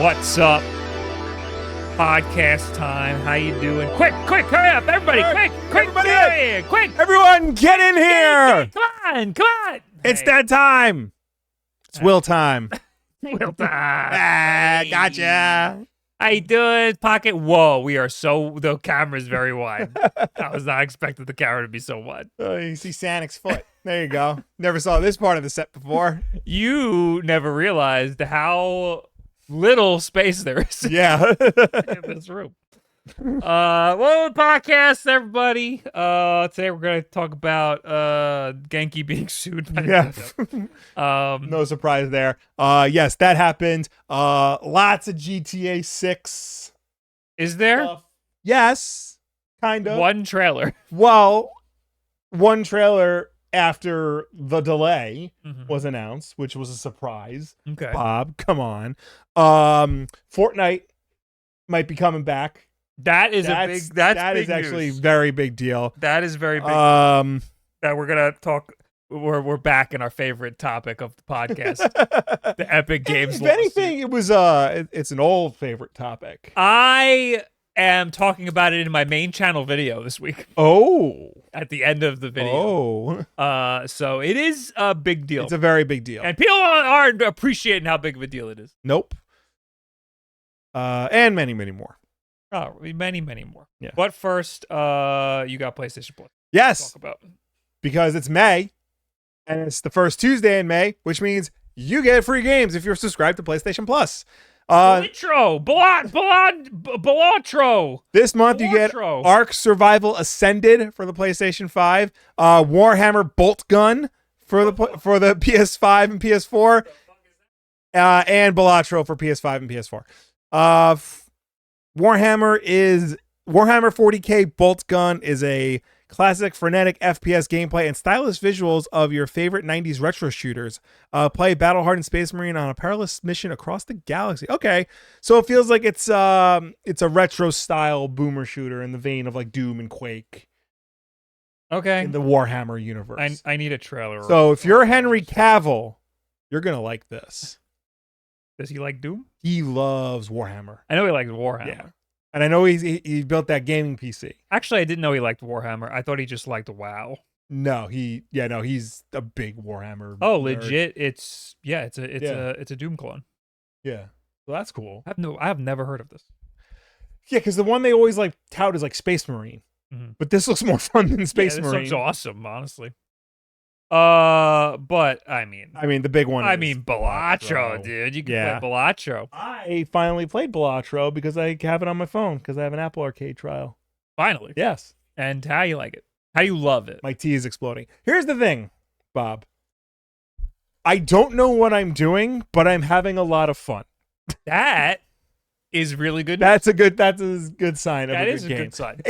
What's up? Podcast time. How you doing? Quick, hurry up, everybody! Quick, everybody get in here! Quick, everyone, get in here! Come on! It's that time. It's Will time. Will time. Gotcha. How you doing, Pocket? Whoa, the camera's very wide. I was not expecting the camera to be so wide. Oh, you see Sanic's foot. There you go. Never saw this part of the set before. You never realized how little space there is Yeah. in this room. Well, podcast, everybody. Today we're gonna talk about Genki being sued by Nintendo. No surprise there. Yes, that happened. Lots of GTA 6 Is there stuff. Yes, kind of. one trailer? Well, one trailer after the delay was announced, which was a surprise. Okay. Bob, come on. Fortnite might be coming back. That is That is is actually news. very big deal. That is very big. Um, That we're gonna talk. We're back in our favorite topic of the podcast, the Epic Games. if anything, it was it's an old favorite topic. I am talking about it in my main channel video this week Oh, at the end of the video. So it is a big deal. It's a very big deal. And people aren't appreciating how big of a deal it is. Nope. And many, many more. Oh, many more. Yeah. But first, you got PlayStation Plus. Yes, Talk about. because it's May, and it's the first Tuesday in May, which means you get free games if you're subscribed to PlayStation Plus. Balatro. This month you get Balatro. Ark Survival Ascended for the PlayStation 5, Warhammer Bolt Gun for the PS5 and PS4, and Balatro for PS5 and PS4. Warhammer 40K Bolt Gun is a classic frenetic FPS gameplay and stylish visuals of your favorite 90s retro shooters. Play battle-hardened Space Marine on a perilous mission across the galaxy. Okay, so it feels like it's a retro-style boomer shooter in the vein of like Doom and Quake Okay. in the Warhammer universe. I need a trailer. So if you're Henry Cavill, you're going to like this. Does he like Doom? He loves Warhammer. I know he likes Warhammer. Yeah. And I know he built that gaming PC. Actually, I didn't know he liked Warhammer. I thought he just liked WoW. No, he's a big Warhammer. Oh, nerd. legit? It's a Doom clone. Yeah. Well, that's cool. I have never heard of this. Yeah, because the one they always like tout is like Space Marine. But this looks more fun than Space This Marine. looks awesome, honestly. But I mean the big one. I is mean Balatro, dude. You can play Balatro. I finally played Balatro because I have it on my phone because I have an Apple Arcade trial. Finally. Yes. And how you like it? How you love it? My tea is exploding. Here's the thing, Bob. I don't know what I'm doing, but I'm having a lot of fun. That is really good. That's a good sign of That a is good a game. good sign.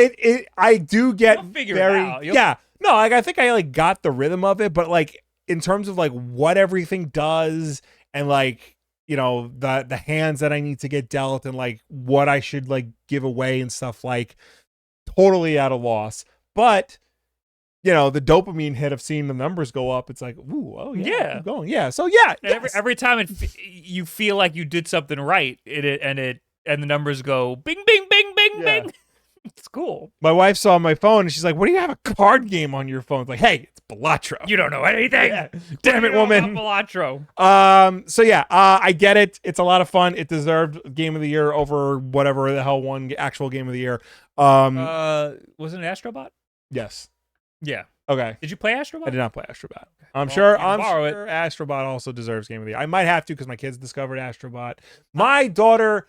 I do get You'll figure very it out. yeah. No, I think I like got the rhythm of it, but like in terms of like what everything does and like the hands that I need to get dealt and like what I should like give away and stuff, like totally at a loss. But the dopamine hit of seeing the numbers go up, it's like, ooh, oh yeah, keep going, yeah. So yeah, And every time you feel like you did something right, and the numbers go bing, bing, bing, bing, bing. It's cool. My wife saw my phone and she's like, "What do you have a card game on your phone?" It's like, hey, it's Balatro. You don't know anything. Yeah. Damn it, woman. Balatro. So yeah, I get it. It's a lot of fun. It deserved Game of the Year over whatever the hell won actual Game of the Year. Wasn't it Astrobot? Yes. Yeah. Okay. Did you play Astrobot? I did not play Astrobot. I'm Well, sure you can borrow it. Astrobot also deserves Game of the Year. I might have to because my kids discovered Astrobot. My daughter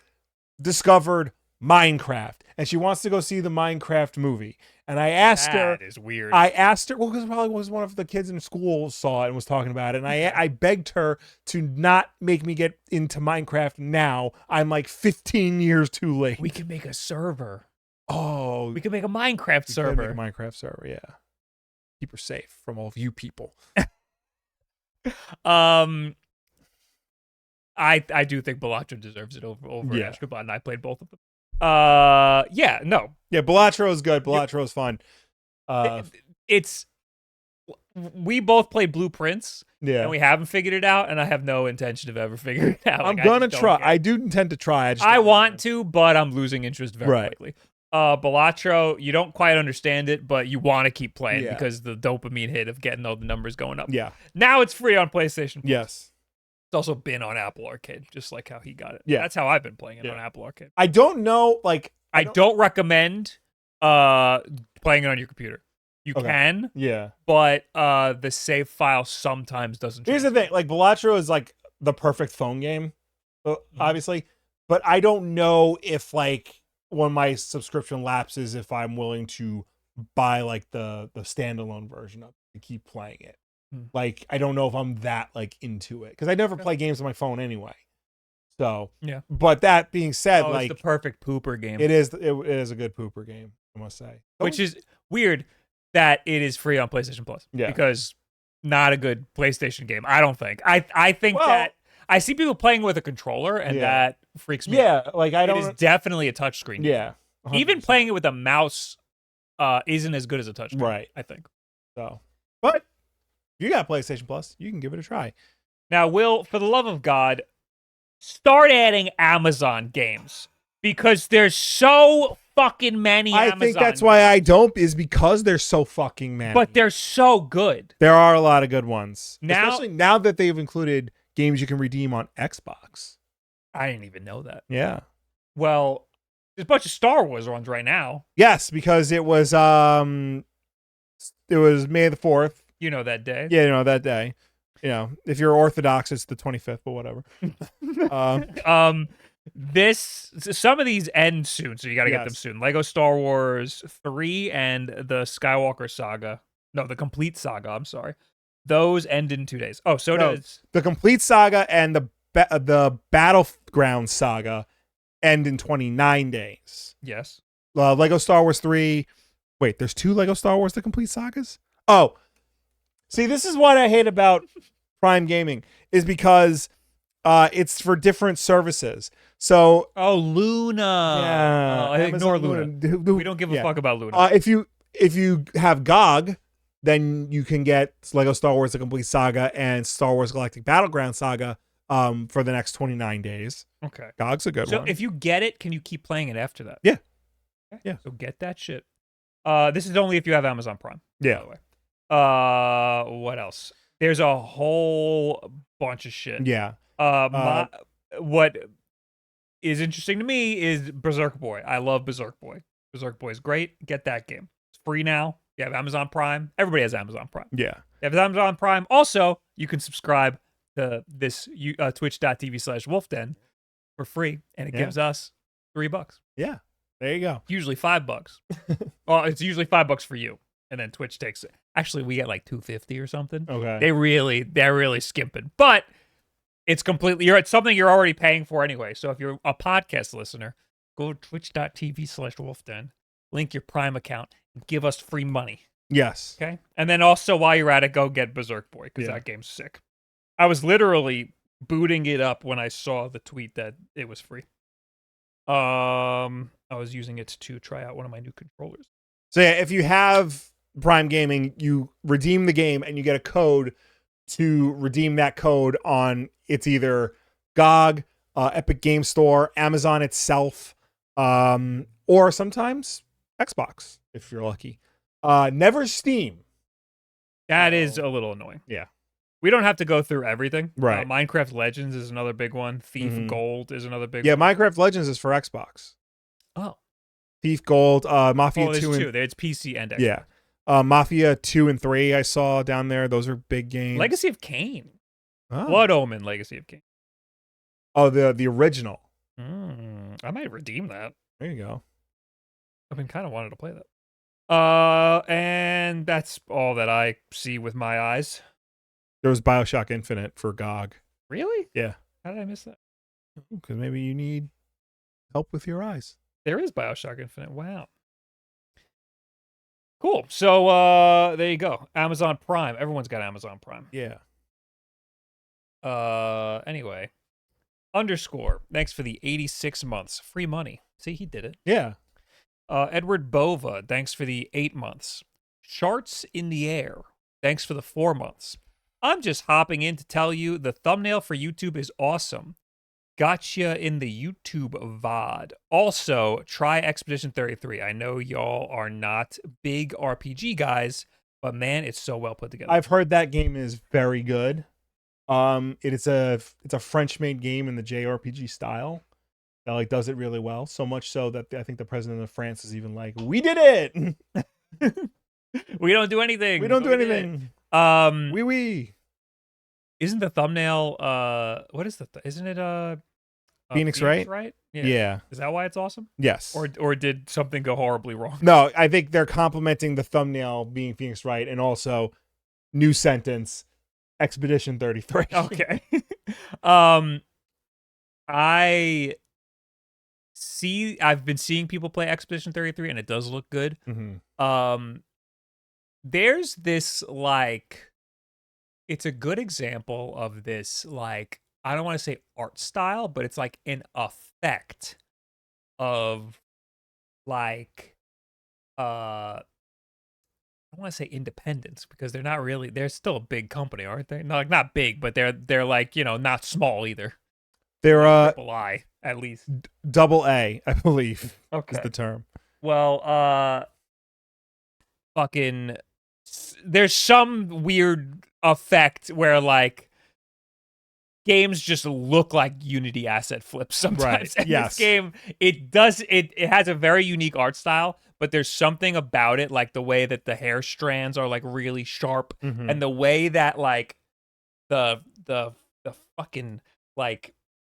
discovered Minecraft and she wants to go see the Minecraft movie. And I asked her. That is weird. I asked her, well, because probably was one of the kids in school saw it and was talking about it. And I begged her to not make me get into Minecraft now. I'm like 15 years too late. We can make a server. Oh, We can make a Minecraft we server. could make a Minecraft server, yeah. Keep her safe from all of you people. I do think Balatro deserves it over Yeah. Astrobot, and I played both of them. Yeah, no. Yeah, Balatro is good. Balatro is fun. It's we both played Blueprints. Yeah. And we haven't figured it out, and I have no intention of ever figuring it out. I'm gonna try. I do intend to try. I want to, but I'm losing interest very quickly. Balatro, you don't quite understand it, but you want to keep playing because the dopamine hit of getting all the numbers going up. Yeah. Now it's free on PlayStation. Yes. It's also been on Apple Arcade, just like how he got it. Yeah. That's how I've been playing it on Apple Arcade. I don't know, like... I don't recommend playing it on your computer. You can, but the save file sometimes doesn't. Here's the thing: like Balatro is like the perfect phone game, obviously, but I don't know if like when my subscription lapses, if I'm willing to buy like the standalone version of it to keep playing it. Like I don't know if I'm that like into it because I never play games on my phone anyway. So But that being said, like it's the perfect pooper game. It is a good pooper game, I must say. Which is weird. That it is free on PlayStation Plus. Yeah. Because not a good PlayStation game, I don't think. I think that I see people playing with a controller and that freaks me out. Yeah, like I don't. It is definitely a touchscreen. Yeah. 100%. Even playing it with a mouse isn't as good as a touchscreen. Right. I think. So, but if you got PlayStation Plus, you can give it a try. Now, Will, for the love of God, start adding Amazon games because there's so fucking many Amazon think that's why I don't, is because they're so fucking many. But they're so good. There are a lot of good ones. Now, especially now that they've included games you can redeem on Xbox. I didn't even know that. Yeah. Well, there's a bunch of Star Wars ones right now. Yes, because it was May the 4th. You know that day. Yeah, you know that day. You know, if you're Orthodox, it's the 25th, but whatever. Some of these end soon, so you got to get them soon. Lego Star Wars 3 and the Skywalker Saga. No, the Complete Saga. I'm sorry. Those end in 2 days. Oh, so does the Complete Saga and the Battleground Saga end in 29 days. Yes. Lego Star Wars 3. Wait, there's 2 Lego Star Wars The Complete Sagas? Oh. See, this is what I hate about Prime Gaming is because it's for different services. So Luna. Yeah, ignore Luna. We don't give a fuck about Luna. If you have GOG, then you can get Lego Star Wars: The Complete Saga and Star Wars Galactic Battleground Saga for the next 29 days. Okay, GOG's a good one. So if you get it, can you keep playing it after that? Yeah. Okay. Yeah. So get that shit. This is only if you have Amazon Prime. Yeah. By the way. What else? There's a whole bunch of shit. Yeah. What is interesting to me is Berserk Boy. I love Berserk Boy. Berserk Boy is great. Get that game. It's free now. You have Amazon Prime. Everybody has Amazon Prime. Yeah. You have Amazon Prime. Also, you can subscribe to this twitch.tv/WULFDEN for free, and it gives us $3. Yeah. There you go. Usually $5. Well, it's usually $5 for you. And then Twitch takes it. Actually, we get like $2.50 or something. Okay. They're really skimping. But it's completely, it's something you're already paying for anyway. So if you're a podcast listener, go to twitch.tv/WULFDEN, link your Prime account, and give us free money. Yes. Okay. And then also while you're at it, go get Berserk Boy, because that game's sick. I was literally booting it up when I saw the tweet that it was free. I was using it to try out one of my new controllers. So yeah, if you have Prime Gaming, you redeem the game and you get a code to redeem that code on it's either GOG, Epic Game Store, Amazon itself, or sometimes Xbox if you're lucky. Never Steam. That is a little annoying. Yeah. We don't have to go through everything. Right. Minecraft Legends is another big one. Thief Gold is another big one. Yeah, Minecraft Legends is for Xbox. Oh. Thief Gold, Mafia 2 there's and... two. It's PC and Xbox. Yeah. Mafia 2 and 3 I saw down there. Those are big games. Legacy of Kain. Oh. Blood Omen Legacy of Kain. Oh, the original. I might redeem that. There you go. I've been kind of wanted to play that. And that's all that I see with my eyes. There was BioShock Infinite for GOG. Really? Yeah. How did I miss that? Because maybe you need help with your eyes. There is BioShock Infinite. Wow. Cool. So there you go. Amazon Prime. Everyone's got Amazon Prime. Yeah. Anyway. Underscore. Thanks for the 86 months. Free money. See, he did it. Yeah. Edward Bova. Thanks for the 8 months. Charts in the Air. Thanks for the 4 months. I'm just hopping in to tell you the thumbnail for YouTube is awesome. Gotcha in the YouTube VOD. Also, try Expedition 33. I know y'all are not big RPG guys, but man, it's so well put together. I've heard that game is very good. It's a French-made game in the JRPG style that like does it really well. So much so that I think the president of France is even like, "We did it. We don't do anything. We don't do anything. Oui. Isn't the thumbnail what is isn't it Phoenix, right? Right? Yeah. Is that why it's awesome? Yes. Or did something go horribly wrong? No, I think they're complimenting the thumbnail being Phoenix Wright, and also new sentence, Expedition 33. Okay. I've been seeing people play Expedition 33 and it does look good. Mm-hmm. There's this like, it's a good example of this, like, I don't want to say art style, but it's like an effect of like, I don't want to say independence because they're not really, they're still a big company, aren't they? No, like not big, but they're like, not small either. They're triple I at least. double A, I believe. Okay. Is the term. Well, fucking, there's some weird effect where like games just look like Unity asset flips sometimes. Right. And Yes. this game, it has a very unique art style, but there's something about it, like the way that the hair strands are like really sharp, Mm-hmm. and the way that like the fucking like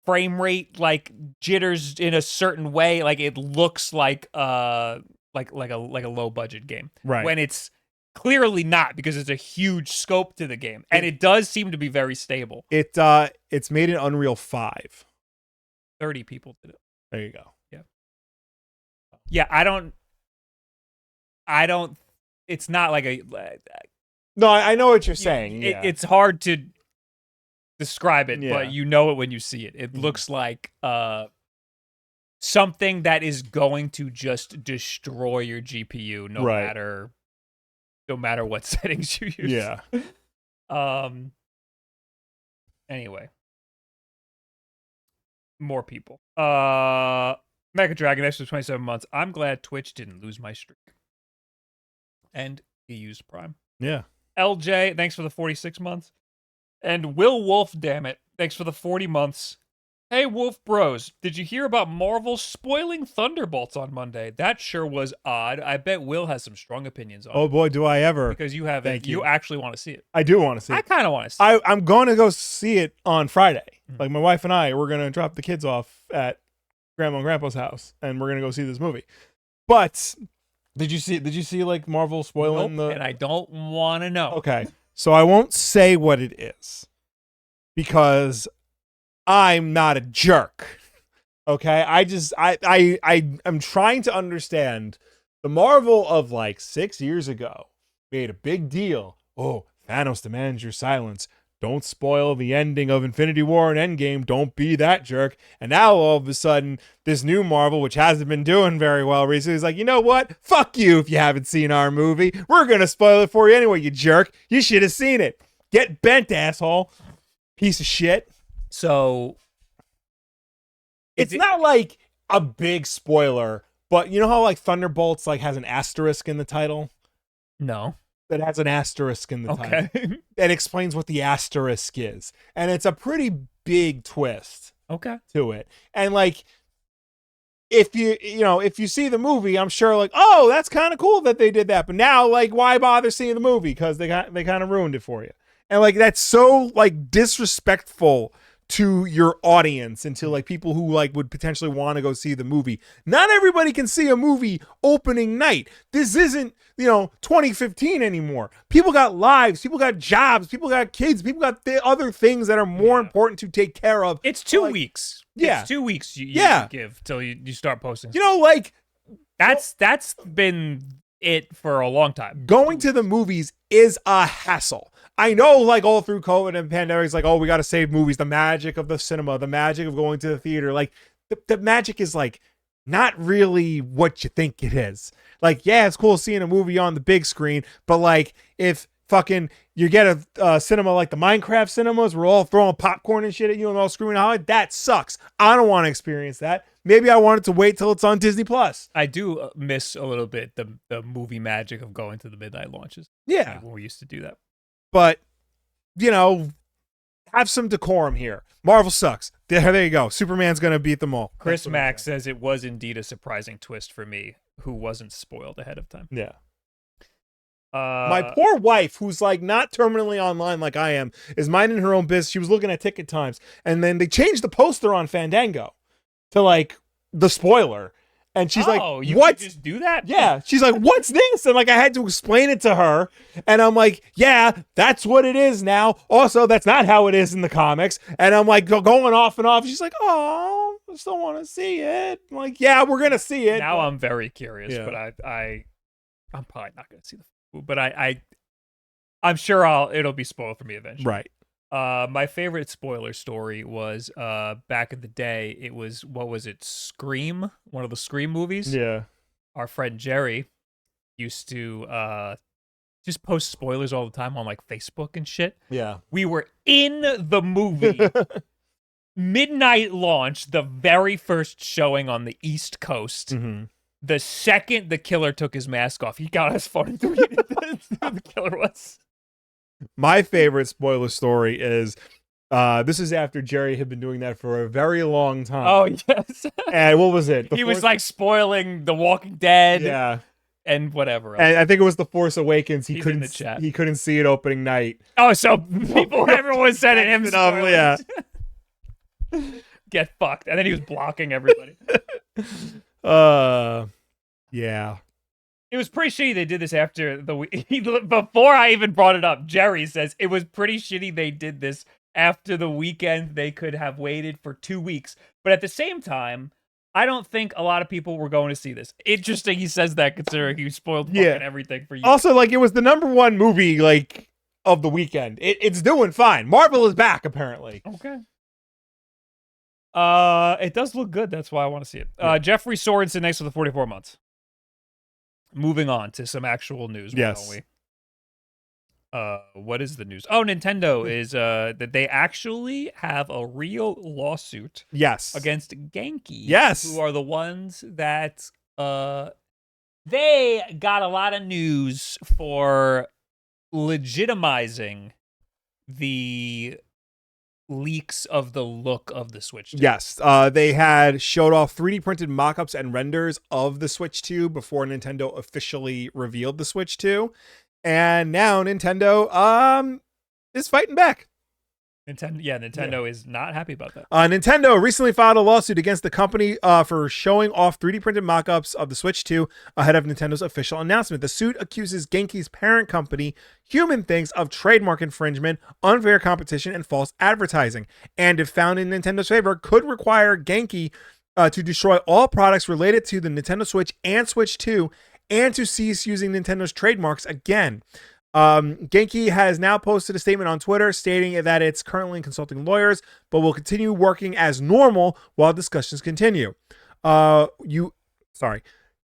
frame rate like jitters in a certain way, like it looks like a low budget game, Right. when it's clearly not, because it's a huge scope to the game, and it does seem to be very stable. It's made in Unreal 5. 30 people did it. There you go. Yeah, I don't. It's not like a. No, I know what you're saying. Yeah. It's hard to describe it, Yeah. but you know it when you see it. It looks like something that is going to just destroy your GPU, no matter what settings you use. Yeah. Anyway, more people. Mega Dragon extra 27 months. I'm glad Twitch didn't lose my streak. And he used Prime. Yeah. LJ, thanks for the 46 months. And Wolf, damn it, thanks for the 40 months. Hey, Wolf Bros, did you hear about Marvel spoiling Thunderbolts on Monday? That sure was odd. I bet Will has some strong opinions on it. Oh boy, do I ever. Because you have Thank it. You actually want to see it. I do want to see I it. kind of want to see it. I'm going to go see it on Friday. Mhm. Like my wife and I, we're going to drop the kids off at Grandma and Grandpa's house, and we're going to go see this movie. But did you see like Marvel spoiling And I don't want to know. Okay. So I won't say what it is because I'm not a jerk. Okay? I'm trying to understand. The Marvel of like 6 years ago made a big deal. Oh, Thanos demands your silence. Don't spoil the ending of Infinity War and Endgame. Don't be that jerk. And now all of a sudden, this new Marvel, which hasn't been doing very well recently, is like, you know what? Fuck you if you haven't seen our movie. We're going to spoil it for you anyway, you jerk. You should have seen it. Get bent, asshole. Piece of shit. So It's not like a big spoiler, but you know how like Thunderbolts like has an asterisk in the title? No. That has an asterisk in the title. Okay. That explains what the asterisk is. And it's a pretty big twist Okay. to it. And like if you see the movie, I'm sure like, oh, that's kind of cool that they did that. But now like why bother seeing the movie? Because they kind of ruined it for you. And like that's so like disrespectful to your audience and to like people who like would potentially want to go see the movie. Not everybody can see a movie opening night. This isn't, 2015 anymore. People got lives, people got jobs, people got kids, people got other things that are more important to take care of. It's 2 weeks. Yeah. It's 2 weeks you give till you start posting. Like that's been it for a long time. Going to the movies is a hassle. I know, like, all through COVID and pandemics, like, oh, we got to save movies. The magic of the cinema, the magic of going to the theater. Like, the magic is, like, not really what you think it is. Like, yeah, it's cool seeing a movie on the big screen, but, like, if fucking you get a cinema like the Minecraft cinemas, we're all throwing popcorn and shit at you and all screaming out. That sucks. I don't want to experience that. Maybe I wanted to wait till it's on Disney Plus. I do miss a little bit the movie magic of going to the midnight launches. Yeah, like when we used to do that. But have some decorum here. Marvel sucks. There you go. Superman's gonna beat them all. Chris Mack says it was indeed a surprising twist for me, who wasn't spoiled ahead of time. Yeah. My poor wife, who's like not terminally online like I am, is minding her own business. She was looking at ticket times, and then they changed the poster on Fandango to like the spoiler, and she's like, "What? Just do that?" Yeah, she's like, "What's this?" And like I had to explain it to her, and I'm like, "Yeah, that's what it is now. Also, that's not how it is in the comics." And I'm like going off and off. She's like, "Oh, I still want to see it." I'm like, "Yeah, we're gonna see it." Now I'm very curious, Yeah. but I'm probably not gonna see the. But I'm sure it'll be spoiled for me eventually. Right. My favorite spoiler story was back in the day. It was, what was it? Scream, one of the Scream movies. Yeah. Our friend Jerry used to just post spoilers all the time on like Facebook and shit. Yeah. We were in the movie. Midnight launch, the very first showing on the East Coast. Mm-hmm. The second the killer took his mask off, he got his phone and tweeted who the killer was. My favorite spoiler story is this is after Jerry had been doing that for a very long time. Oh, yes. And what was it? He was like spoiling The Walking Dead. Yeah. And whatever else. And I think it was The Force Awakens. He's in the chat. He couldn't see it opening night. Oh, so everyone was sending him spoilers. Yeah. Get fucked. And then he was blocking everybody. Yeah. It was pretty shitty they did this after before I even brought it up. Jerry says it was pretty shitty they did this after the weekend. They could have waited for 2 weeks. But at the same time, I don't think a lot of people were going to see this. Interesting he says that, considering he spoiled fucking everything for you. Also, like, it was the #1 movie, like, of the weekend. It's doing fine. Marvel is back, apparently. Okay. It does look good. That's why I want to see it. Jeffrey Sorensen next for the 44 months. Moving on to some actual news. Yes. Why don't we? What is the news? Oh, Nintendo is that they actually have a real lawsuit. Yes. Against Genki. Yes. Who are the ones that they got a lot of news for legitimizing the leaks of the look of the Switch 2. Yes, they had showed off 3D printed mock-ups and renders of the Switch 2 before Nintendo officially revealed the Switch 2, and now Nintendo is fighting back. Nintendo is not happy about that. Nintendo recently filed a lawsuit against the company for showing off 3D printed mock-ups of the Switch 2 ahead of Nintendo's official announcement. The suit accuses Genki's parent company, Human Things, of trademark infringement, unfair competition, and false advertising. And if found in Nintendo's favor, could require Genki to destroy all products related to the Nintendo Switch and Switch 2, and to cease using Nintendo's trademarks again. Genki has now posted a statement on Twitter stating that it's currently consulting lawyers, but will continue working as normal while discussions continue. You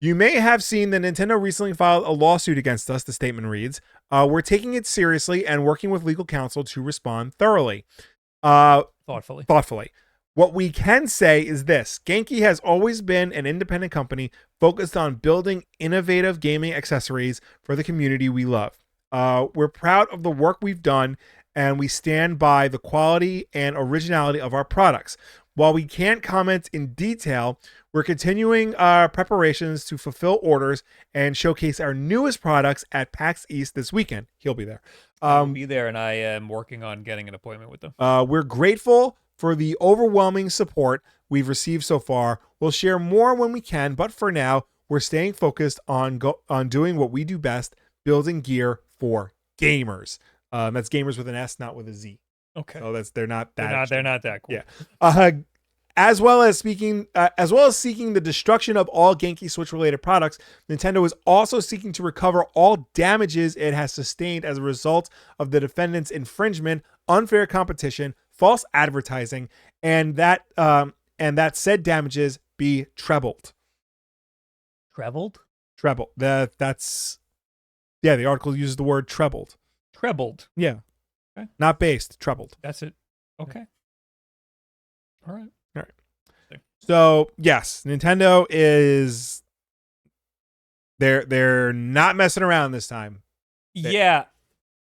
may have seen that Nintendo recently filed a lawsuit against us, the statement reads. We're taking it seriously and working with legal counsel to respond thoroughly. Thoughtfully. What we can say is this: Genki has always been an independent company focused on building innovative gaming accessories for the community we love. We're proud of the work we've done, and we stand by the quality and originality of our products. While we can't comment in detail, we're continuing our preparations to fulfill orders and showcase our newest products at PAX East this weekend. He'll be there. I'll be there, and I am working on getting an appointment with them. We're grateful for the overwhelming support we've received so far. We'll share more when we can, but for now, we're staying focused on doing what we do best, building gear for gamers. That's gamers with an S, not with a Z. Okay. So they're not that cool. Yeah. As well as seeking the destruction of all Genki Switch related products, Nintendo is also seeking to recover all damages it has sustained as a result of the defendant's infringement, unfair competition, false advertising, and that said damages be trebled. Trebled? Treble. The article uses the word trebled. trebled. Yeah. Okay. Not based, trebled. That's it. Okay. All right. So yes, Nintendo is they're not messing around this time. Yeah.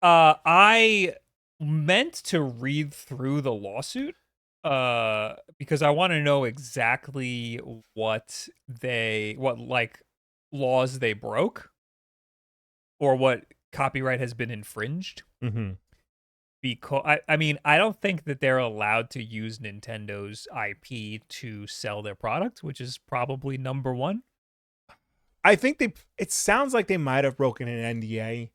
I meant to read through the lawsuit because I want to know exactly what like laws they broke or what copyright has been infringed. Mm-hmm. Because I mean, I don't think that they're allowed to use Nintendo's IP to sell their product, which is probably number one. I think it sounds like they might have broken an NDA.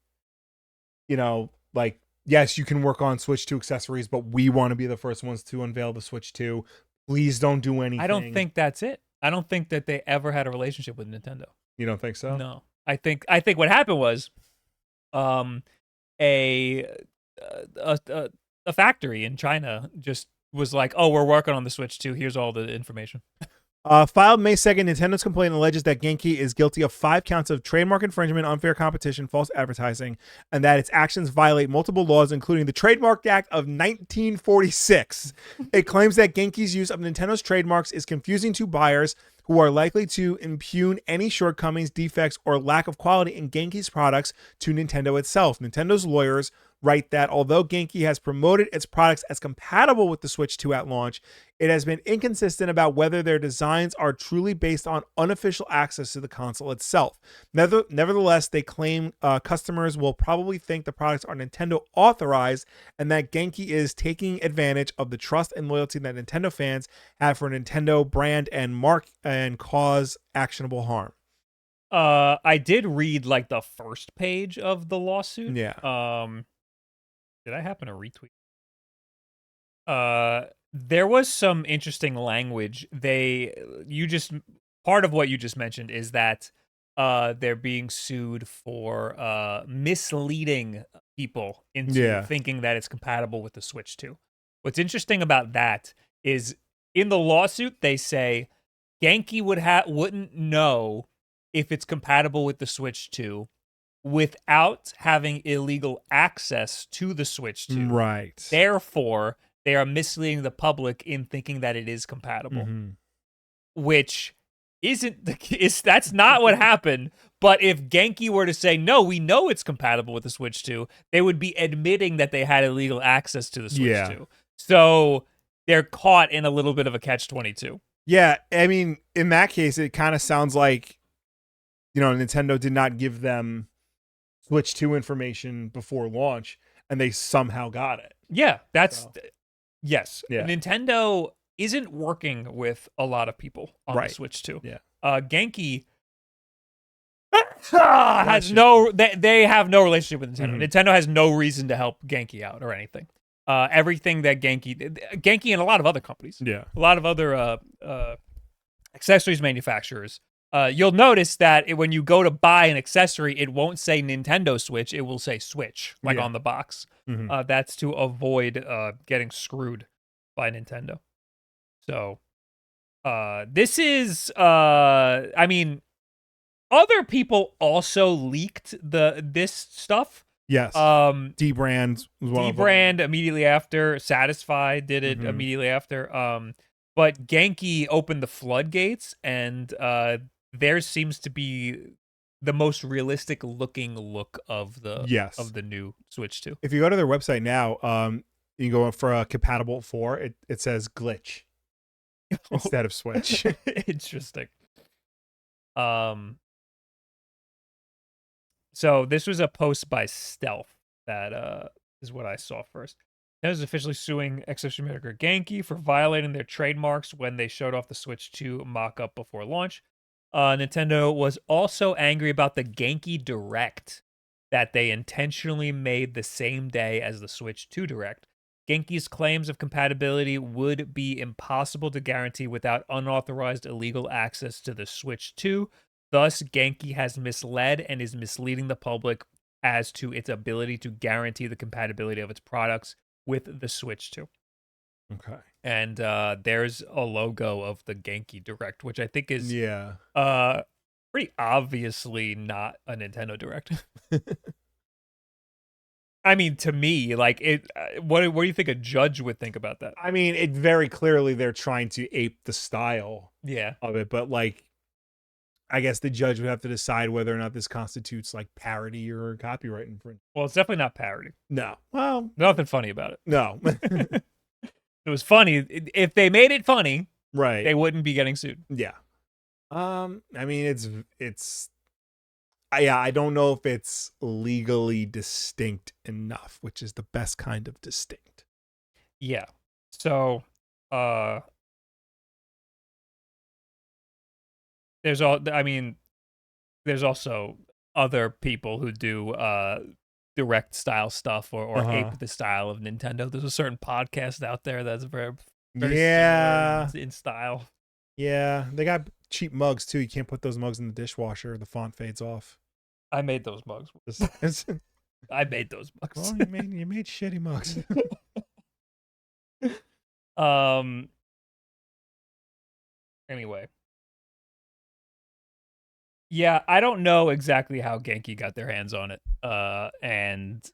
You know, like, yes, you can work on Switch 2 accessories, but we want to be the first ones to unveil the Switch 2. Please don't do anything. I don't think that's it. I don't think that they ever had a relationship with Nintendo. You don't think so? No. I think what happened was a factory in China just was like, "Oh, we're working on the Switch 2. Here's all the information." Filed May 2nd, Nintendo's complaint alleges that Genki is guilty of 5 counts of trademark infringement, unfair competition, false advertising, and that its actions violate multiple laws, including the Trademark Act of 1946. It claims that Genki's use of Nintendo's trademarks is confusing to buyers who are likely to impugn any shortcomings, defects, or lack of quality in Genki's products to Nintendo itself. Nintendo's lawyers write that although Genki has promoted its products as compatible with the Switch 2 at launch, it has been inconsistent about whether their designs are truly based on unofficial access to the console itself. Nevertheless, they claim customers will probably think the products are Nintendo authorized and that Genki is taking advantage of the trust and loyalty that Nintendo fans have for Nintendo brand and mark and cause actionable harm. I did read like the first page of the lawsuit. Yeah. Did I happen to retweet? There was some interesting language. Part of what you just mentioned is that they're being sued for misleading people into thinking that it's compatible with the Switch 2. What's interesting about that is in the lawsuit they say Genki wouldn't know if it's compatible with the Switch 2 without having illegal access to the Switch 2. Right. Therefore, they are misleading the public in thinking that it is compatible, which that's not what happened. But if Genki were to say, no, we know it's compatible with the Switch 2, they would be admitting that they had illegal access to the Switch 2. So they're caught in a little bit of a catch-22. Yeah, I mean, in that case, it kind of sounds like, Nintendo did not give them Switch 2 information before launch, and they somehow got it. Yeah, yes. Yeah. Nintendo isn't working with a lot of people on the Switch 2. Yeah. Genki has they have no relationship with Nintendo. Nintendo has no reason to help Genki out or anything. Everything that Genki and a lot of other companies, a lot of other accessories manufacturers, you'll notice that when you go to buy an accessory, it won't say Nintendo Switch, it will say Switch, on the box. That's to avoid getting screwed by Nintendo. So, this is, I mean, other people also leaked this stuff. Yes. D-Brand was one of them. D-Brand immediately after. Satisfy did it immediately after. But Genki opened the floodgates, and theirs seems to be the most realistic looking look of the new Switch 2. If you go to their website now, you can go for a compatible 4. It says glitch instead of Switch. Interesting. So this was a post by Stealth that is what I saw first. Nintendo's officially suing accessory maker Genki for violating their trademarks when they showed off the Switch 2 mock-up before launch. Nintendo was also angry about the Genki Direct that they intentionally made the same day as the Switch 2 Direct. Genki's claims of compatibility would be impossible to guarantee without unauthorized illegal access to the Switch 2. Thus, Genki has misled and is misleading the public as to its ability to guarantee the compatibility of its products with the Switch 2. Okay. And there's a logo of the Genki Direct, which I think is pretty obviously not a Nintendo Direct. I mean, to me, like it. What do you think a judge would think about that? I mean, it very clearly they're trying to ape the style Yeah. of it, but like, I guess the judge would have to decide whether or not this constitutes like parody or copyright infringement. Well, it's definitely not parody. No. Well, Nothing funny about it. no. It was funny. If they made it funny, Right. they wouldn't be getting sued. Yeah. I mean, it's yeah, I don't know if it's legally distinct enough, which is the best kind of distinct. Yeah. So, there's also other people who do direct style stuff or ape the style of Nintendo. There's a certain podcast out there that's very yeah similar in style. Yeah, they got cheap mugs too. You can't put those mugs in the dishwasher. The font fades off. I made those mugs. I made those mugs. Well, you made shitty mugs. Anyway. Yeah, I don't know exactly how Genki got their hands on it. And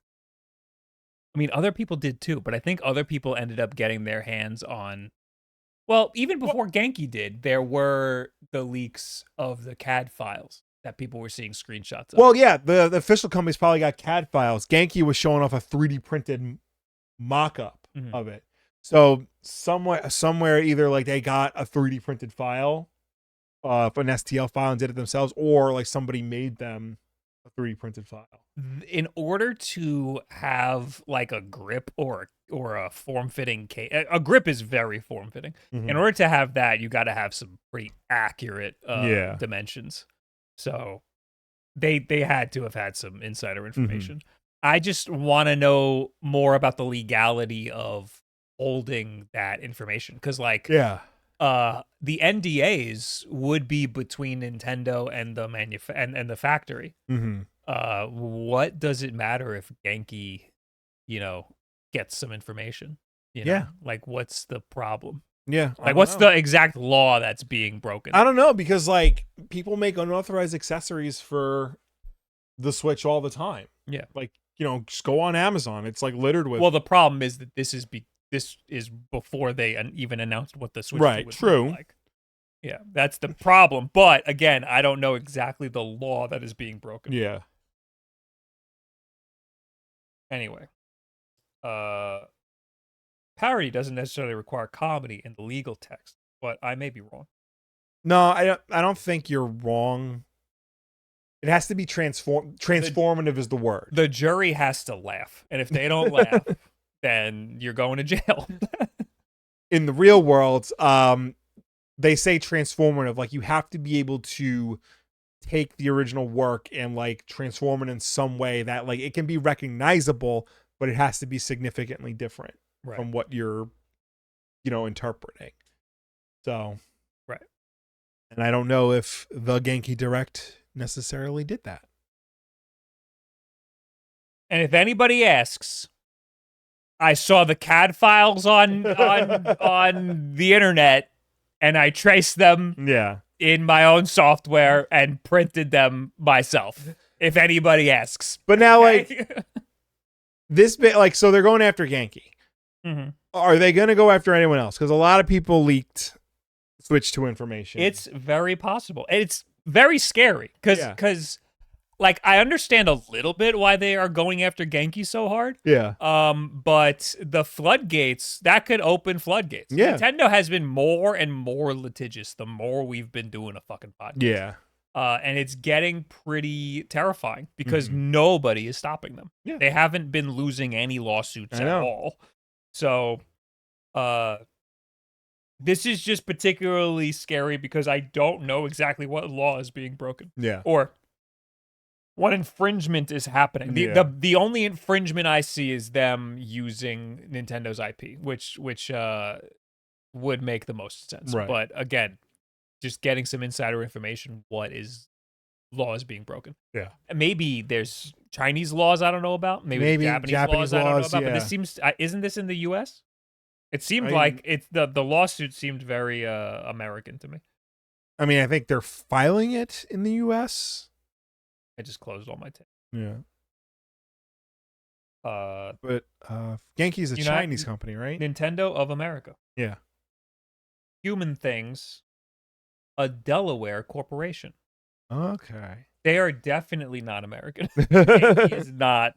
I mean, other people did too, but I think other people ended up getting their hands on. Well, even before Genki did, there were the leaks of the CAD files that people were seeing screenshots of. Well, yeah, the official company's probably got CAD files. Genki was showing off a 3D printed mock-up of it. So somewhere either like they got a 3D printed file, an STL file and did it themselves, or like somebody made them a 3D printed file. In order to have like a grip or a form-fitting case, a grip is very form-fitting. In order to have that, you got to have some pretty accurate dimensions. So they had to have had some insider information. I just want to know more about the legality of holding that information, because like the NDAs would be between Nintendo and the and the factory. What does it matter if Genki, gets some information? You know? Like what's the problem? Yeah. Like what's the exact law that's being broken? I don't know, because like people make unauthorized accessories for the Switch all the time. Yeah. Like, just go on Amazon. It's like littered with. Well, the problem is that this is before they even announced what the Switch was like. Yeah, that's the problem. But again, I don't know exactly the law that is being broken. Yeah. Anyway, parody doesn't necessarily require comedy in the legal text, but I may be wrong. No, I don't think you're wrong. It has to be transformative is the word. The jury has to laugh, and if they don't laugh, then you're going to jail. In the real world, they say transformative, like you have to be able to take the original work and like transform it in some way that like it can be recognizable, but it has to be significantly different from what you're, interpreting. So, and I don't know if the Genki Direct necessarily did that. And if anybody asks, I saw the CAD files on the internet, and I traced them in my own software and printed them myself. If anybody asks. But now, like, this bit, like, so they're going after Genki. Are they going to go after anyone else? Because a lot of people leaked Switch 2 information. It's very possible. It's very scary because like I understand a little bit why they are going after Genki so hard. Yeah. But the floodgates, that could open floodgates. Yeah. Nintendo has been more and more litigious the more we've been doing a fucking podcast. Yeah. And it's getting pretty terrifying because nobody is stopping them. Yeah. They haven't been losing any lawsuits at all. So, this is just particularly scary because I don't know exactly what law is being broken. Yeah. Or what infringement is happening. The only infringement I see is them using Nintendo's IP, which would make the most sense. Right. But again, just getting some insider information, what law is being broken. Yeah. Maybe there's Chinese laws I don't know about. Maybe Japanese laws I don't know about. But this seems isn't this in the US? It seemed like the lawsuit seemed very American to me. I mean, I think they're filing it in the US. I just closed all my tabs. Yeah. But Genki's a Chinese company, right? Nintendo of America. Yeah. Human Things, a Delaware corporation. Okay. They are definitely not American. Genki is not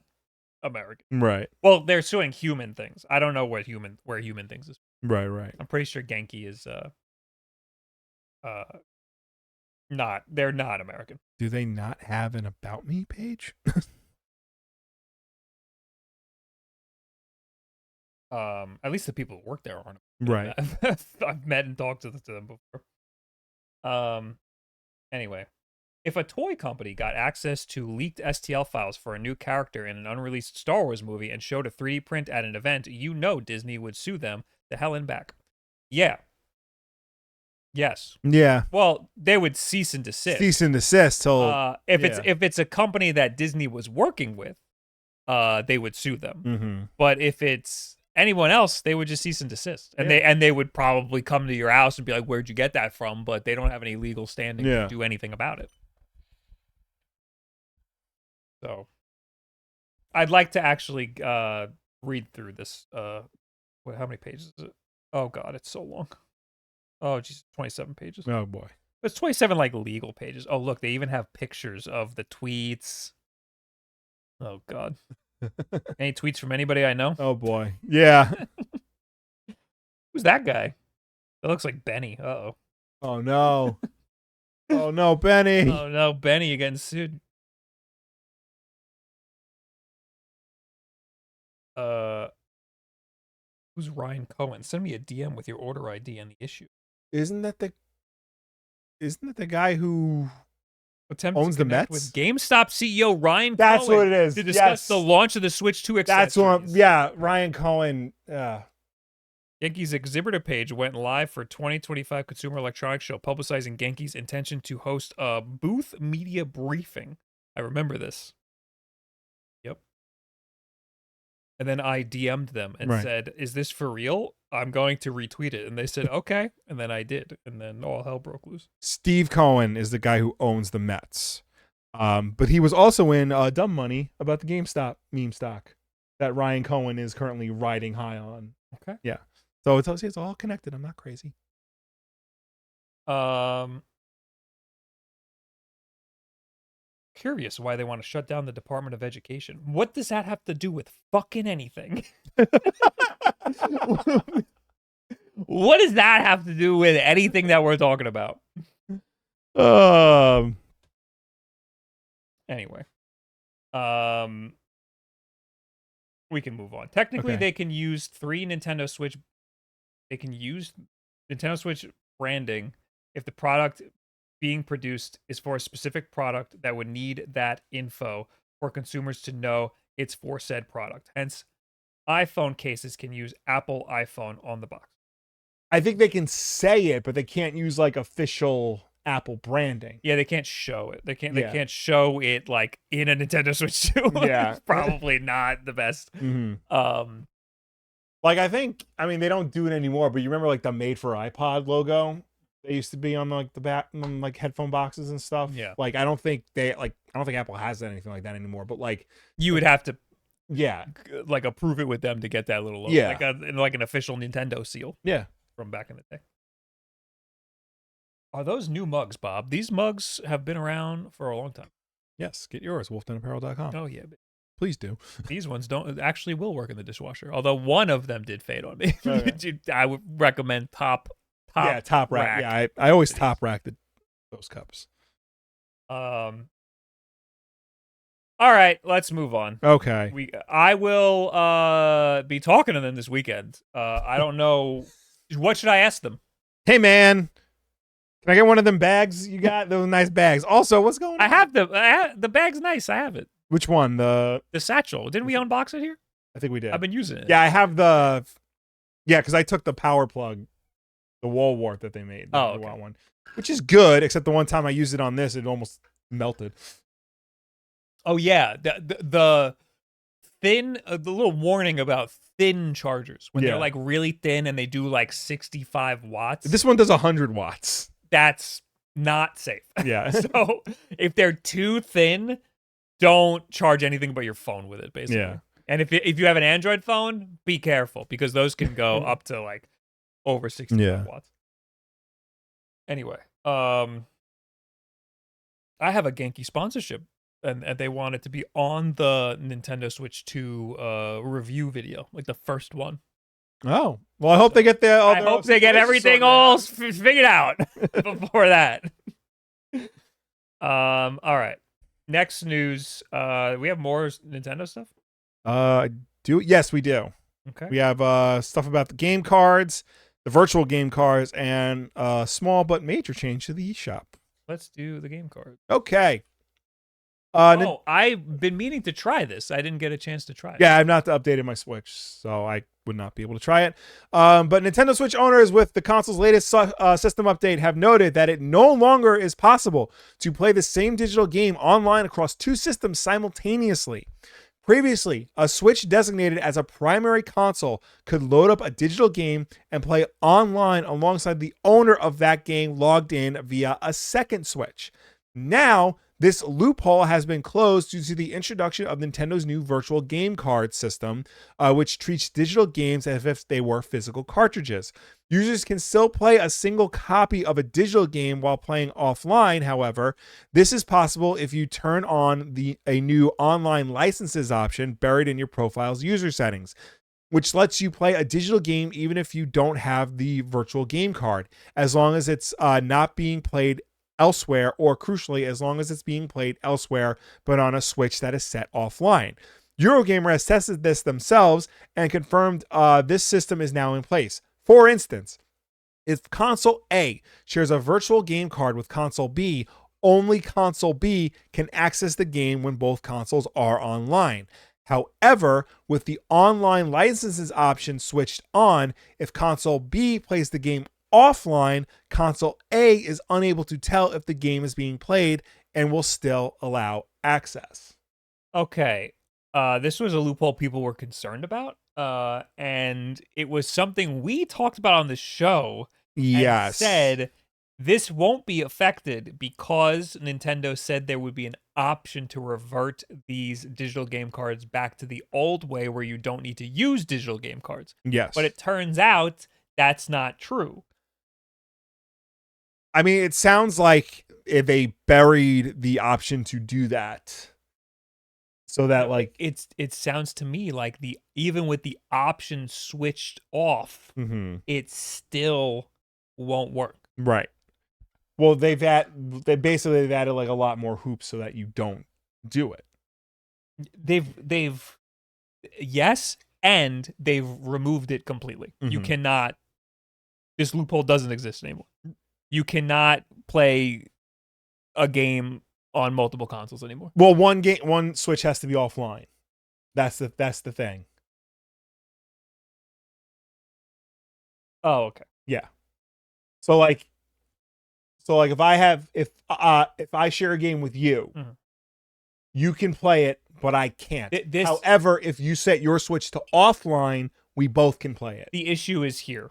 American. Right. Well, they're suing Human Things. I don't know where Human Things is. Right. I'm pretty sure Genki is not. They're not American. Do they not have an About Me page? At least the people who work there aren't. Right. I've met and talked to them before. Anyway, if a toy company got access to leaked STL files for a new character in an unreleased Star Wars movie and showed a 3D print at an event, Disney would sue them the hell and back. Yeah. Yes. Yeah. Well, they would cease and desist. Cease and desist till if it's a company that Disney was working with, they would sue them. Mm-hmm. But if it's anyone else, they would just cease and desist, and they would probably come to your house and be like, "Where'd you get that from?" But they don't have any legal standing to do anything about it. So, I'd like to actually read through this. How many pages is it? Oh God, it's so long. Oh geez, 27 pages. Oh boy, it's 27 like legal pages. Oh look, they even have pictures of the tweets. Oh God. Any tweets from anybody I know? Oh boy. Yeah. Who's that guy? That looks like Benny. Uh-oh. Oh no. Oh no, Benny. Oh no, Benny, you're getting sued. Who's Ryan Cohen? Send me a DM with your order ID and the issue. Isn't that the guy who owns the Mets? With GameStop CEO Ryan That's Cohen what it is. to discuss the launch of the Switch 2 accessories. That's what Ryan Cohen. Genki's exhibitor page went live for 2025 Consumer Electronics Show, publicizing Genki's intention to host a booth media briefing. I remember this. Yep. And then I DM'd them and said, "Is this for real? I'm going to retweet it." And they said, "Okay." And then I did. And then all hell broke loose. Steve Cohen is the guy who owns the Mets. But he was also in Dumb Money about the GameStop meme stock that Ryan Cohen is currently riding high on. Okay. Yeah. So it's all connected. I'm not crazy. Curious why they want to shut down the Department of Education. What does that have to do with fucking anything? What does that have to do with anything that we're talking about? Anyway. We can move on. Technically, they can use Nintendo Switch branding if the product being produced is for a specific product that would need that info for consumers to know it's for said product. Hence, iPhone cases can use Apple iPhone on the box. I think they can say it, but they can't use like official Apple branding. Yeah, they can't show it. They can't show it like in a Nintendo Switch 2. Yeah. It's probably not the best. Mm-hmm. Like they don't do it anymore, but you remember like the Made for iPod logo? They used to be on like the back, on, like headphone boxes and stuff. Yeah. Like I don't think Apple has anything like that anymore. But like you would have to, like approve it with them to get that little logo. Yeah. Like an official Nintendo seal. Yeah. From back in the day. Are those new mugs, Bob? These mugs have been around for a long time. Yes, get yours, wolfdenapparel.com. Oh yeah, please do. These ones will work in the dishwasher. Although one of them did fade on me. Okay. I would recommend top top rack. Yeah, I always top rack those cups. All right, let's move on. Okay. I will be talking to them this weekend. I don't know. What should I ask them? Hey man, can I get one of them bags you got? Those nice bags. Also, what's going on? I have the bag's nice. I have it. Which one? The satchel. Didn't we unbox it here? I think we did. I've been using it. Yeah, I have because I took the power plug, the wall wart that they made. The one, which is good, except the one time I used it on this, it almost melted. Oh yeah, the thin, the little warning about thin chargers when they're like really thin and they do like 65 watts. This one does 100 watts. That's not safe. Yeah. So if they're too thin, don't charge anything but your phone with it, basically. Yeah. And if you have an Android phone, be careful because those can go up to like over 65 watts. Anyway, I have a Genki sponsorship, and they want it to be on the Nintendo Switch 2 review video, like the first one. Oh, well, I hope they get there. I hope they get everything all figured out before that. All right. Next news. We have more Nintendo stuff. Yes, we do. Okay. We have stuff about the game cards, the virtual game cards, and small but major change to the eShop. Let's do the game card. Okay. I've been meaning to try this. I didn't get a chance to try it. Yeah, I've not updated my Switch, so I would not be able to try it. But Nintendo Switch owners with the console's latest system update have noted that it no longer is possible to play the same digital game online across two systems simultaneously. Previously, a Switch designated as a primary console could load up a digital game and play online alongside the owner of that game logged in via a second Switch. Now, this loophole has been closed due to the introduction of Nintendo's new virtual game card system, which treats digital games as if they were physical cartridges. Users can still play a single copy of a digital game while playing offline, however. This is possible if you turn on a new online licenses option buried in your profile's user settings, which lets you play a digital game even if you don't have the virtual game card, as long as it's not being played elsewhere, or crucially, as long as it's being played elsewhere but on a Switch that is set offline. Eurogamer has tested this themselves and confirmed this system is now in place. For instance, if console A shares a virtual game card with console B, only console B can access the game when both consoles are online. However, with the online licenses option switched on, if console B plays the game offline, console A is unable to tell if the game is being played and will still allow access. Okay. This was a loophole people were concerned about. And it was something we talked about on the show. Yes. And said this won't be affected because Nintendo said there would be an option to revert these digital game cards back to the old way where you don't need to use digital game cards. Yes. But it turns out that's not true. I mean, it sounds like if they buried the option to do that, so that like it sounds to me like even with the option switched off, it still won't work. Right. Well, they've added like a lot more hoops so that you don't do it. They've yes, and they've removed it completely. You cannot. This loophole doesn't exist anymore. You cannot play a game on multiple consoles anymore. Well, one Switch has to be offline. That's the thing. Oh, okay. Yeah. So like if I share a game with you, you can play it, but I can't. However, if you set your Switch to offline, we both can play it. The issue is here.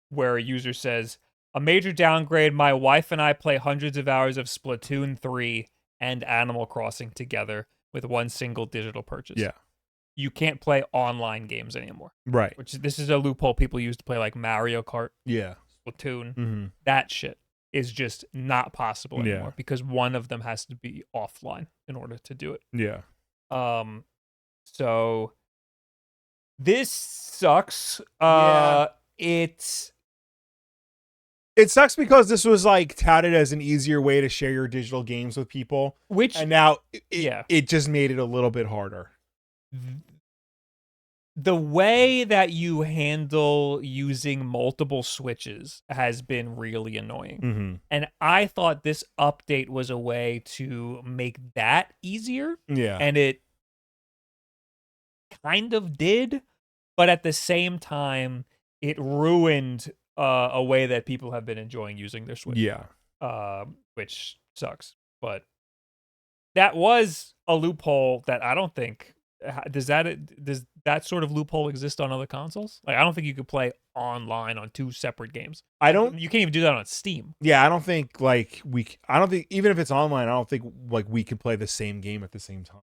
Where a user says, a major downgrade, my wife and I play hundreds of hours of Splatoon 3 and Animal Crossing together with one single digital purchase. Yeah. You can't play online games anymore. Right. This is a loophole people use to play like Mario Kart. Yeah. Splatoon. That shit is just not possible anymore because one of them has to be offline in order to do it. Yeah. So this sucks. It sucks because this was like touted as an easier way to share your digital games with people, and now it just made it a little bit harder. The way that you handle using multiple Switches has been really annoying. And I thought this update was a way to make that easier. Yeah. And it kind of did, but at the same time, it ruined a way that people have been enjoying using their Switch. Yeah. Which sucks. But that was a loophole that I don't think does that sort of loophole exist on other consoles? Like, I don't think you could play online on two separate games. You can't even do that on Steam. Yeah, I don't think even if it's online, I don't think like we could play the same game at the same time.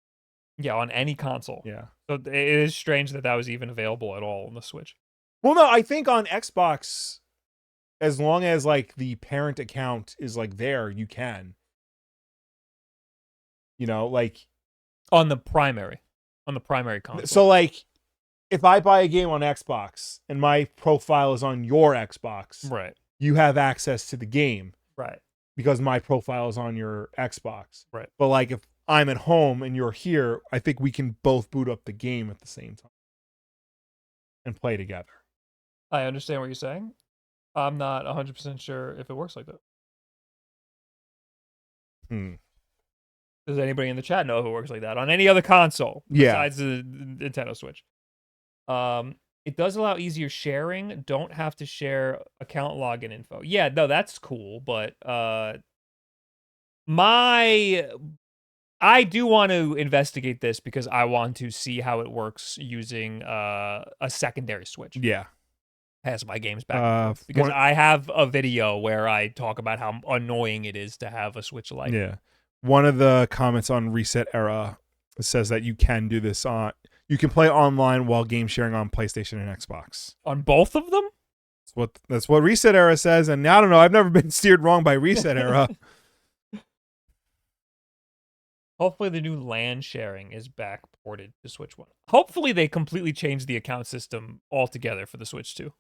Yeah, on any console. Yeah. So it is strange that was even available at all on the Switch. Well, no, I think on Xbox, as long as like the parent account is like there, you can. Like on the primary console. So like if I buy a game on Xbox and my profile is on your Xbox, right, you have access to the game. Right. Because my profile is on your Xbox. Right. But like if I'm at home and you're here, I think we can both boot up the game at the same time and play together. I understand what you're saying. I'm not 100% sure if it works like that. Does anybody in the chat know if it works like that on any other console besides the Nintendo Switch? It does allow easier sharing. Don't have to share account login info. Yeah, no, that's cool. But I do want to investigate this because I want to see how it works using a secondary Switch. Yeah. Pass my games back and forth. Because I have a video where I talk about how annoying it is to have a Switch Lite. Yeah. One of the comments on Reset Era says that you can do this you can play online while game sharing on PlayStation and Xbox. On both of them? That's what Reset Era says, and I don't know. I've never been steered wrong by Reset Era. Hopefully the new LAN sharing is back ported to Switch 1. Hopefully they completely changed the account system altogether for the Switch 2.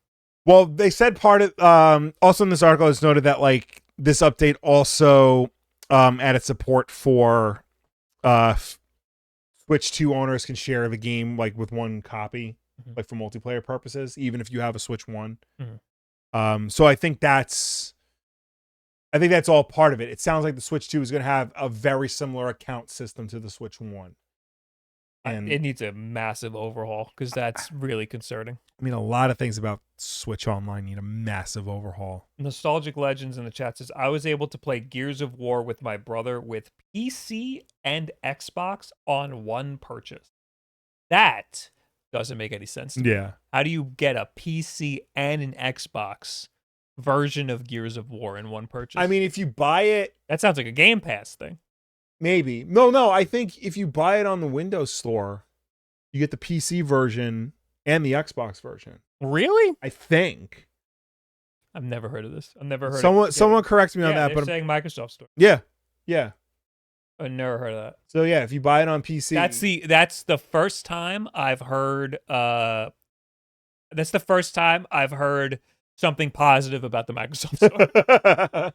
Well, they said part of also in this article it's noted that like this update also added support for Switch 2 owners can share the game like with one copy, like for multiplayer purposes, even if you have a Switch 1. So I think that's all part of it. It sounds like the Switch 2 is going to have a very similar account system to the Switch 1. And it needs a massive overhaul because that's really concerning. I mean, a lot of things about Switch Online need a massive overhaul. Nostalgic Legends in the chat says, I was able to play Gears of War with my brother with PC and Xbox on one purchase. That doesn't make any sense to me. Yeah. How do you get a PC and an Xbox version of Gears of War in one purchase? I mean, if you buy it... That sounds like a Game Pass thing. Maybe. No, I think if you buy it on the Windows Store, you get the PC version and the Xbox version. Really? I think. I've never heard of this. I've never heard someone correct me on that. But saying Microsoft Store. Yeah. I've never heard of that. So yeah, if you buy it on PC. That's the first time I've heard something positive about the Microsoft Store.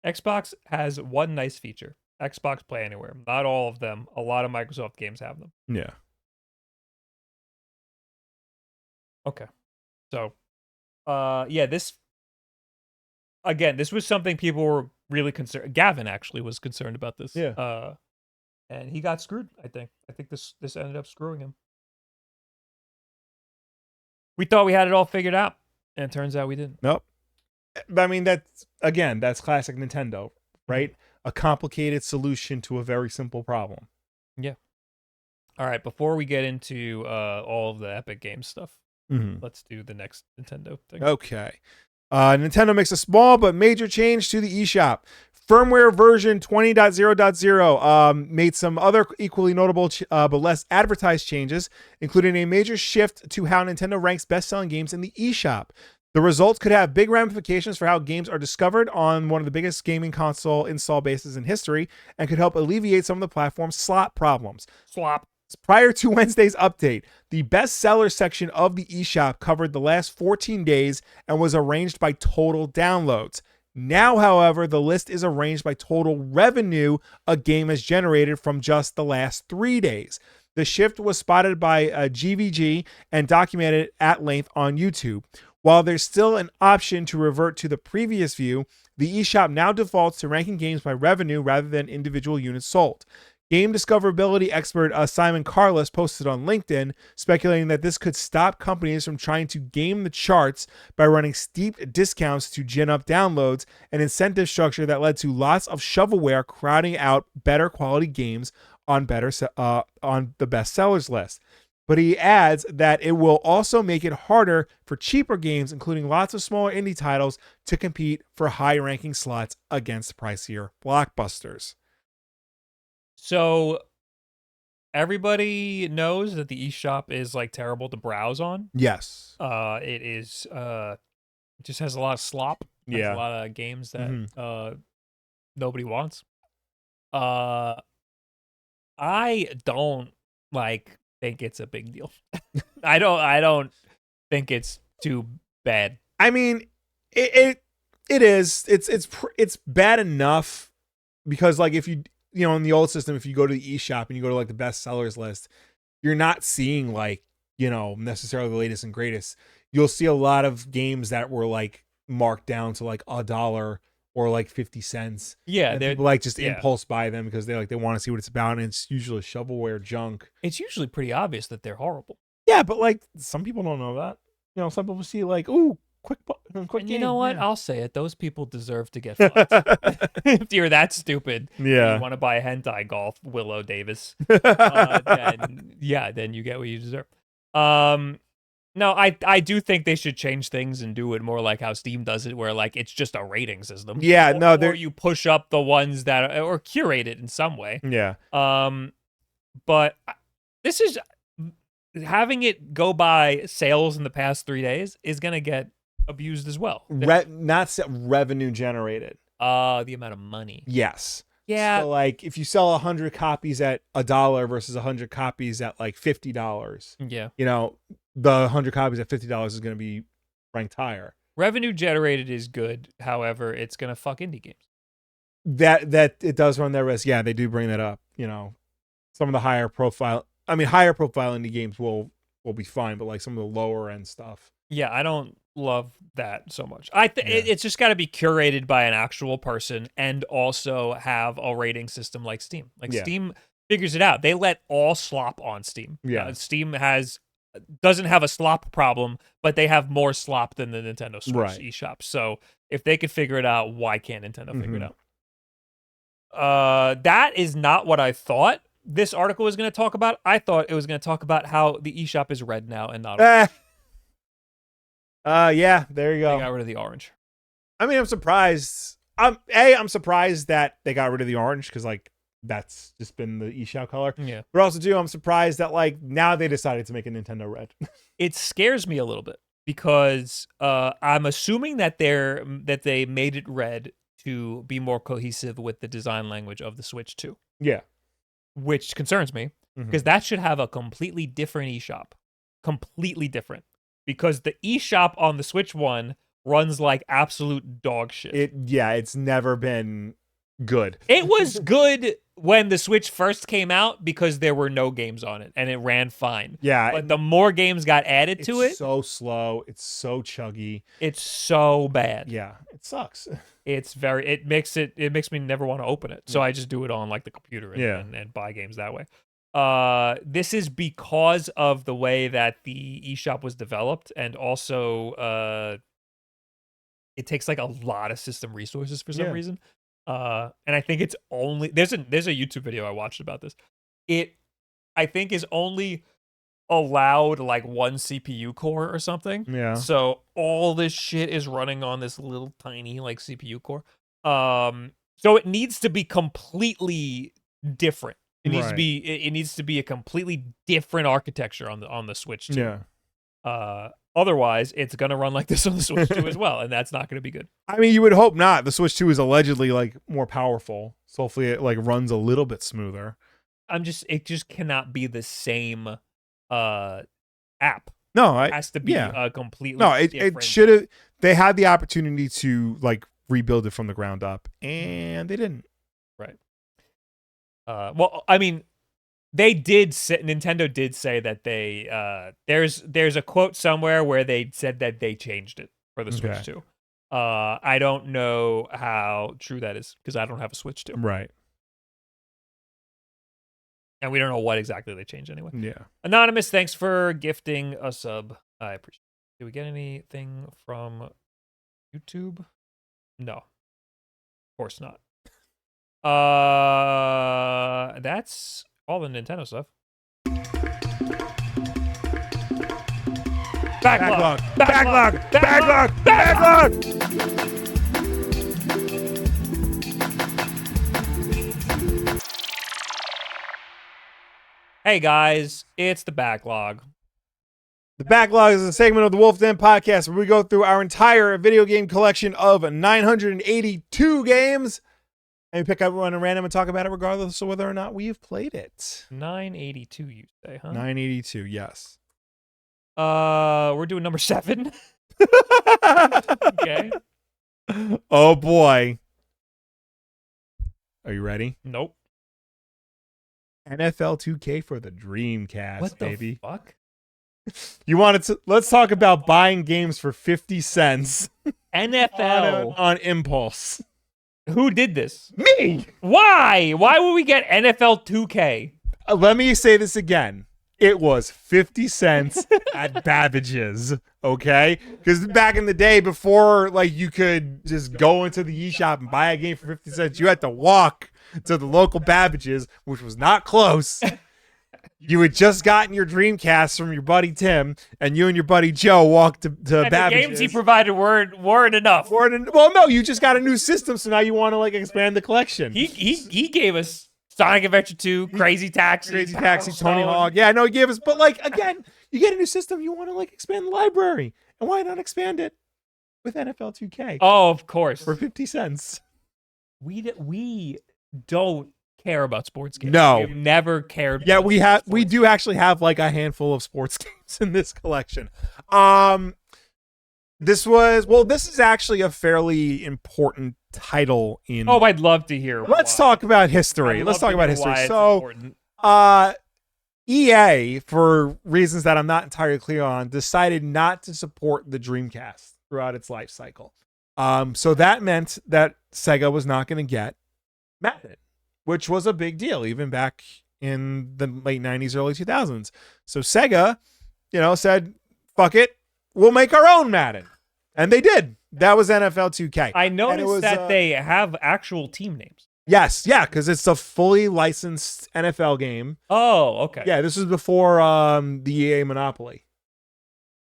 Xbox has one nice feature. Xbox Play Anywhere. Not all of them. A lot of Microsoft games have them. Yeah. Okay. So, this was something people were really concerned. Gavin actually was concerned about this. Yeah. And he got screwed, I think. I think this ended up screwing him. We thought we had it all figured out, and it turns out we didn't. Nope. I mean, that's classic Nintendo, right? A complicated solution to a very simple problem. Yeah. All right, before we get into all of the Epic Games stuff, let's do the next Nintendo thing. Okay. Nintendo makes a small but major change to the eShop. Firmware version 20.0.0 made some other equally notable but less advertised changes, including a major shift to how Nintendo ranks best-selling games in the eShop. The results could have big ramifications for how games are discovered on one of the biggest gaming console install bases in history and could help alleviate some of the platform's slot problems. Prior to Wednesday's update, the bestseller section of the eShop covered the last 14 days and was arranged by total downloads. Now, however, the list is arranged by total revenue a game has generated from just the last 3 days. The shift was spotted by GVG and documented at length on YouTube. While there's still an option to revert to the previous view, the eShop now defaults to ranking games by revenue rather than individual units sold. Game discoverability expert Simon Carlos posted on LinkedIn, speculating that this could stop companies from trying to game the charts by running steep discounts to gin up downloads, an incentive structure that led to lots of shovelware crowding out better quality games on the bestsellers list. But he adds that it will also make it harder for cheaper games, including lots of smaller indie titles, to compete for high-ranking slots against pricier blockbusters. So everybody knows that the eShop is like terrible to browse on. Yes. It is it just has a lot of slop. Has Yeah. a lot of games that nobody wants. I don't think it's a big deal. I don't think it's too bad. I mean, it is. It's bad enough because like if you in the old system, if you go to the eShop and you go to like the best sellers list, you're not seeing like necessarily the latest and greatest. You'll see a lot of games that were like marked down to like $1 or like 50 cents. Yeah, and people like just impulse buy them because they want to see what it's about, and it's usually shovelware junk. It's usually pretty obvious that they're horrible. Yeah, but like some people don't know that. Some people see like, ooh, quick and game. You know what? Yeah. I'll say it. Those people deserve to get fucked. If you're that stupid, yeah, you want to buy a hentai golf, Willow Davis, then you get what you deserve. No, I do think they should change things and do it more like how Steam does it, where like it's just a rating system. Yeah, or you push up the ones that or curate it in some way. Yeah. But this is having it go by sales in the past 3 days is gonna get abused as well. Not revenue generated. The amount of money. Yes. Yeah. So like if you sell 100 copies at $1 versus 100 copies at like $50. Yeah. The 100 copies at $50 is going to be ranked higher. Revenue generated is good. However, it's going to fuck indie games. That it does run that risk. Yeah, they do bring that up. Some of the higher profile indie games will be fine, but like some of the lower end stuff. Yeah, I don't love that so much. It's just got to be curated by an actual person and also have a rating system like Steam. Steam figures it out. They let all slop on Steam. Yeah. Steam doesn't have a slop problem, but they have more slop than the Nintendo Switch eShop. So if they could figure it out, why can't Nintendo figure it out? That is not what I thought this article was going to talk about. I thought it was going to talk about how the eShop is red now and not orange. Yeah, there you go. They got rid of the orange. I mean, I'm surprised. I'm surprised that they got rid of the orange because like that's just been the eShop color. Yeah. But also I'm surprised that like now they decided to make a Nintendo red. It scares me a little bit because I'm assuming that they made it red to be more cohesive with the design language of the Switch 2. Yeah. Which concerns me because that should have a completely different eShop. Completely different. Because the eShop on the Switch 1 runs like absolute dog shit. It's never been good. It was good when the Switch first came out because there were no games on it and it ran fine. Yeah. But the more games got added to it. It's so slow. It's so chuggy. It's so bad. Yeah. It sucks. It makes me never want to open it. So I just do it on like the computer and buy games that way. This is because of the way that the eShop was developed, and also it takes like a lot of system resources for some reason. And I think it's only there's a YouTube video I watched about this. I think is only allowed like one CPU core or something. Yeah. So all this shit is running on this little tiny like CPU core. So it needs to be completely different. It needs to be a completely different architecture on the Switch 2. Yeah. Otherwise, it's gonna run like this on the Switch 2 as well, and that's not gonna be good. I mean, you would hope not. The Switch 2 is allegedly like more powerful, so hopefully it like runs a little bit smoother. It just cannot be the same app. No, it has to be a completely it should have. They had the opportunity to like rebuild it from the ground up, and they didn't. Right. Well, I mean, Nintendo did say that they there's a quote somewhere where they said that they changed it for the Switch 2. I don't know how true that is because I don't have a Switch 2. Right. And we don't know what exactly they changed anyway. Yeah. Anonymous, thanks for gifting a sub. I appreciate it. Did we get anything from YouTube? No. Of course not. That's all the Nintendo stuff. Backlog. Hey guys, it's the Backlog. The Backlog is a segment of the WULFF DEN Podcast where we go through our entire video game collection of 982 games and we pick up one at random and talk about it regardless of whether or not we've played it. 982, you say, huh? 982, yes. We're doing number 7. Okay. Oh boy. Are you ready? Nope. NFL 2K for the Dreamcast, What the baby. fuck? You wanted to let's talk about buying games for 50 cents NFL. on impulse. Who did this? Me. Why? Why would we get NFL 2K? Let me say this again. It was 50 cents at Babbage's, okay? Because back in the day, before like you could just go into the eShop and buy a game for 50 cents, you had to walk to the local Babbage's, which was not close. You had just gotten your Dreamcast from your buddy Tim, and you and your buddy Joe walked to And Babbage's. the games he provided weren't enough. Well, no, you just got a new system, so now you want to like expand the collection. He gave us Sonic Adventure 2, Crazy Taxi, Tony Hawk. Yeah, I know he gave us, but like again, you get a new system, you want to like expand the library, and why not expand it with NFL 2K? Oh, of course. For 50 cents. We don't care about sports games. No. We've never cared. Yeah, about we do actually have like a handful of sports games in this collection. This is actually a fairly important title in. Oh, I'd love to hear. Let's talk about history. Let's talk about history. So, important. EA, for reasons that I'm not entirely clear on, decided not to support the Dreamcast throughout its life cycle. So that meant that Sega was not going to get Madden, which was a big deal even back in the late 90s, early 2000s. So Sega, said, fuck it, we'll make our own Madden. And they did. That was NFL 2K. I noticed that they have actual team names. Yes, yeah, because it's a fully licensed NFL game. Oh, okay. Yeah, this was before the EA monopoly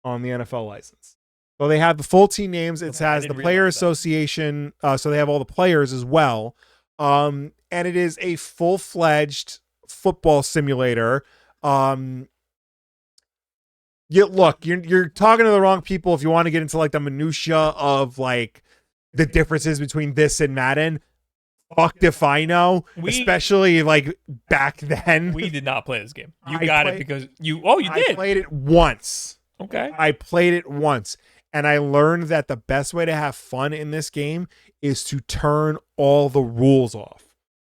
on the NFL license. So they have the full team names. It has the player association, so they have all the players as well. And it is a full-fledged football simulator. You're talking to the wrong people if you want to get into like the minutia of like the differences between this and Madden. Fuck if I know, especially like back then. We did not play this game. You got it because you did. I played it once. Okay. I played it once, and I learned that the best way to have fun in this game is to turn all the rules off.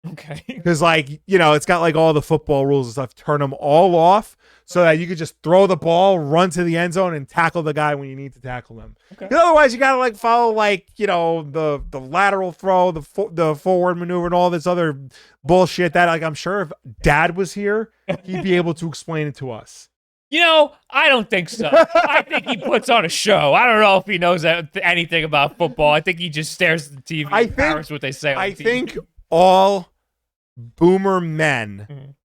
Okay. Because it's got like all the football rules and stuff. Turn them all off so that you could just throw the ball, run to the end zone, and tackle the guy when you need to tackle them. Okay. Otherwise, you gotta like follow the lateral throw, the forward maneuver, and all this other bullshit that I'm sure if Dad was here, he'd be able to explain it to us. I don't think so. I think he puts on a show. I don't know if he knows anything about football. I think he just stares at the TV and parrots what they say on TV. think all boomer men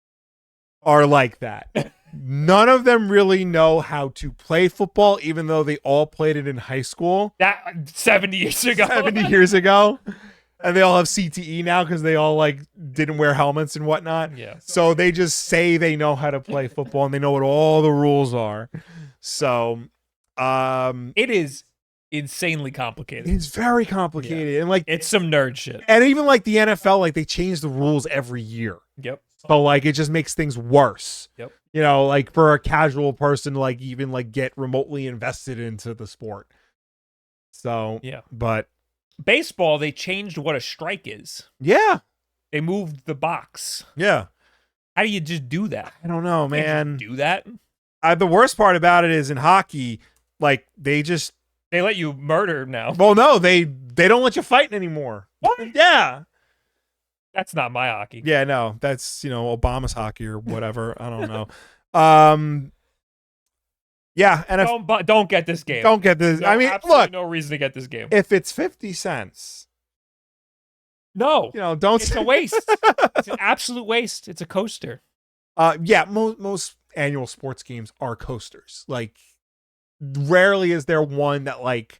are like that. None of them really know how to play football, even though they all played it in high school. That 70 years ago. 70 years ago. And they all have CTE now because they all didn't wear helmets and whatnot. Yeah. So they just say they know how to play football and they know what all the rules are. So it is insanely complicated. It's very complicated. Yeah. And it's some nerd shit. And even the NFL, they change the rules every year. Yep. So it just makes things worse. Yep. For a casual person to even get remotely invested into the sport. So yeah. But baseball, they changed what a strike is. Yeah. They moved the box. Yeah. How do you just do that? I don't know, man. Do that? The worst part about it is in hockey, they let you murder now. Well, no, they don't let you fight anymore. What? Yeah. That's not my hockey. Yeah, no. That's, Obama's hockey or whatever. I don't know. Yeah, and don't get this game. Don't get this. No, look, no reason to get this game. If it's 50 cents. No. Don't. It's a waste. It's an absolute waste. It's a coaster. Yeah, most annual sports games are coasters. Rarely is there one that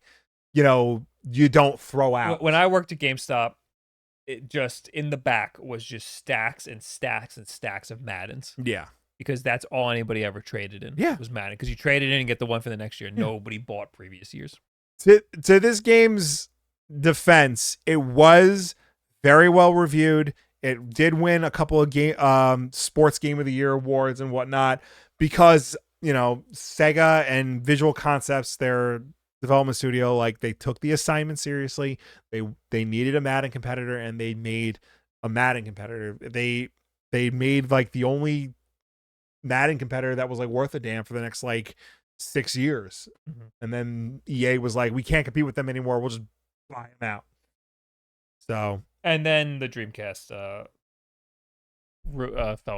you don't throw out. When I worked at GameStop, it just in the back was just stacks and stacks and stacks of Maddens. Yeah. because that's all anybody ever traded in. Yeah. Was Madden, because you traded in and get the one for the next year. Nobody bought previous years. To this game's defense, it was very well reviewed. It did win a couple of sports game of the year awards and whatnot because, you know, Sega and Visual Concepts, their development studio, like, they took the assignment seriously. They needed a Madden competitor, and they made a Madden competitor. They made like the only Madden competitor that was like worth a damn for the next like 6 years. Mm-hmm. And then EA was like, we can't compete with them anymore. We'll just buy them out. So, and then the Dreamcast fell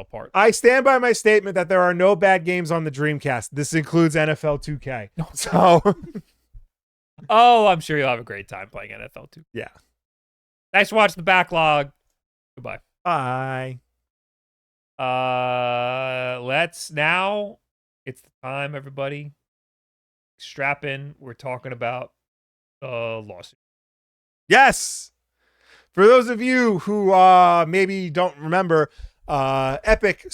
apart. I stand by my statement that there are no bad games on the Dreamcast. This includes NFL 2K. So, oh, I'm sure you'll have a great time playing NFL 2. Yeah. Thanks for watching the Backlog. Goodbye. Bye. Now it's the time, everybody. Strap in. We're talking about lawsuit. Yes. For those of you who maybe don't remember, Epic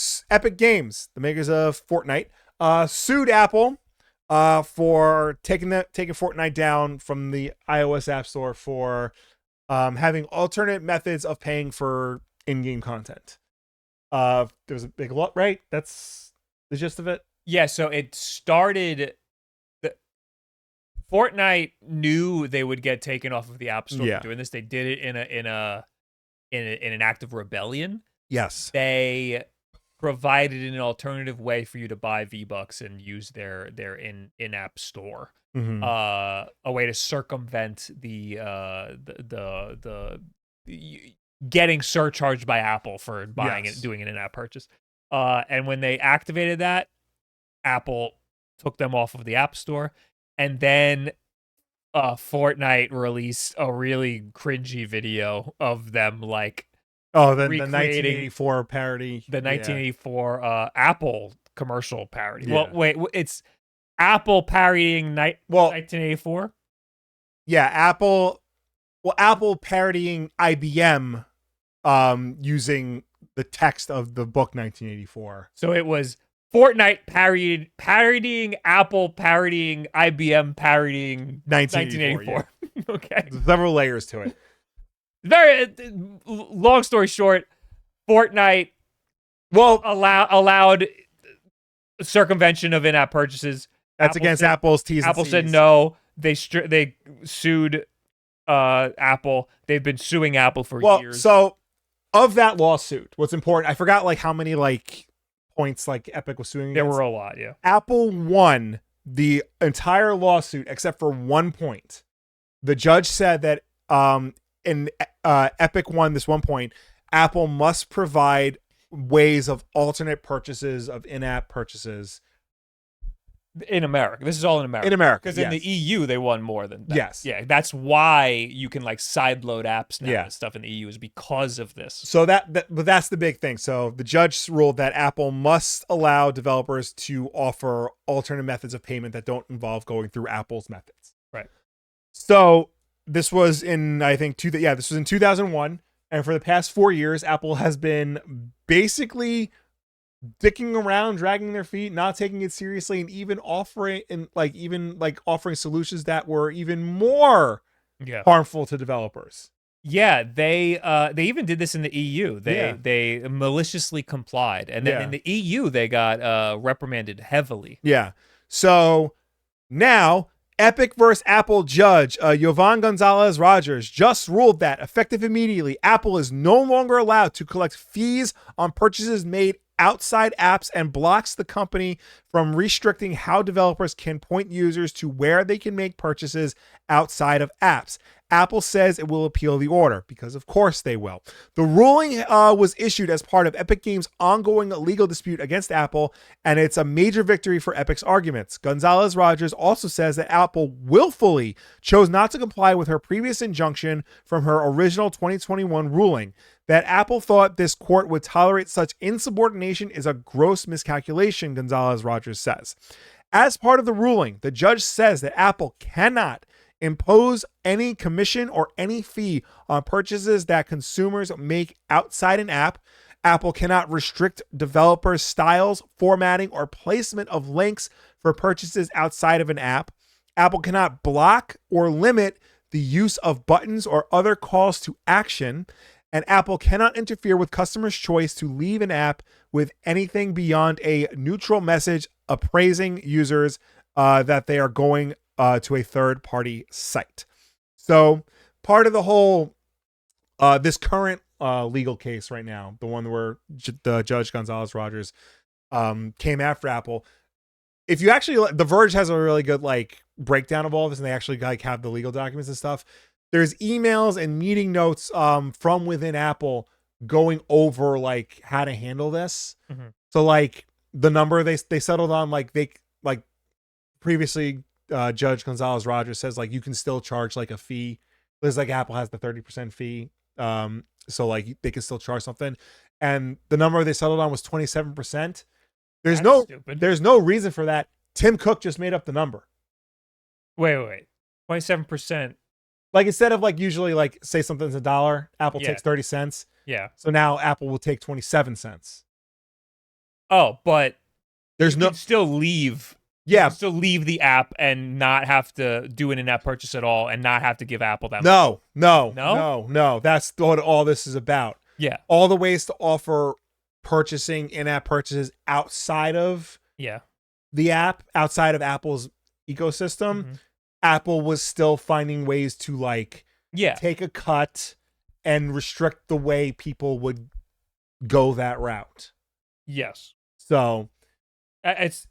Games, the makers of Fortnite, sued Apple for taking Fortnite down from the iOS App Store for having alternate methods of paying for in-game content. There was a big lot, right? That's the gist of it. Yeah, so it started. Fortnite knew they would get taken off of the App Store for doing this. They did it in an act of rebellion. Yes, they provided an alternative way for you to buy V-Bucks and use their in-app store. Mm-hmm. A way to circumvent the getting surcharged by Apple for buying it, doing an in-app purchase. And when they activated that, Apple took them off of the App Store. And then Fortnite released a really cringy video of them like the 1984 parody. The 1984 Apple commercial parody. Yeah. Well, wait, it's Apple parodying 1984? Yeah, Apple parodying IBM using the text of the book 1984. So it was Fortnite parodying Apple, parodying IBM, parodying 1984. Yeah. Okay. There's several layers to it. Very long story short, Fortnite allowed circumvention of in-app purchases. That's against Apple's T's and Apple C's. said no. They sued Apple. They've been suing Apple for years. So of that lawsuit, what's important, I forgot like how many like points like Epic was suing against. There were a lot, yeah. Apple won the entire lawsuit except for 1 point. The judge said that Epic won this 1 point. Apple must provide ways of alternate purchases of in-app purchases. In America. This is all in America. In America, because in the EU, they won more than that. Yes. Yeah, that's why you can like sideload apps now and stuff in the EU is because of this. So but that's the big thing. So the judge ruled that Apple must allow developers to offer alternate methods of payment that don't involve going through Apple's methods. Right. So this was in, I think, this was in 2001. And for the past 4 years, Apple has been basically dicking around, dragging their feet, not taking it seriously, and even offering solutions that were even more harmful to developers. Yeah, they even did this in the EU. They maliciously complied, and then in the EU they got reprimanded heavily. Yeah. So now Epic versus Apple judge Jovan Gonzalez Rogers just ruled that effective immediately, Apple is no longer allowed to collect fees on purchases made outside apps and blocks the company from restricting how developers can point users to where they can make purchases outside of apps. Apple says it will appeal the order, because of course they will. The ruling was issued as part of Epic Games' ongoing legal dispute against Apple, and it's a major victory for Epic's arguments. Gonzalez Rogers also says that Apple willfully chose not to comply with her previous injunction from her original 2021 ruling. That Apple thought this court would tolerate such insubordination is a gross miscalculation, Gonzalez Rogers says. As part of the ruling, the judge says that Apple cannot impose any commission or any fee on purchases that consumers make outside an app, Apple cannot restrict developers' styles, formatting, or placement of links for purchases outside of an app. Apple cannot block or limit the use of buttons or other calls to action. And Apple cannot interfere with customers' choice to leave an app with anything beyond a neutral message appraising users that they are going to a third-party site. So part of the whole, this current legal case right now, the one where the Judge Gonzalez Rogers came after Apple. If you actually, The Verge has a really good like breakdown of all this, and they actually like have the legal documents and stuff. There's emails and meeting notes from within Apple going over like how to handle this. Mm-hmm. So like the number they settled on, like they like previously Judge Gonzalez Rogers says like you can still charge like a fee. There's like Apple has the 30% fee. So like they can still charge something. And the number they settled on was 27%. There's no reason for that. Tim Cook just made up the number. Wait. 27%. Like instead of like usually like say something's $1, Apple takes 30 cents. Yeah. So now Apple will take 27 cents. Oh, but there's no still leave. Yeah. Still leave the app and not have to do an in-app purchase at all and not have to give Apple that money. No. No. That's what all this is about. Yeah. All the ways to offer purchasing in-app purchases outside of the app, outside of Apple's ecosystem. Mm-hmm. Apple was still finding ways to like take a cut and restrict the way people would go that route. Yes. So it's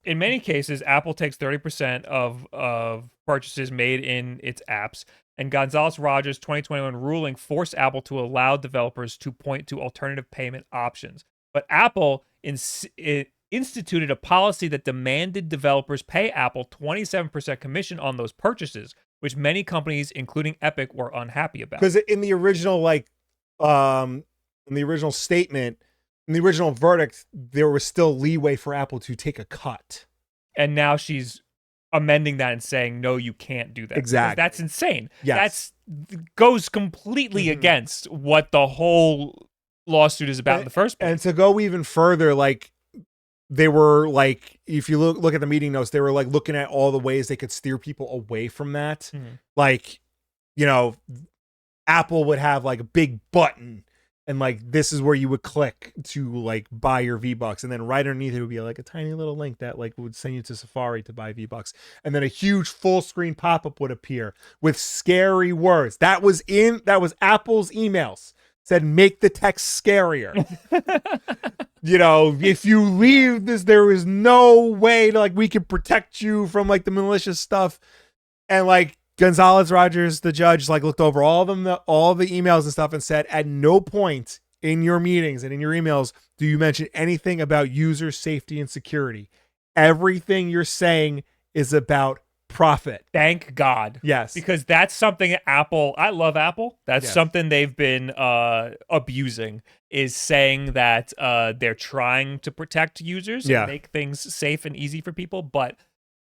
in many cases Apple takes 30% of purchases made in its apps, and Gonzalez Rogers' 2021 ruling forced Apple to allow developers to point to alternative payment options. But Apple instituted a policy that demanded developers pay Apple 27% commission on those purchases, which many companies, including Epic, were unhappy about. Because in the original, statement, in the original verdict, there was still leeway for Apple to take a cut. And now she's amending that and saying, no, you can't do that. Exactly. That's insane. Yes. That goes completely against what the whole lawsuit is about in the first place. And to go even further, like, they were like, if you look at the meeting notes, they were like looking at all the ways they could steer people away from that. Mm-hmm. Like, you know, Apple would have like a big button and like this is where you would click to like buy your V-Bucks, and then right underneath it would be like a tiny little link that like would send you to Safari to buy V-Bucks, and then a huge full screen pop-up would appear with scary words. That was Apple's emails. Said make the text scarier. You know, if you leave this, there is no way to like we can protect you from like the malicious stuff. And like Gonzalez Rogers, the judge, like looked over all the emails and stuff and said, at no point in your meetings and in your emails do you mention anything about user safety and security. Everything you're saying is about profit. Thank God. Yes. Because that's something I love Apple. That's something they've been abusing, is saying that they're trying to protect users and make things safe and easy for people. But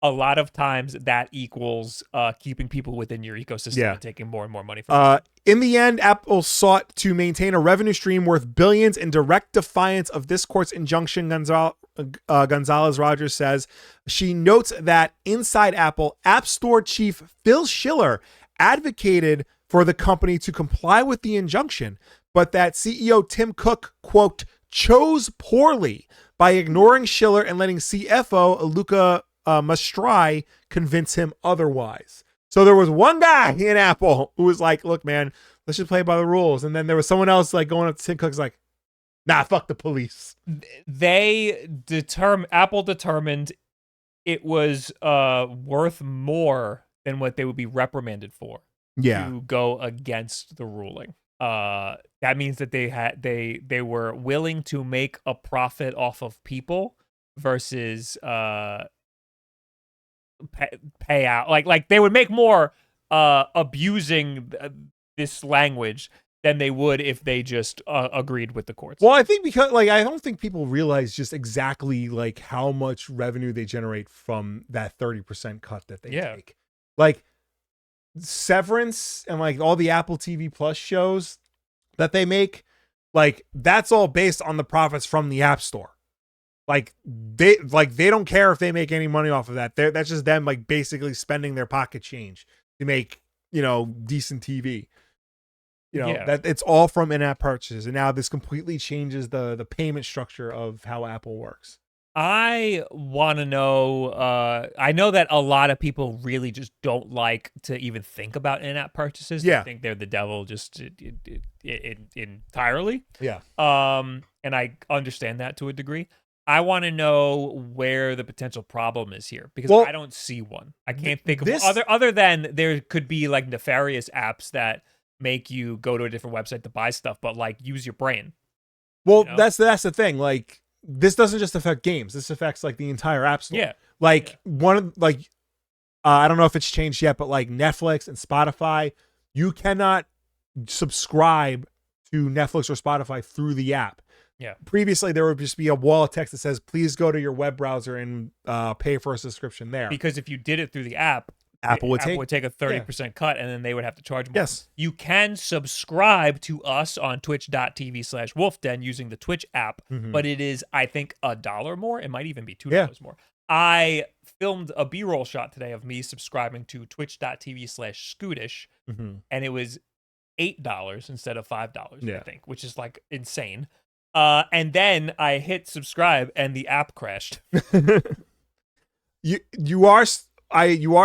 a lot of times that equals keeping people within your ecosystem and taking more and more money from them. In the end, Apple sought to maintain a revenue stream worth billions in direct defiance of this court's injunction, Gonzalez Rogers says. She notes that inside Apple, App Store chief Phil Schiller advocated for the company to comply with the injunction, but that CEO Tim Cook, quote, chose poorly by ignoring Schiller and letting CFO Luca Mastrai convince him otherwise. So there was one guy in Apple who was like, look, man, let's just play by the rules. And then there was someone else like going up to Tim Cook's like, nah, fuck the police. Apple determined it was worth more than what they would be reprimanded for to go against the ruling. That means that they were willing to make a profit off of people versus pay out. Like they would make more abusing this language than they would if they just agreed with the courts. Well, I think because like I don't think people realize just exactly like how much revenue they generate from that 30% cut that they take. Like Severance and like all the Apple TV Plus shows that they make, like that's all based on the profits from the App Store. Like they don't care if they make any money off of that. That's just them like basically spending their pocket change to make, decent TV. That it's all from in-app purchases, and now this completely changes the payment structure of how Apple works. I want to know, I know that a lot of people really just don't like to even think about in-app purchases. Yeah. They think they're the devil just entirely. Yeah. And I understand that to a degree. I want to know where the potential problem is here, because I don't see one. I can't think of other than there could be like nefarious apps that make you go to a different website to buy stuff, but like use your brain. Well, that's the thing. Like, this doesn't just affect games. This affects like the entire App Store. Yeah. Like one of I don't know if it's changed yet, but like Netflix and Spotify, you cannot subscribe to Netflix or Spotify through the app. Yeah. Previously, there would just be a wall of text that says, "Please go to your web browser and pay for a subscription there." Because if you did it through the app, Apple would take a 30% cut, and then they would have to charge more. Yes. You can subscribe to us on twitch.tv/WULFDEN using the Twitch app, but it is, I think, $1 more. It might even be $2 more. I filmed a B-roll shot today of me subscribing to twitch.tv/Swedish, and it was $8 instead of $5, I think, which is like insane. And then I hit subscribe, and the app crashed. You are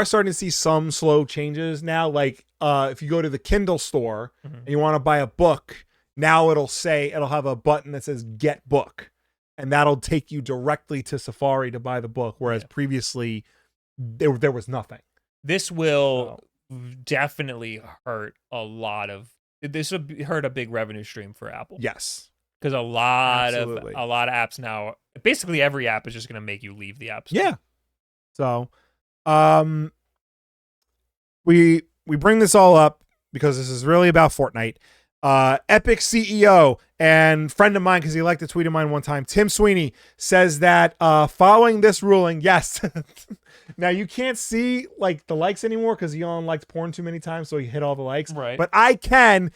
starting to see some slow changes now. Like if you go to the Kindle store and you want to buy a book, now it'll have a button that says "Get Book," and that'll take you directly to Safari to buy the book. Whereas previously there was nothing. This will definitely hurt a lot of. This will hurt a big revenue stream for Apple. Yes. Because a lot of apps now, basically every app is just going to make you leave the app store. Yeah. So, we bring this all up because this is really about Fortnite. Epic CEO and friend of mine, because he liked a tweet of mine one time, Tim Sweeney, says that following this ruling, yes. Now you can't see like the likes anymore because Elon liked porn too many times, so he hit all the likes. Right. But I can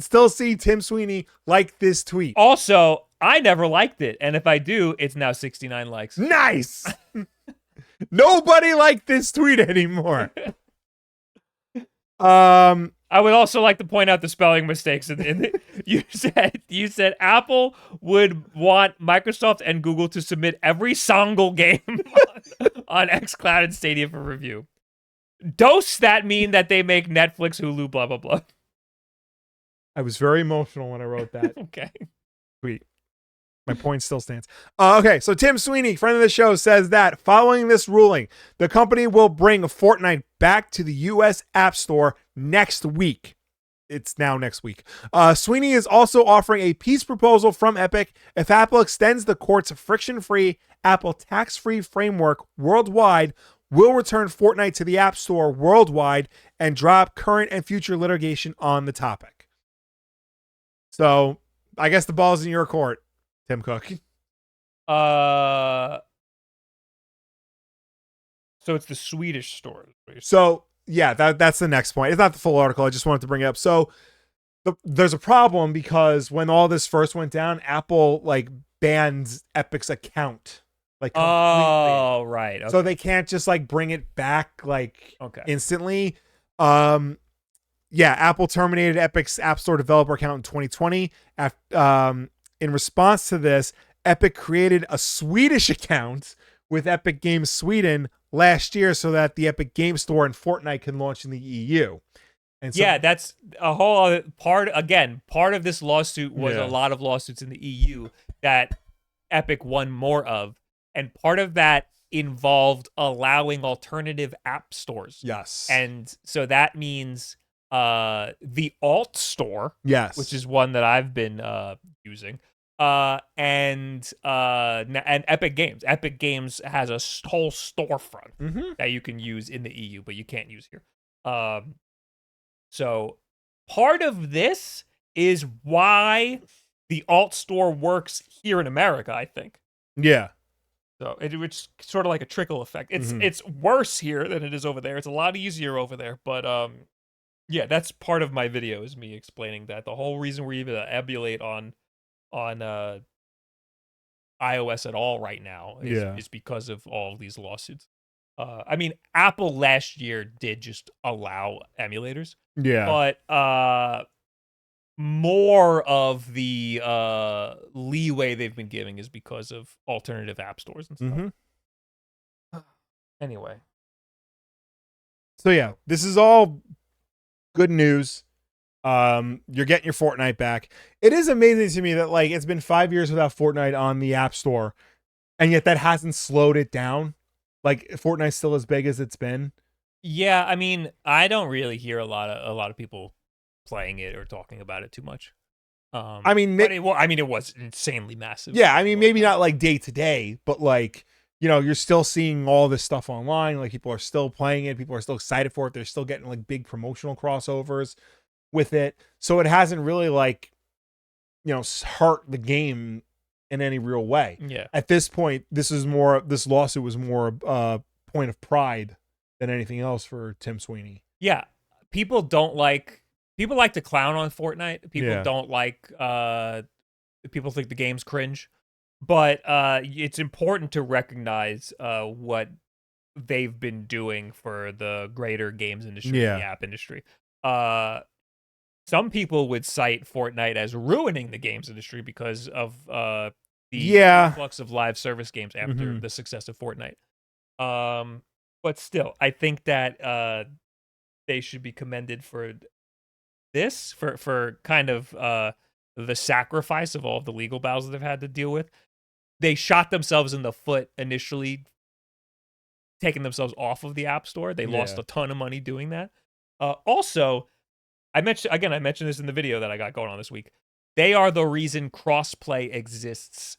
still see Tim Sweeney like this tweet. Also, I never liked it, and if I do, it's now 69 likes. Nice. Nobody liked this tweet anymore. I would also like to point out the spelling mistakes. You said Apple would want Microsoft and Google to submit every single game on xCloud and Stadia for review. Does that mean that they make Netflix, Hulu, blah, blah, blah? I was very emotional when I wrote that. Okay. Tweet. My point still stands. Okay, so Tim Sweeney, friend of the show, says that following this ruling, the company will bring Fortnite back to the U.S. App Store next week. It's now next week. Sweeney is also offering a peace proposal from Epic if Apple extends the court's friction-free Apple tax-free framework worldwide, will return Fortnite to the App Store worldwide, and drop current and future litigation on the topic. So, I guess the ball's in your court, Tim Cook. So it's the Swedish store. So yeah, that's the next point. It's not the full article. I just wanted to bring it up. So there's a problem because when all this first went down, Apple like banned Epic's account. Like completely. Oh, right. Okay. So they can't just like bring it back like instantly. Yeah, Apple terminated Epic's App Store developer account in 2020. In response to this, Epic created a Swedish account with Epic Games Sweden last year so that the Epic Game Store and Fortnite can launch in the EU. And so, yeah, that's a whole other part. Again, part of this lawsuit was a lot of lawsuits in the EU that Epic won more of. And part of that involved allowing alternative app stores. Yes. And so that means the Alt Store, which is one that I've been using, and Epic Games. Epic Games has a whole storefront that you can use in the EU, but you can't use here. So part of this is why the Alt Store works here in America, I think. Yeah. So it's sort of like a trickle effect. It's worse here than it is over there. It's a lot easier over there, but Yeah, that's part of my video is me explaining that the whole reason we're even emulate on iOS at all right now is because of all these lawsuits. I mean, Apple last year did just allow emulators. Yeah. But more of the leeway they've been giving is because of alternative app stores and stuff. Mm-hmm. Anyway. So yeah, this is all good news. You're getting your Fortnite back. It is amazing to me that like it's been 5 years without Fortnite on the App Store, and yet that hasn't slowed it down. Like Fortnite's still as big as it's been. Yeah, I mean, I don't really hear a lot of people playing it or talking about it too much. I mean, but it was insanely massive. Yeah, I mean, maybe not like day to day, but like, you know, you're still seeing all this stuff online. Like people are still playing it. People are still excited for it. They're still getting like big promotional crossovers with it. So it hasn't really like, you know, hurt the game in any real way. Yeah. At this point, this lawsuit was more a point of pride than anything else for Tim Sweeney. Yeah. People like to clown on Fortnite. People don't like people think the game's cringe. But it's important to recognize what they've been doing for the greater games industry and the app industry. Some people would cite Fortnite as ruining the games industry because of the influx of live service games after the success of Fortnite. But still, I think that they should be commended for this, for kind of the sacrifice of all of the legal battles that they've had to deal with. They shot themselves in the foot initially, taking themselves off of the App Store. They lost a ton of money doing that. Also, I mentioned this in the video that I got going on this week. They are the reason crossplay exists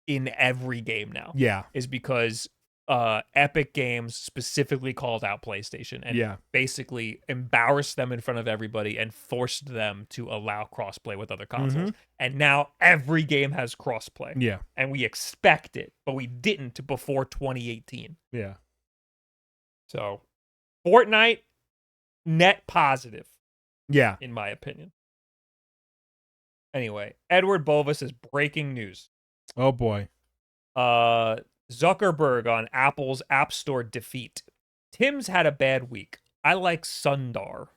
in every game now. Yeah. Is because Epic Games specifically called out PlayStation and basically embarrassed them in front of everybody and forced them to allow crossplay with other consoles. And now every game has crossplay. Yeah. And we expect it, but we didn't before 2018. Yeah. So, Fortnite, net positive. Yeah. In my opinion. Anyway, Edward Bovis is breaking news. Oh boy. Zuckerberg on Apple's App Store defeat. Tim's had a bad week. I like Sundar.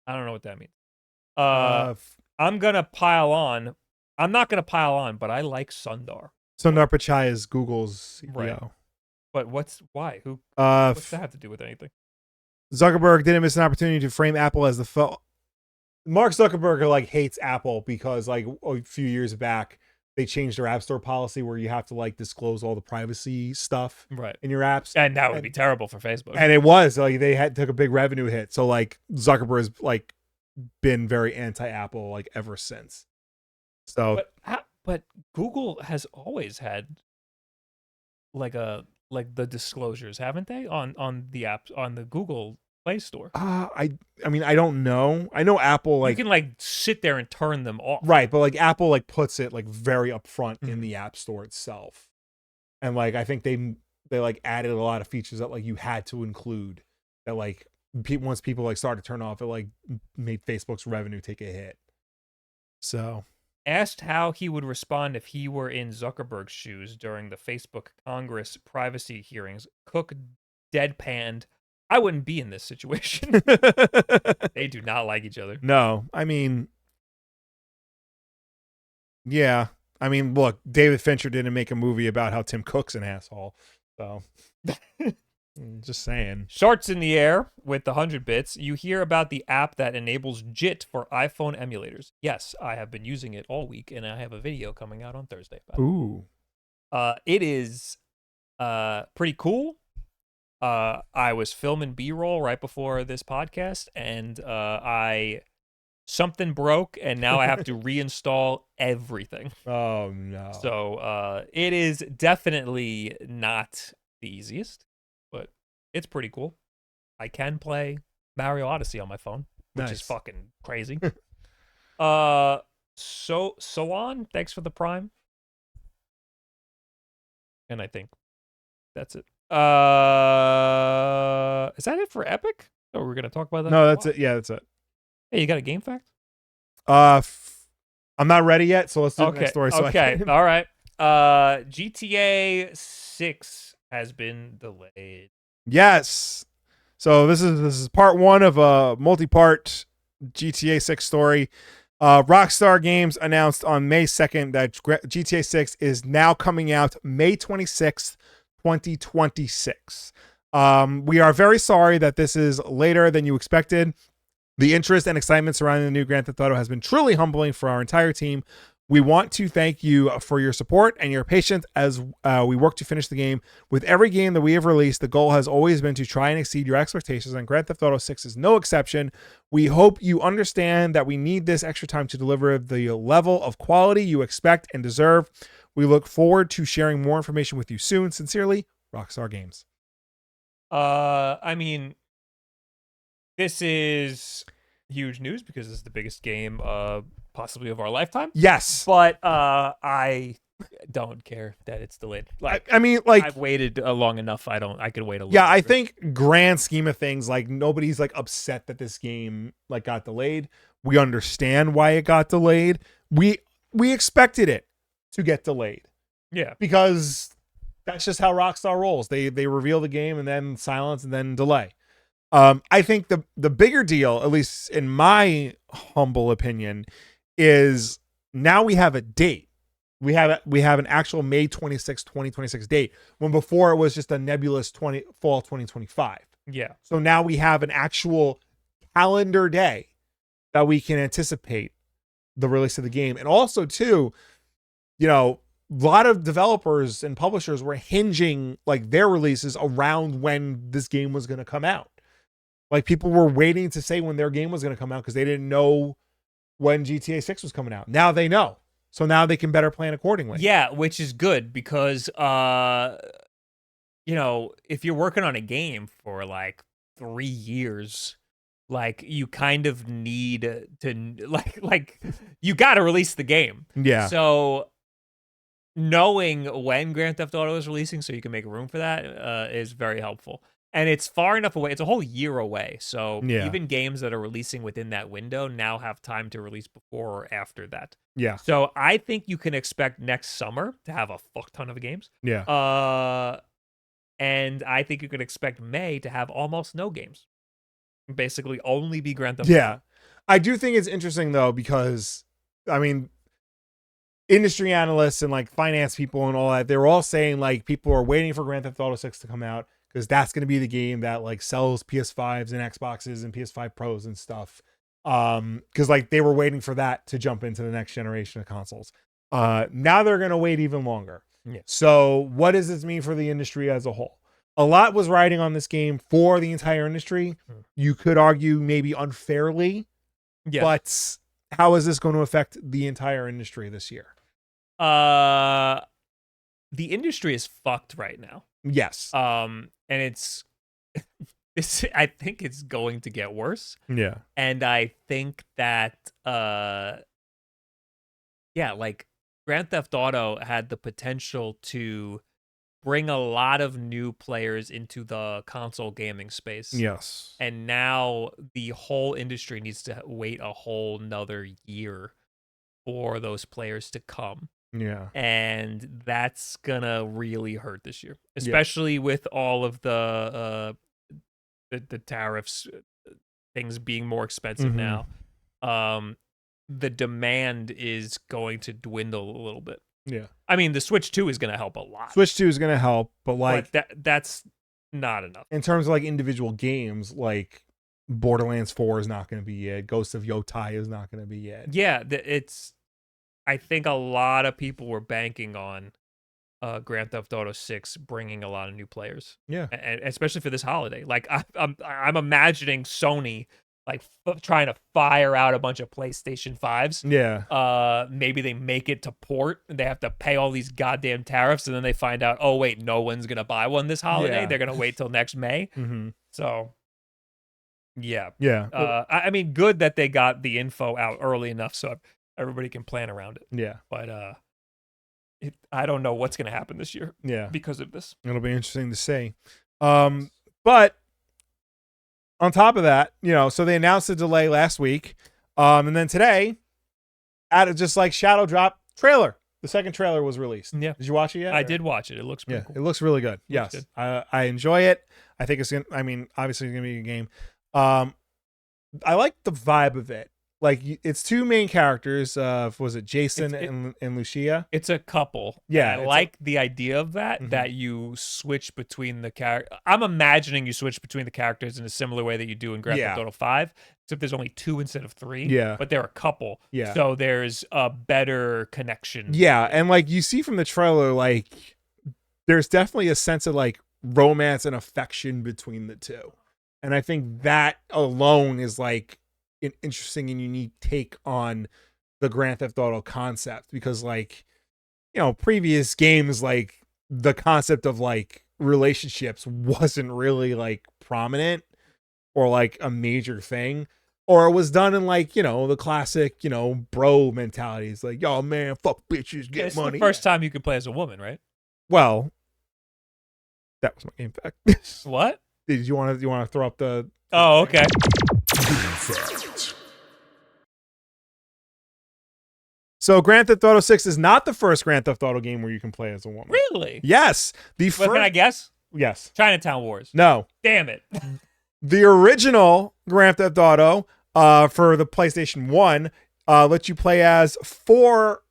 I don't know what that means. I'm gonna pile on. I'm not gonna pile on, but I like Sundar. Sundar Pichai is Google's CEO. Right. But why? What's that have to do with anything? Zuckerberg didn't miss an opportunity to frame Apple as Mark Zuckerberg like hates Apple because like a few years back they changed their App Store policy where you have to like disclose all the privacy stuff in your apps, and that would be terrible for Facebook. And it was like they took a big revenue hit. So like Zuckerberg's like been very anti-Apple like ever since. So, but Google has always had like the disclosures, haven't they, on the apps on the Google Play Store? I mean, I don't know. I know Apple like you can like sit there and turn them off, right? But like Apple like puts it like very upfront in the App Store itself, and like I think they like added a lot of features that like you had to include that like once people like started to turn off, it like made Facebook's revenue take a hit. So. Asked how he would respond if he were in Zuckerberg's shoes during the Facebook Congress privacy hearings, Cook deadpanned, "I wouldn't be in this situation." They do not like each other. No, I mean, yeah. I mean, look, David Fincher didn't make a movie about how Tim Cook's an asshole. So, just saying. Sharts in the air with the 100 bits. You hear about the app that enables JIT for iPhone emulators. Yes, I have been using it all week, and I have a video coming out on Thursday. Ooh. It is pretty cool. I was filming B-roll right before this podcast, and something broke, and now I have to reinstall everything. Oh, no. So it is definitely not the easiest, but it's pretty cool. I can play Mario Odyssey on my phone, which is fucking crazy. So on, thanks for the Prime. And I think that's it. Is that it for Epic? Oh, we're gonna talk about that. No, that's it. Yeah, that's it. Hey, you got a game fact? I'm not ready yet, so let's do the Okay. next story. So Okay. All right. GTA 6 has been delayed. Yes. So this is part one of a multi-part GTA 6 story. Rockstar Games announced on May 2nd that GTA 6 is now coming out May 26th, 2026. We are very sorry that this is later than you expected. The interest and excitement surrounding the new Grand Theft Auto has been truly humbling for our entire team. We want to thank you for your support and your patience as we work to finish the game. With every game that we have released, the goal has always been to try and exceed your expectations, and Grand Theft Auto 6 is no exception. We hope you understand that we need this extra time to deliver the level of quality you expect and deserve. We look forward to sharing more information with you soon. Sincerely, Rockstar Games. I mean, this is huge news because this is the biggest game possibly of our lifetime. Yes. But I don't care that it's delayed. Like I mean, like, I've waited long enough. I could wait a little. Yeah, longer. I think grand scheme of things, like nobody's like upset that this game like got delayed. We understand why it got delayed. We expected it to get delayed. Yeah. Because that's just how Rockstar rolls. They reveal the game and then silence and then delay. I think the bigger deal, at least in my humble opinion, is now we have a date. We have an actual May 26, 2026 date, when before it was just a nebulous fall 2025. Yeah. So now we have an actual calendar day that we can anticipate the release of the game. And also too, a lot of developers and publishers were hinging like their releases around when this game was going to come out. Like people were waiting to say when their game was going to come out because they didn't know when GTA 6 was coming out. Now they know. So now they can better plan accordingly. Yeah, which is good because if you're working on a game for like 3 years, like you kind of need to like you got to release the game. Yeah. So knowing when Grand Theft Auto is releasing so you can make room for that is very helpful. And it's far enough away. It's a whole year away. So even games that are releasing within that window now have time to release before or after that. Yeah. So I think you can expect next summer to have a fuck ton of games. Yeah. And I think you can expect May to have almost no games. Basically only be Grand Theft Auto. Yeah. I do think it's interesting though, because I mean, industry analysts and like finance people and all that, they're all saying like people are waiting for Grand Theft Auto 6 to come out because that's going to be the game that like sells PS5s and Xboxes and PS5 Pros and stuff. Because like they were waiting for that to jump into the next generation of consoles. Now they're going to wait even longer. Yeah. So what does this mean for the industry as a whole? A lot was riding on this game for the entire industry. You could argue maybe unfairly, but how is this going to affect the entire industry this year? The industry is fucked right now. Yes. And it's I think it's going to get worse. Yeah. And I think that like Grand Theft Auto had the potential to bring a lot of new players into the console gaming space. Yes. And now the whole industry needs to wait a whole nother year for those players to come. Yeah. And that's gonna really hurt this year, especially with all of the tariffs, things being more expensive now. The demand is going to dwindle a little bit. Yeah. I mean, the Switch 2 is going to help a lot. Switch 2 is going to help, but like that's not enough. In terms of like individual games, like Borderlands 4 is not going to be it. Ghost of Yotai is not going to be it. Yeah, I think a lot of people were banking on Grand Theft Auto 6 bringing a lot of new players. Yeah. And especially for this holiday. Like I'm imagining Sony like trying to fire out a bunch of PlayStation 5s. Yeah. Maybe they make it to port and they have to pay all these goddamn tariffs, and then they find out, oh wait, no one's gonna buy one this holiday. Yeah. They're gonna wait till next May. So yeah. I mean, good that they got the info out early enough so everybody can plan around it. Yeah. But I don't know what's going to happen this year. Yeah, because of this. It'll be interesting to see. But on top of that, so they announced a delay last week, and then today, just like Shadow Drop trailer. The second trailer was released. Yeah. Did you watch it yet? I did watch it. It looks pretty cool. It looks really good. Yes. Good. I enjoy it. I think it's obviously it's gonna be a game. I like the vibe of it. Like it's two main characters. Was it Jason and Lucia? It's a couple. Yeah. I like the idea of that, that you switch between the character. I'm imagining you switch between the characters in a similar way that you do in Grand Theft Auto 5, except there's only 2 instead of 3. Yeah. But they're a couple. Yeah. So there's a better connection. Yeah. And like you see from the trailer, like there's definitely a sense of like romance and affection between the two. And I think that alone is like an interesting and unique take on the Grand Theft Auto concept, because like previous games, like the concept of like relationships wasn't really like prominent or like a major thing, or it was done in like the classic bro mentalities, like yo man, fuck bitches, get money. The first time you could play as a woman, right? Well, that was my game fact. What? Did you want to throw up the? Oh, okay. So Grand Theft Auto 6 is not the first Grand Theft Auto game where you can play as a woman. Really? Yes. Can I guess? Yes. Chinatown Wars. No. Damn it. The original Grand Theft Auto for the PlayStation 1 lets you play as 4.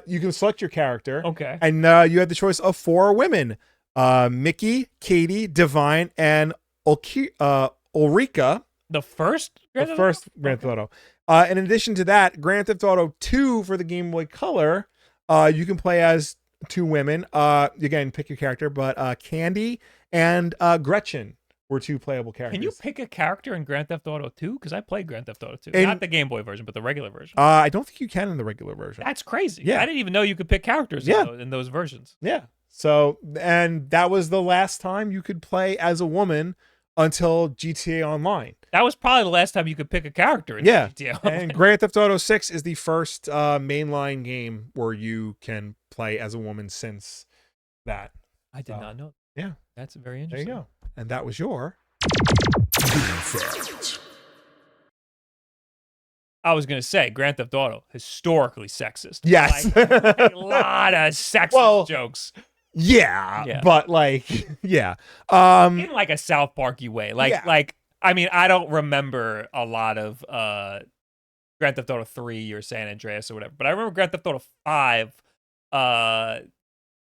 You can select your character. Okay. And you had the choice of 4 women. Mickey, Katie, Divine, and Ulrika. The first Grand Theft Auto. In addition to that, Grand Theft Auto 2 for the Game Boy Color, you can play as 2 women. Again, pick your character, but Candy and Gretchen were 2 playable characters. Can you pick a character in Grand Theft Auto 2? Because I played Grand Theft Auto 2. Not the Game Boy version, but the regular version. I don't think you can in the regular version. That's crazy. Yeah. I didn't even know you could pick characters in those versions. Yeah. So, and that was the last time you could play as a woman until GTA Online. That was probably the last time you could pick a character in GTA Online. And Grand Theft Auto 6 is the first mainline game where you can play as a woman since that. I did not know. Yeah. That's very interesting. There you go. And that was your... I was going to say, Grand Theft Auto, historically sexist. Yes. Like, a lot of sexist jokes. Yeah, but like, yeah. In like a South Parky way. I mean, I don't remember a lot of Grand Theft Auto 3 or San Andreas or whatever, but I remember Grand Theft Auto 5,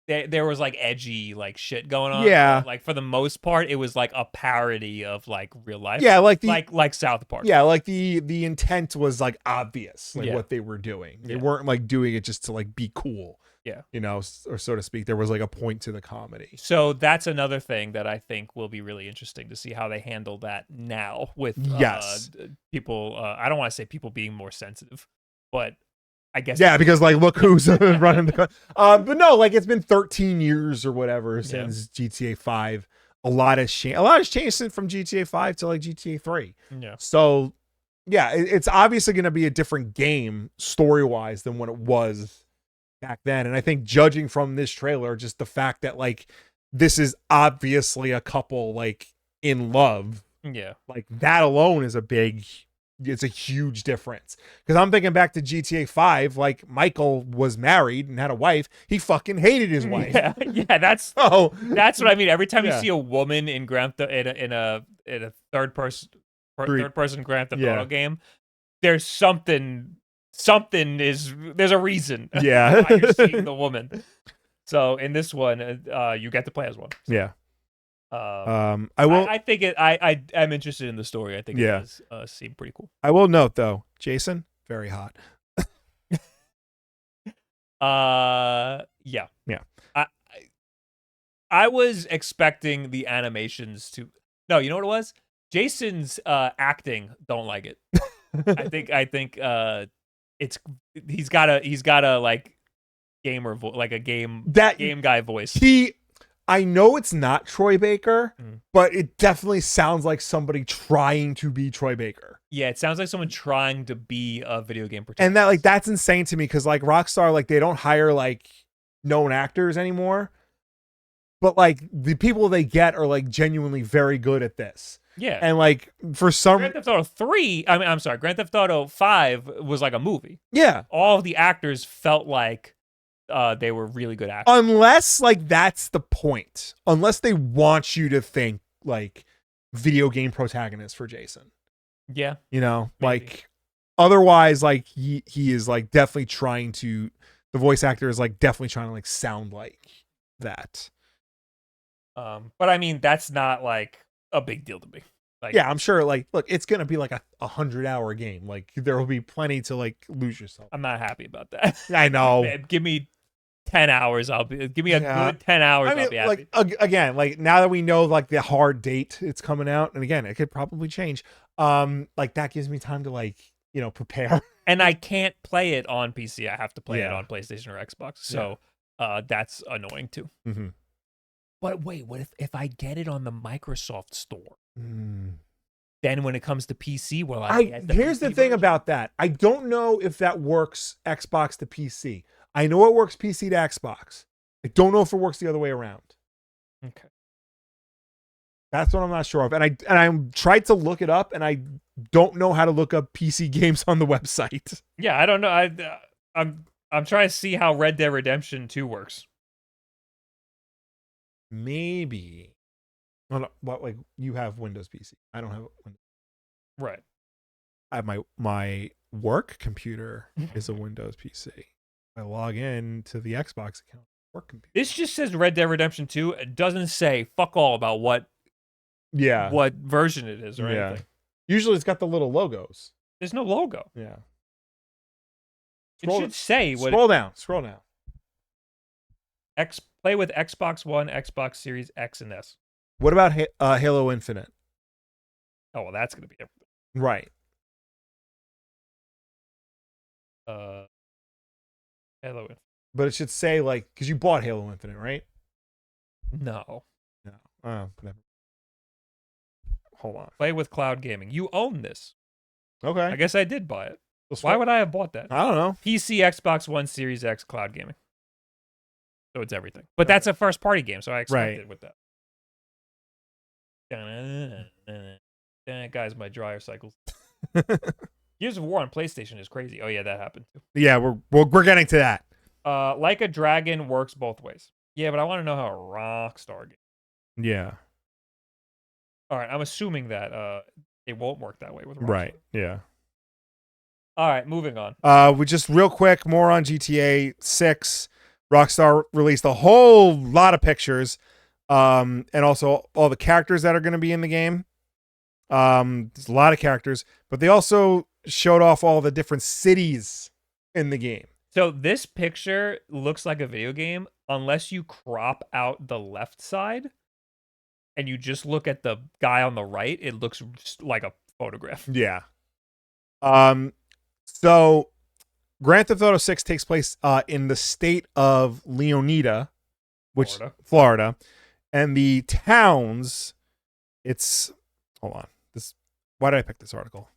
there was like edgy like shit going on. Yeah. But, like for the most part, it was like a parody of like real life. Yeah, like like South Park. Yeah, like the intent was like obvious, like what they were doing. They weren't like doing it just to like be cool. Yeah. Or so to speak. There was like a point to the comedy. So that's another thing that I think will be really interesting to see how they handle that now with people. I don't want to say people being more sensitive, but I guess. Yeah, because like, look who's running the. But no, like it's been 13 years or whatever since GTA 5. A lot has changed. A lot has changed from GTA 5 to like GTA 3. Yeah. So, yeah, it's obviously going to be a different game story wise than what it was back then. And I think judging from this trailer, just the fact that like this is obviously a couple like in love. Yeah. Like that alone is it's a huge difference. Because I'm thinking back to GTA 5, like Michael was married and had a wife. He fucking hated his wife. Yeah, that's what I mean. Every time you see a woman in in a third person Grand Theft Auto game, there's there's a reason why you're seeing the woman. So in this one, you get to play as one. Yeah. I think I am interested in the story. I think it does seem pretty cool. I will note though, Jason, very hot. Yeah. I was expecting the animations to. No, you know what it was? Jason's acting. Don't like it. I think he's got a like gamer like a game guy voice. I know it's not Troy Baker, but it definitely sounds like somebody trying to be Troy Baker. Yeah, it sounds like someone trying to be a video game protagonist. And that's insane to me because like Rockstar, like they don't hire like known actors anymore. But like the people they get are like genuinely very good at this. Yeah. And like for some Grand Theft Auto 3, I'm sorry, Grand Theft Auto 5 was like a movie. Yeah. All of the actors felt like they were really good actors. Unless like that's the point. Unless they want you to think like video game protagonist for Jason. Yeah. You know, maybe. like otherwise like he is like definitely trying to, the voice actor is like definitely trying to like sound like that. But I mean, that's not like a big deal to me. Like, yeah, I'm sure like, look, it's going to be like a 100-hour game. Like there will be plenty to like lose yourself. I'm not happy about that. I know. Man, give me 10 hours. Give me a good 10 hours. I mean, I'll be happy. like again, like now that we know like the hard date it's coming out, and again, it could probably change. Like that gives me time to like, you know, prepare. And I can't play it on PC. I have to play it on PlayStation or Xbox. So that's annoying too. Mm-hmm. But wait, what if I get it on the Microsoft Store? Mm. Then when it comes to PC, well, here's the thing about that. I don't know if that works Xbox to PC. I know it works PC to Xbox. I don't know if it works the other way around. Okay. That's what I'm not sure of. And I tried to look it up, and I don't know how to look up PC games on the website. Yeah, I don't know. I'm trying to see how Red Dead Redemption 2 works. Maybe. Well, like you have Windows PC. I don't have Windows. Right. I have my work computer is a Windows PC. I log in to the Xbox account. Work computer. This just says Red Dead Redemption 2. It doesn't say fuck all about what version it is or anything. Usually it's got the little logos. There's no logo. Yeah. It should say what. Scroll down. Play with Xbox One, Xbox Series X and S. What about Halo Infinite? Oh, well, that's going to be everything. Right. Halo Infinite. But it should say, like, because you bought Halo Infinite, right? No. Oh, never. Hold on. Play with cloud gaming. You own this. Okay. I guess I did buy it. Why would I have bought that? I don't know. PC, Xbox One, Series X, cloud gaming. So it's everything. But that's a first party game, so I expected with that. Guys, my dryer cycles. Gears of War on PlayStation is crazy. Oh yeah, that happened too. Yeah, we're getting to that. Like a Dragon works both ways. Yeah, but I want to know how a Rockstar game. Yeah. All right, I'm assuming that it won't work that way with Rockstar. Right. Yeah. All right, moving on. We just real quick, more on GTA 6. Rockstar released a whole lot of pictures, and also all the characters that are going to be in the game. There's a lot of characters, but they also showed off all the different cities in the game. So this picture looks like a video game unless you crop out the left side and you just look at the guy on the right. It looks like a photograph. Yeah. So Grand Theft Auto 6 takes place in the state of Leonida, which Florida, and the towns. Hold on. Why did I pick this article?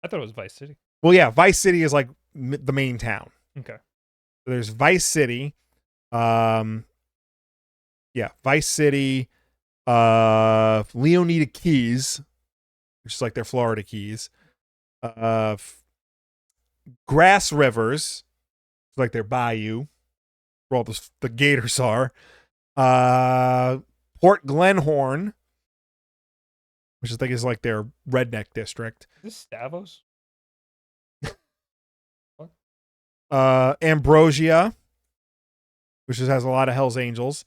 I thought it was Vice City. Well, yeah, Vice City is like the main town. Okay. So there's Vice City. Vice City, Leonida Keys, which is like their Florida Keys. Grass Rivers, like their bayou, where all the gators are. Port Glenhorn, which I think is like their redneck district. Is this Stavos? Ambrosia, which just has a lot of Hell's Angels,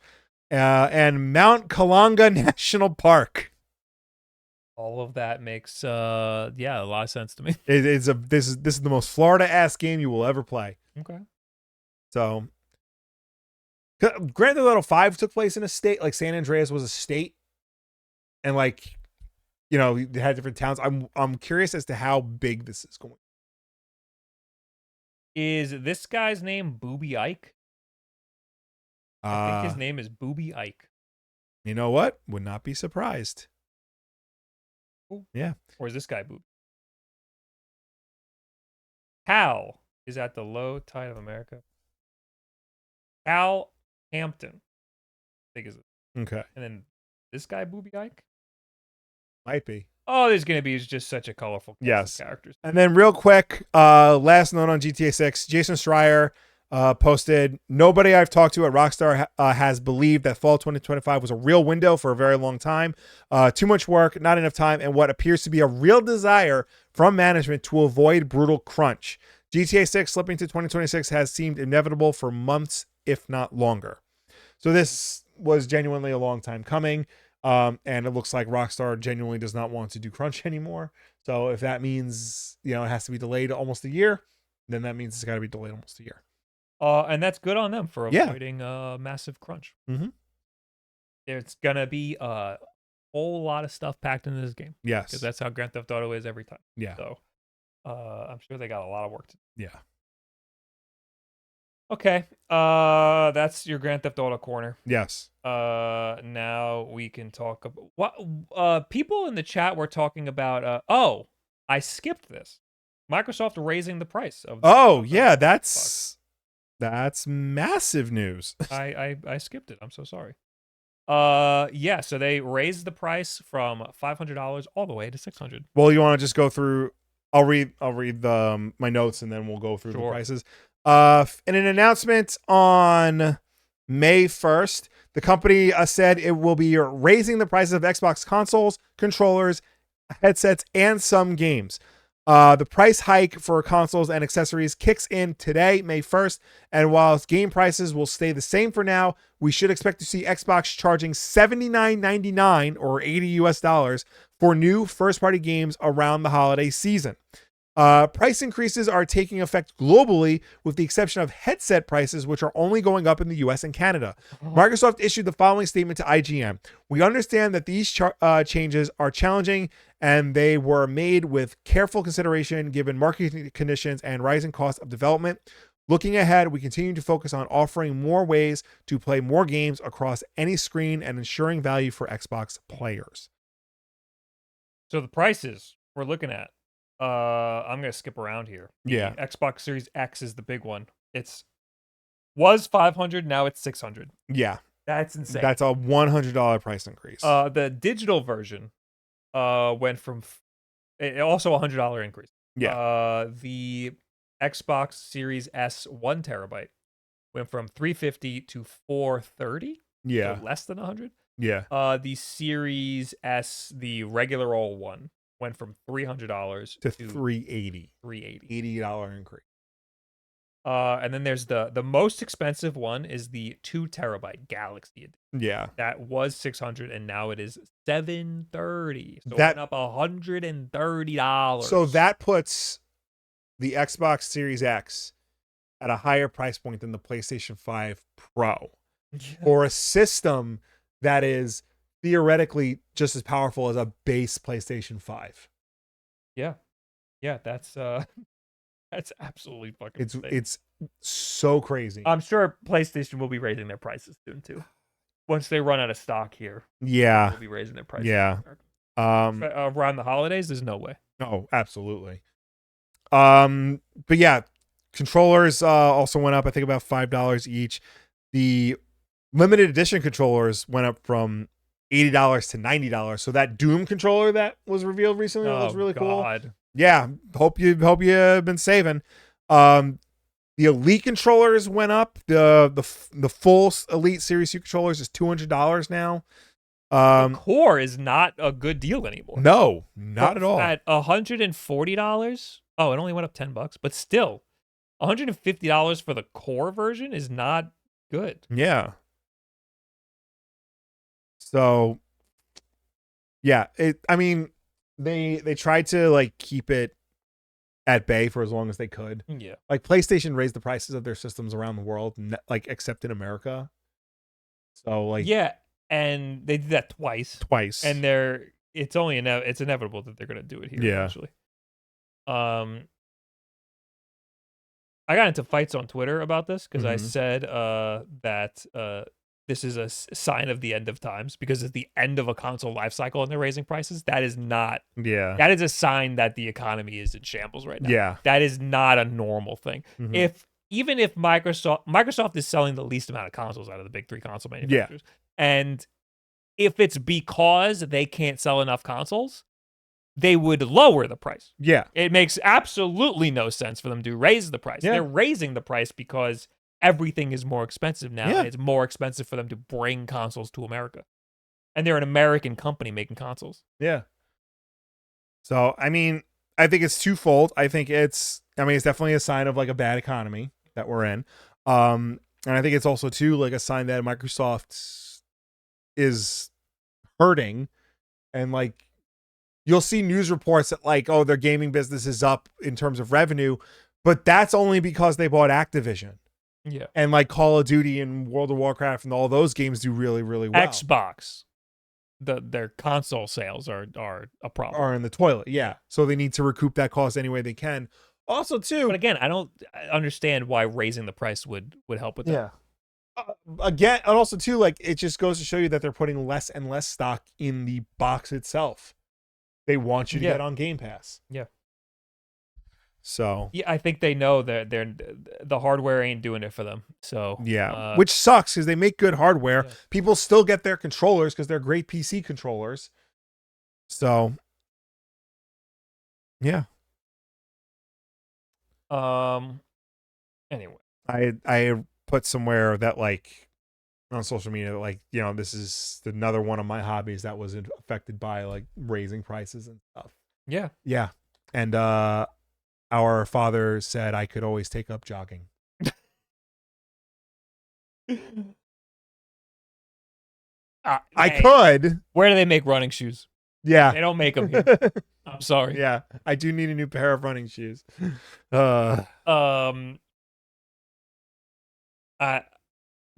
and Mount Kalanga National Park. All of that makes a lot of sense to me. This is the most Florida-ass game you will ever play. Okay. So, Grand Theft Auto 5 took place in a state, like San Andreas was a state, and like, you know, they had different towns. I'm curious as to how big this is going. Is this guy's name Booby Ike? I think his name is Booby Ike. You know what? Would not be surprised. Ooh. Yeah. Or is this guy Booby? Hal is at the low tide of America. Hal Hampton, I think is it. Okay. And then this guy, Booby Ike. Might be. Oh, there's gonna be just such a colorful cast of characters. And then real quick, last note on GTA 6, Jason Schreier posted, nobody I've talked to at Rockstar has believed that fall 2025 was a real window for a very long time. Too much work, not enough time, and what appears to be a real desire from management to avoid brutal crunch. GTA 6 slipping to 2026 has seemed inevitable for months, if not longer. So this was genuinely a long time coming. And it looks like Rockstar genuinely does not want to do crunch anymore. So if that means, it has to be delayed almost a year, then that means it's got to be delayed almost a year. And that's good on them for avoiding massive crunch. Mm-hmm. There's gonna be a whole lot of stuff packed into this game. Yes, because that's how Grand Theft Auto is every time. Yeah. So, I'm sure they got a lot of work to do. Yeah. Okay. That's your Grand Theft Auto corner. Yes. Now we can talk about what people in the chat were talking about. Oh, I skipped this. Microsoft raising the price of. That's massive news. I skipped it. I'm so sorry. Yeah. So they raised the price from $500 all the way to $600. Well, you want to just go through? I'll read my notes and then we'll go through the prices. In an announcement on May 1st, the company said it will be raising the prices of Xbox consoles, controllers, headsets, and some games. The price hike for consoles and accessories kicks in today, May 1st, and while game prices will stay the same for now, we should expect to see Xbox charging $79.99 or $80 for new first-party games around the holiday season. Price increases are taking effect globally, with the exception of headset prices, which are only going up in the US and Canada. Microsoft issued the following statement to IGN. We understand that these changes are challenging, and they were made with careful consideration given market conditions and rising costs of development. Looking ahead, we continue to focus on offering more ways to play more games across any screen and ensuring value for Xbox players. So the prices we're looking at. I'm gonna skip around here. Yeah. Xbox Series X is the big one. Was $500, now it's $600. Yeah. That's insane. That's a $100 price increase. The digital version went from also a $100 increase. Yeah. The Xbox Series S 1 terabyte went from $350 to $430. Yeah. So less than $100. Yeah. The Series S, the regular old one, went from $300 to $380. $80 increase. And then there's the most expensive one is the 2 terabyte Galaxy Edition. Yeah. That was $600 and now it is $730. So that went up $130. So that puts the Xbox Series X at a higher price point than the PlayStation 5 Pro. Or a system that is theoretically just as powerful as a base PlayStation 5. Yeah. Yeah, that's absolutely fucking insane. It's so crazy. I'm sure PlayStation will be raising their prices soon too. Once they run out of stock here. Yeah. They'll be raising their prices. Yeah. Around the holidays, there's no way. Oh, absolutely. But yeah, controllers also went up, I think about $5 each. The limited edition controllers went up from $80 to $90. So that Doom controller that was revealed recently was really cool. Yeah, hope you've been saving. The Elite controllers went up. The full Elite Series 2 controllers is $200 now. The core is not a good deal anymore. No, not at all. At $140. Oh, it only went up $10, but still, $150 for the core version is not good. Yeah. So, yeah, I mean, they tried to like keep it at bay for as long as they could. Yeah. Like PlayStation raised the prices of their systems around the world, like except in America. So like, yeah, and they did that twice, and it's inevitable that they're gonna do it here. Yeah. Eventually. I got into fights on Twitter about this because I said that this is a sign of the end of times because it's the end of a console life cycle and they're raising prices. That is not. Yeah. That is a sign that the economy is in shambles right now. Yeah. That is not a normal thing. If even if Microsoft is selling the least amount of consoles out of the big three console manufacturers, and if it's because they can't sell enough consoles, they would lower the price. Yeah. It makes absolutely no sense for them to raise the price. Yeah. They're raising the price because everything is more expensive now. Yeah. And it's more expensive for them to bring consoles to America. And they're an American company making consoles. Yeah. So, I mean, I think it's twofold. I think it's definitely a sign of like a bad economy that we're in. And I think it's also too like a sign that Microsoft is hurting, and like you'll see news reports that like, oh, their gaming business is up in terms of revenue, but that's only because they bought Activision. Yeah. And like Call of Duty and World of Warcraft and all those games do really, really well. Xbox, their console sales are a problem. Are in the toilet, yeah. So they need to recoup that cost any way they can. Also, too. But again, I don't understand why raising the price would help with that. Yeah. Again, and also too, like it just goes to show you that they're putting less and less stock in the box itself. They want you to get on Game Pass. Yeah. So yeah, I think they know that the hardware ain't doing it for them. So yeah, which sucks because they make good hardware. Yeah. People still get their controllers because they're great PC controllers. So yeah. Anyway, I put somewhere that like on social media that like, you know, this is another one of my hobbies that was affected by like raising prices and stuff. Yeah. Yeah. And our father said I could always take up jogging. I could. Where do they make running shoes? Yeah. They don't make them here. I'm sorry. Yeah. I do need a new pair of running shoes.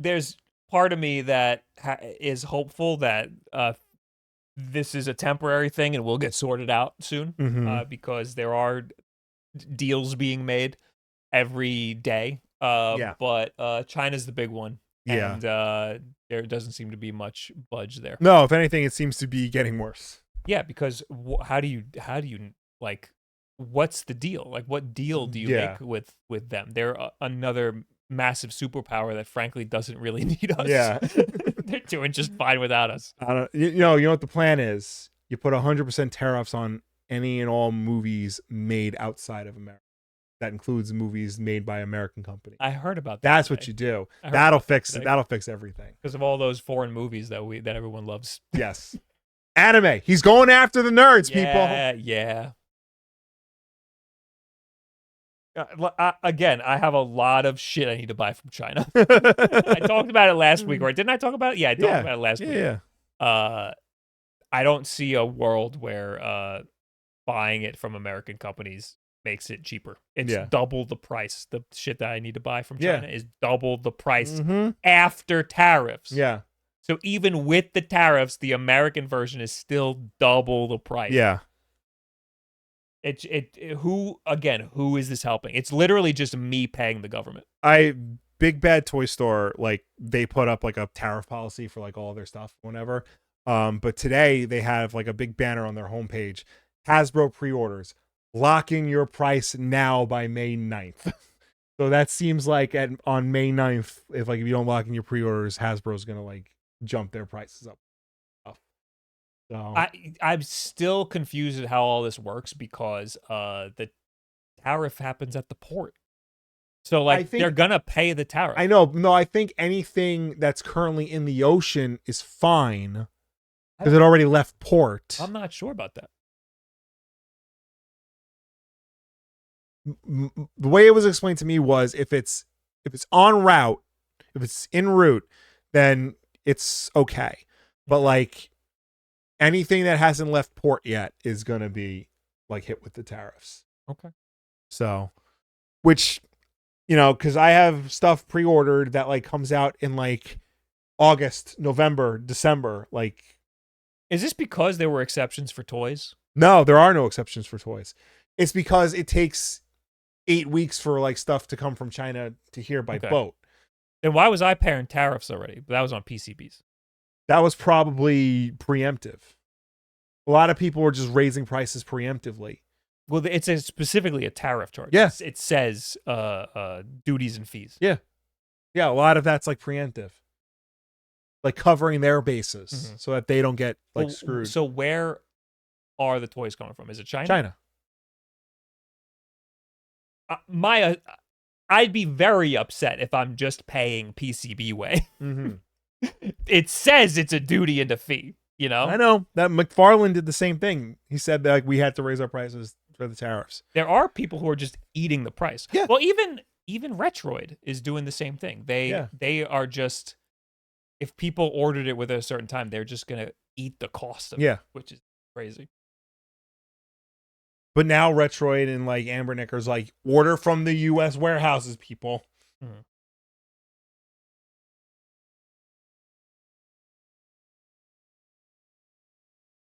There's part of me that is hopeful that this is a temporary thing and will get sorted out soon, because there are deals being made every day. But China's the big one. Yeah. And there doesn't seem to be much budge there. No, if anything, it seems to be getting worse. Yeah, because how do you like, what's the deal? Like, what deal do you make with them? They're another massive superpower that frankly doesn't really need us. Yeah. They're doing just fine without us. I don't. You know what the plan is? You put 100% tariffs on any and all movies made outside of America. That includes movies made by American companies. I heard about that. That's today. what you do. That'll fix it. That'll fix everything. Because of all those foreign movies that everyone loves. Yes. Anime. He's going after the nerds, people. Yeah. Again, I have a lot of shit I need to buy from China. I talked about it last week, or didn't I talk about it? Yeah, I talked about it last week. Yeah. I don't see a world where buying it from American companies makes it cheaper. It's double the price. The shit that I need to buy from China is double the price after tariffs. Yeah. So even with the tariffs, the American version is still double the price. Yeah. Who is this helping? It's literally just me paying the government. Big Bad Toy Store, like they put up like a tariff policy for like all their stuff, whatever. But today they have like a big banner on their homepage. Hasbro pre-orders. Locking your price now by May 9th. So that seems like on May 9th, if you don't lock in your pre-orders, Hasbro's gonna like jump their prices up. So I'm still confused at how all this works because the tariff happens at the port. So like they're gonna pay the tariff. I know. No, I think anything that's currently in the ocean is fine because it already left port. I'm not sure about that. The way it was explained to me was if it's en route, if it's en route, then it's okay. But like anything that hasn't left port yet is going to be like hit with the tariffs. Okay. So, which, you know, because I have stuff pre-ordered that like comes out in like August, November, December. Like, is this because there were exceptions for toys? No, there are no exceptions for toys. It's because it takes 8 weeks for like stuff to come from China to here by boat. Then why was I paying tariffs already? But that was on PCBs. That was probably preemptive. A lot of people were just raising prices preemptively. Well, it's specifically a tariff charge. Yeah. It says duties and fees. Yeah. Yeah, a lot of that's like preemptive. Like covering their bases so that they don't get like screwed. So where are the toys coming from? Is it China? China. I'd be very upset if I'm just paying PCB way. Mm-hmm. It says it's a duty and a fee, you know? I know that McFarlane did the same thing. He said that like we had to raise our prices for the tariffs. There are people who are just eating the price. Yeah. Well, even Retroid is doing the same thing. They are just, if people ordered it within a certain time, they're just gonna eat the cost of it, which is crazy. But now Retroid and like Amber Knicker's like order from the U.S. warehouses, people. Mm-hmm.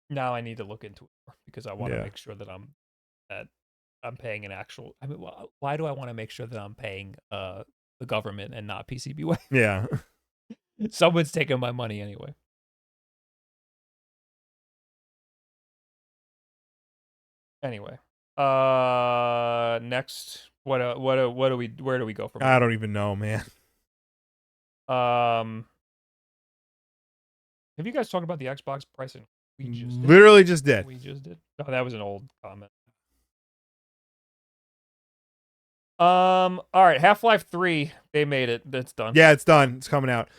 Now I need to look into it more because I want to make sure that I'm paying an actual. I mean, why do I want to make sure that I'm paying the government and not PCBWay? Yeah. Someone's taking my money anyway. Anyway, next, where do we go from? I don't even know, man. Have you guys talked about the Xbox pricing? We just literally just did. We just did. Oh, that was an old comment. All right, Half-Life 3, they made it. That's done. Yeah, it's done. It's coming out.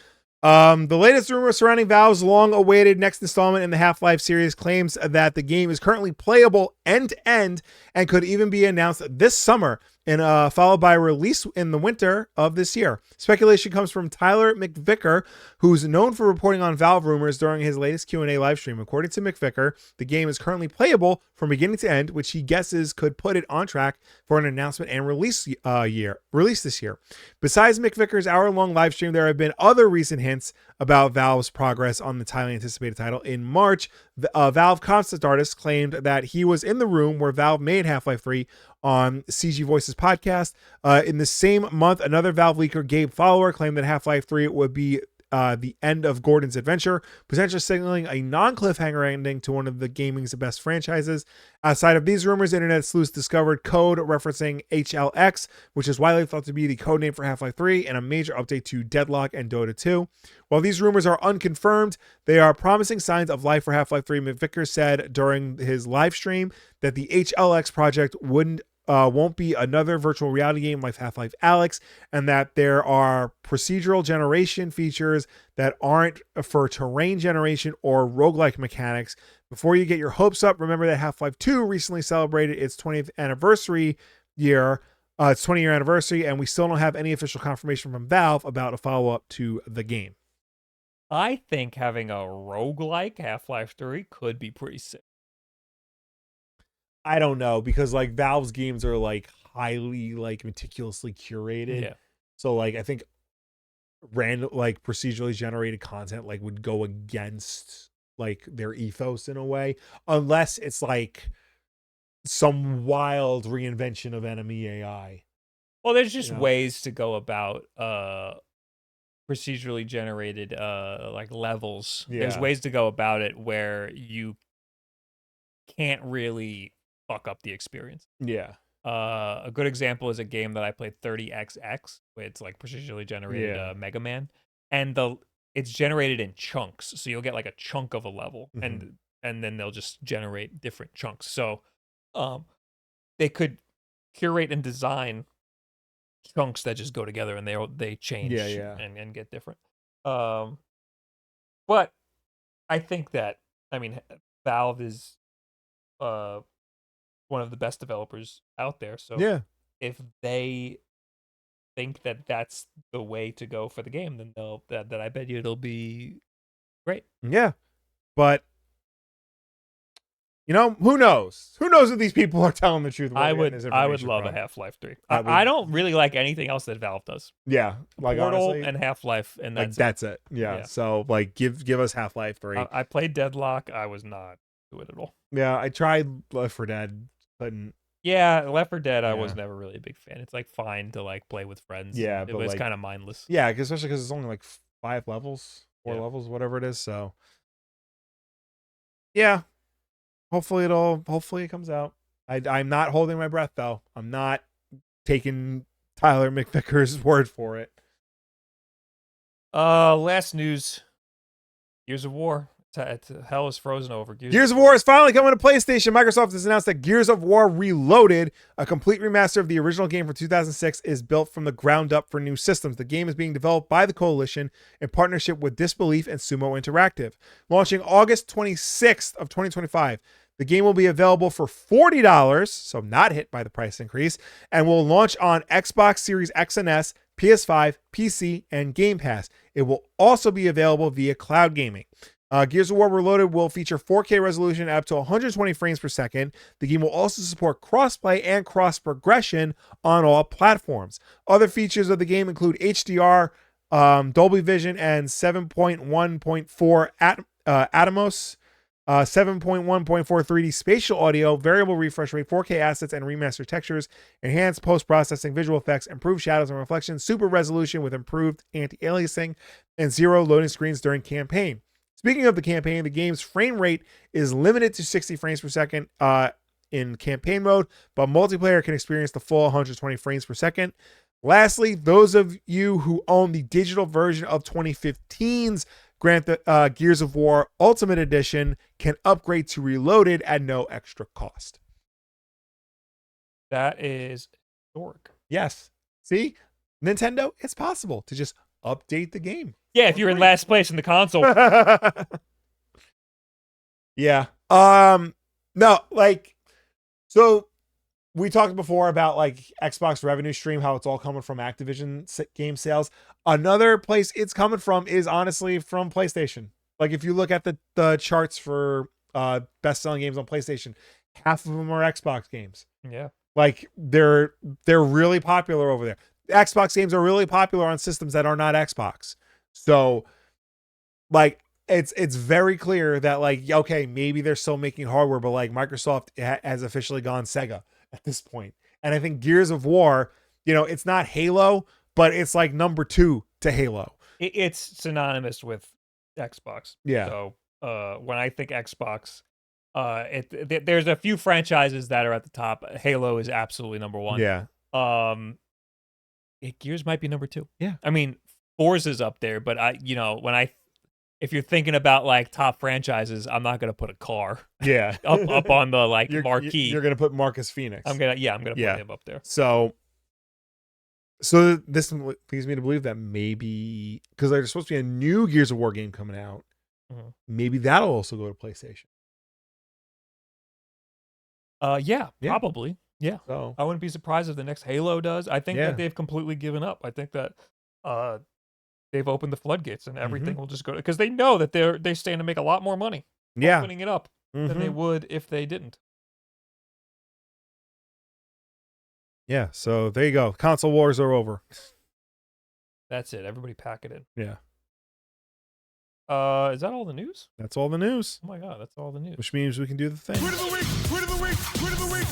The latest rumor surrounding Valve's long-awaited next installment in the Half-Life series claims that the game is currently playable end-to-end and could even be announced this summer and followed by a release in the winter of this year. Speculation comes from Tyler McVicker, who's known for reporting on Valve rumors during his latest Q&A livestream. According to McVicker, the game is currently playable from beginning to end, which he guesses could put it on track for an announcement and release this year. Besides McVicker's hour-long livestream, there have been other recent hints about Valve's progress on the highly anticipated title. In March, Valve concept artist claimed that he was in the room where Valve made Half-Life 3 on CG Voices podcast. In the same month, another Valve leaker, Gabe Follower, claimed that Half-Life 3 would be the end of Gordon's adventure, potentially signaling a non-cliffhanger ending to one of the gaming's best franchises. Outside of these rumors, internet sleuths discovered code referencing HLX, which is widely thought to be the codename for Half-Life 3 and a major update to Deadlock and Dota 2. While these rumors are unconfirmed, they are promising signs of life for Half-Life 3. McVicker said during his live stream that the HLX project won't be another virtual reality game like Half-Life Alyx, and that there are procedural generation features that aren't for terrain generation or roguelike mechanics. Before you get your hopes up, remember that Half-Life 2 recently celebrated its 20th anniversary year. Its 20-year anniversary, and we still don't have any official confirmation from Valve about a follow-up to the game. I think having a roguelike Half-Life 3 could be pretty sick. I don't know, because like Valve's games are like highly like meticulously curated. Yeah. So like I think random like procedurally generated content like would go against like their ethos in a way, unless it's like some wild reinvention of enemy AI. Well, there's just ways to go about procedurally generated like levels. Yeah. There's ways to go about it where you can't really fuck up the experience. Yeah. A good example is a game that I played, 30XX. It's like procedurally generated Mega Man, and it's generated in chunks. So you'll get like a chunk of a level, and then they'll just generate different chunks. So they could curate and design chunks that just go together, and they change and get different. But I think that, I mean, Valve is one of the best developers out there. So if they think that that's the way to go for the game, then that I bet you it'll be great. Yeah. But who knows? Who knows if these people are telling the truth? I would love a Half-Life 3. I don't really like anything else that Valve does. Yeah. Like Portal honestly, and Half-Life, and that's it. Yeah. So like give us Half-Life 3. I played Deadlock. I was not into it at all. Yeah, I tried Left 4 Dead, couldn't. Yeah, Left 4 Dead, I was never really a big fan. It's like fine to like play with friends. Yeah, but it's kind of mindless. Yeah, especially because it's only like 5 levels, 4 levels, whatever it is. So yeah, hopefully it comes out. I'm not holding my breath though. I'm not taking Tyler McVicker's word for it. Last news. Gears of War. Hell is frozen over. Gears of War is finally coming to PlayStation. Microsoft has announced that Gears of War Reloaded, a complete remaster of the original game from 2006, is built from the ground up for new systems. The game is being developed by the Coalition in partnership with Disbelief and Sumo Interactive. Launching August 26th of 2025. The game will be available for $40, so not hit by the price increase, and will launch on Xbox Series X and S, PS5, PC, and Game Pass. It will also be available via cloud gaming. Gears of War Reloaded will feature 4K resolution at up to 120 frames per second. The game will also support crossplay and cross progression on all platforms. Other features of the game include HDR, Dolby Vision, and 7.1.4 Atmos, 7.1.4 3D spatial audio, variable refresh rate, 4K assets and remastered textures, enhanced post-processing visual effects, improved shadows and reflections, super resolution with improved anti-aliasing, and 0 loading screens during campaign. Speaking of the campaign, the game's frame rate is limited to 60 frames per second in campaign mode, but multiplayer can experience the full 120 frames per second. Lastly, those of you who own the digital version of 2015's Gears of War Ultimate Edition can upgrade to Reloaded at no extra cost. That is historic. Yes. See? Nintendo, it's possible to just update the game. Yeah, if you're in last place in the console. Yeah. No, like, so we talked before about like Xbox revenue stream, how it's all coming from Activision game sales. Another place it's coming from is honestly from PlayStation. Like if you look at the charts for best-selling games on PlayStation, half of them are Xbox games. Yeah. Like they're really popular over there. Xbox games are really popular on systems that are not Xbox. So like it's very clear that like, okay, maybe they're still making hardware, but like Microsoft has officially gone Sega at this point. And I think Gears of War, you know, it's not Halo, but it's like number 2 to Halo. It's synonymous with Xbox. Yeah. So when I think Xbox, there's a few franchises that are at the top. Halo is absolutely number 1. Yeah. Gears might be number 2. Yeah. I mean, Forza's up there, but if you're thinking about like top franchises, I'm not gonna put a car. Yeah. up on the like marquee. You're gonna put Marcus Phoenix. I'm gonna put him up there. So this leads me to believe that maybe because there's supposed to be a new Gears of War game coming out, maybe that'll also go to PlayStation. Yeah, probably. Yeah. So I wouldn't be surprised if the next Halo does. I think that they've completely given up. I think that they've opened the floodgates and everything will just go because they know that they stand to make a lot more money opening it up than they would if they didn't. Yeah, so there you go. Console wars are over. That's it. Everybody pack it in. Yeah. Is that all the news? That's all the news. Oh my god, that's all the news. Which means we can do the thing. Tweet of the week! Tweet of the week! Tweet of the week!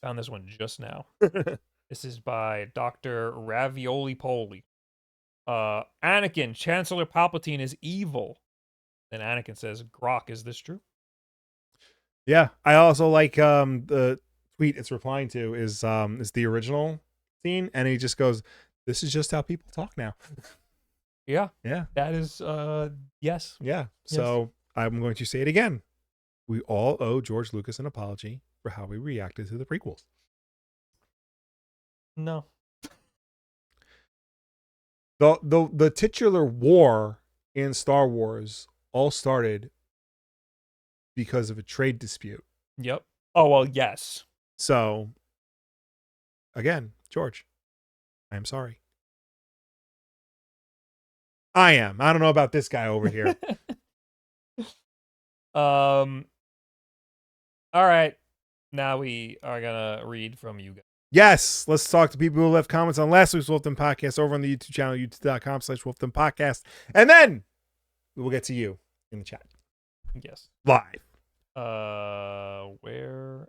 Found this one just now. This is by Dr. Ravioli Poli. Anakin, Chancellor Palpatine is evil. Then Anakin says, Grok, is this true? Yeah. I also like the tweet it's replying to is the original scene, and he just goes, "This is just how people talk now." Yeah. Yeah. That is yes. Yeah. So I'm going to say it again. We all owe George Lucas an apology for how we reacted to the prequels. No. The titular war in Star Wars all started because of a trade dispute. Yep. Oh, well, yes. So, again, George, I am sorry. I am. I don't know about this guy over here. All right. Now we are going to read from you guys. Yes, let's talk to people who left comments on last week's WULFF Den Podcast over on the YouTube channel, youtube.com/WULFF Den Podcast. And then we will get to you in the chat. Yes. Live. Where?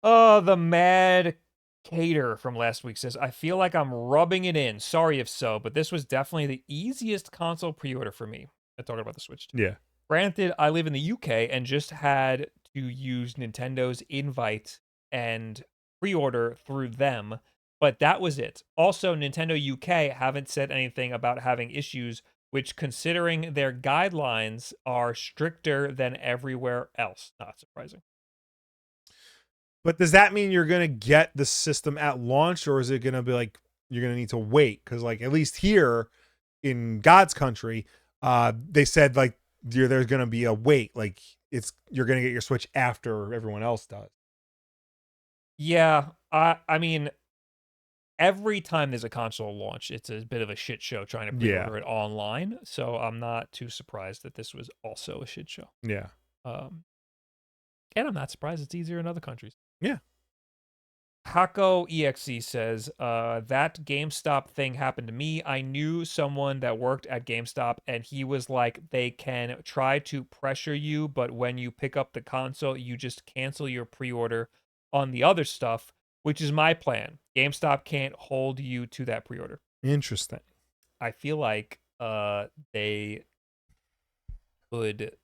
The Mad Cater from last week says, I feel like I'm rubbing it in. Sorry if so, but this was definitely the easiest console pre-order for me. I'm talking about the Switch 2. Yeah. Granted, I live in the UK and just had to use Nintendo's invite and pre-order through them, but that was it. Also, Nintendo UK haven't said anything about having issues, which, considering their guidelines, are stricter than everywhere else. Not surprising. But does that mean you're going to get the system at launch, or is it going to be like you're going to need to wait? Because like at least here in God's country, they said like there's going to be a wait. Like you're going to get your Switch after everyone else does. Yeah, I mean, every time there's a console launch, it's a bit of a shit show trying to pre-order it online. So I'm not too surprised that this was also a shit show. Yeah. And I'm not surprised it's easier in other countries. Yeah. Hako EXE says, that GameStop thing happened to me. I knew someone that worked at GameStop, and he was like, they can try to pressure you, but when you pick up the console, you just cancel your pre-order on the other stuff, which is my plan. GameStop can't hold you to that pre-order. Interesting. I feel like they could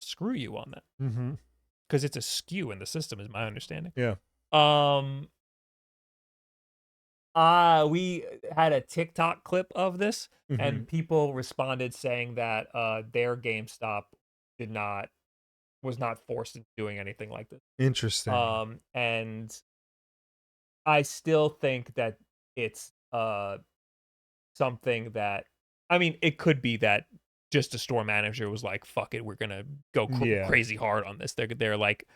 screw you on that. Mm-hmm. Because it's a skew in the system, is my understanding. Yeah. We had a TikTok clip of this, Mm-hmm. and people responded saying that their GameStop was not forced into doing anything like this. Interesting. And I still think that it's something that, I mean, it could be that just a store manager was like, "Fuck it, we're gonna go crazy hard on this." They're like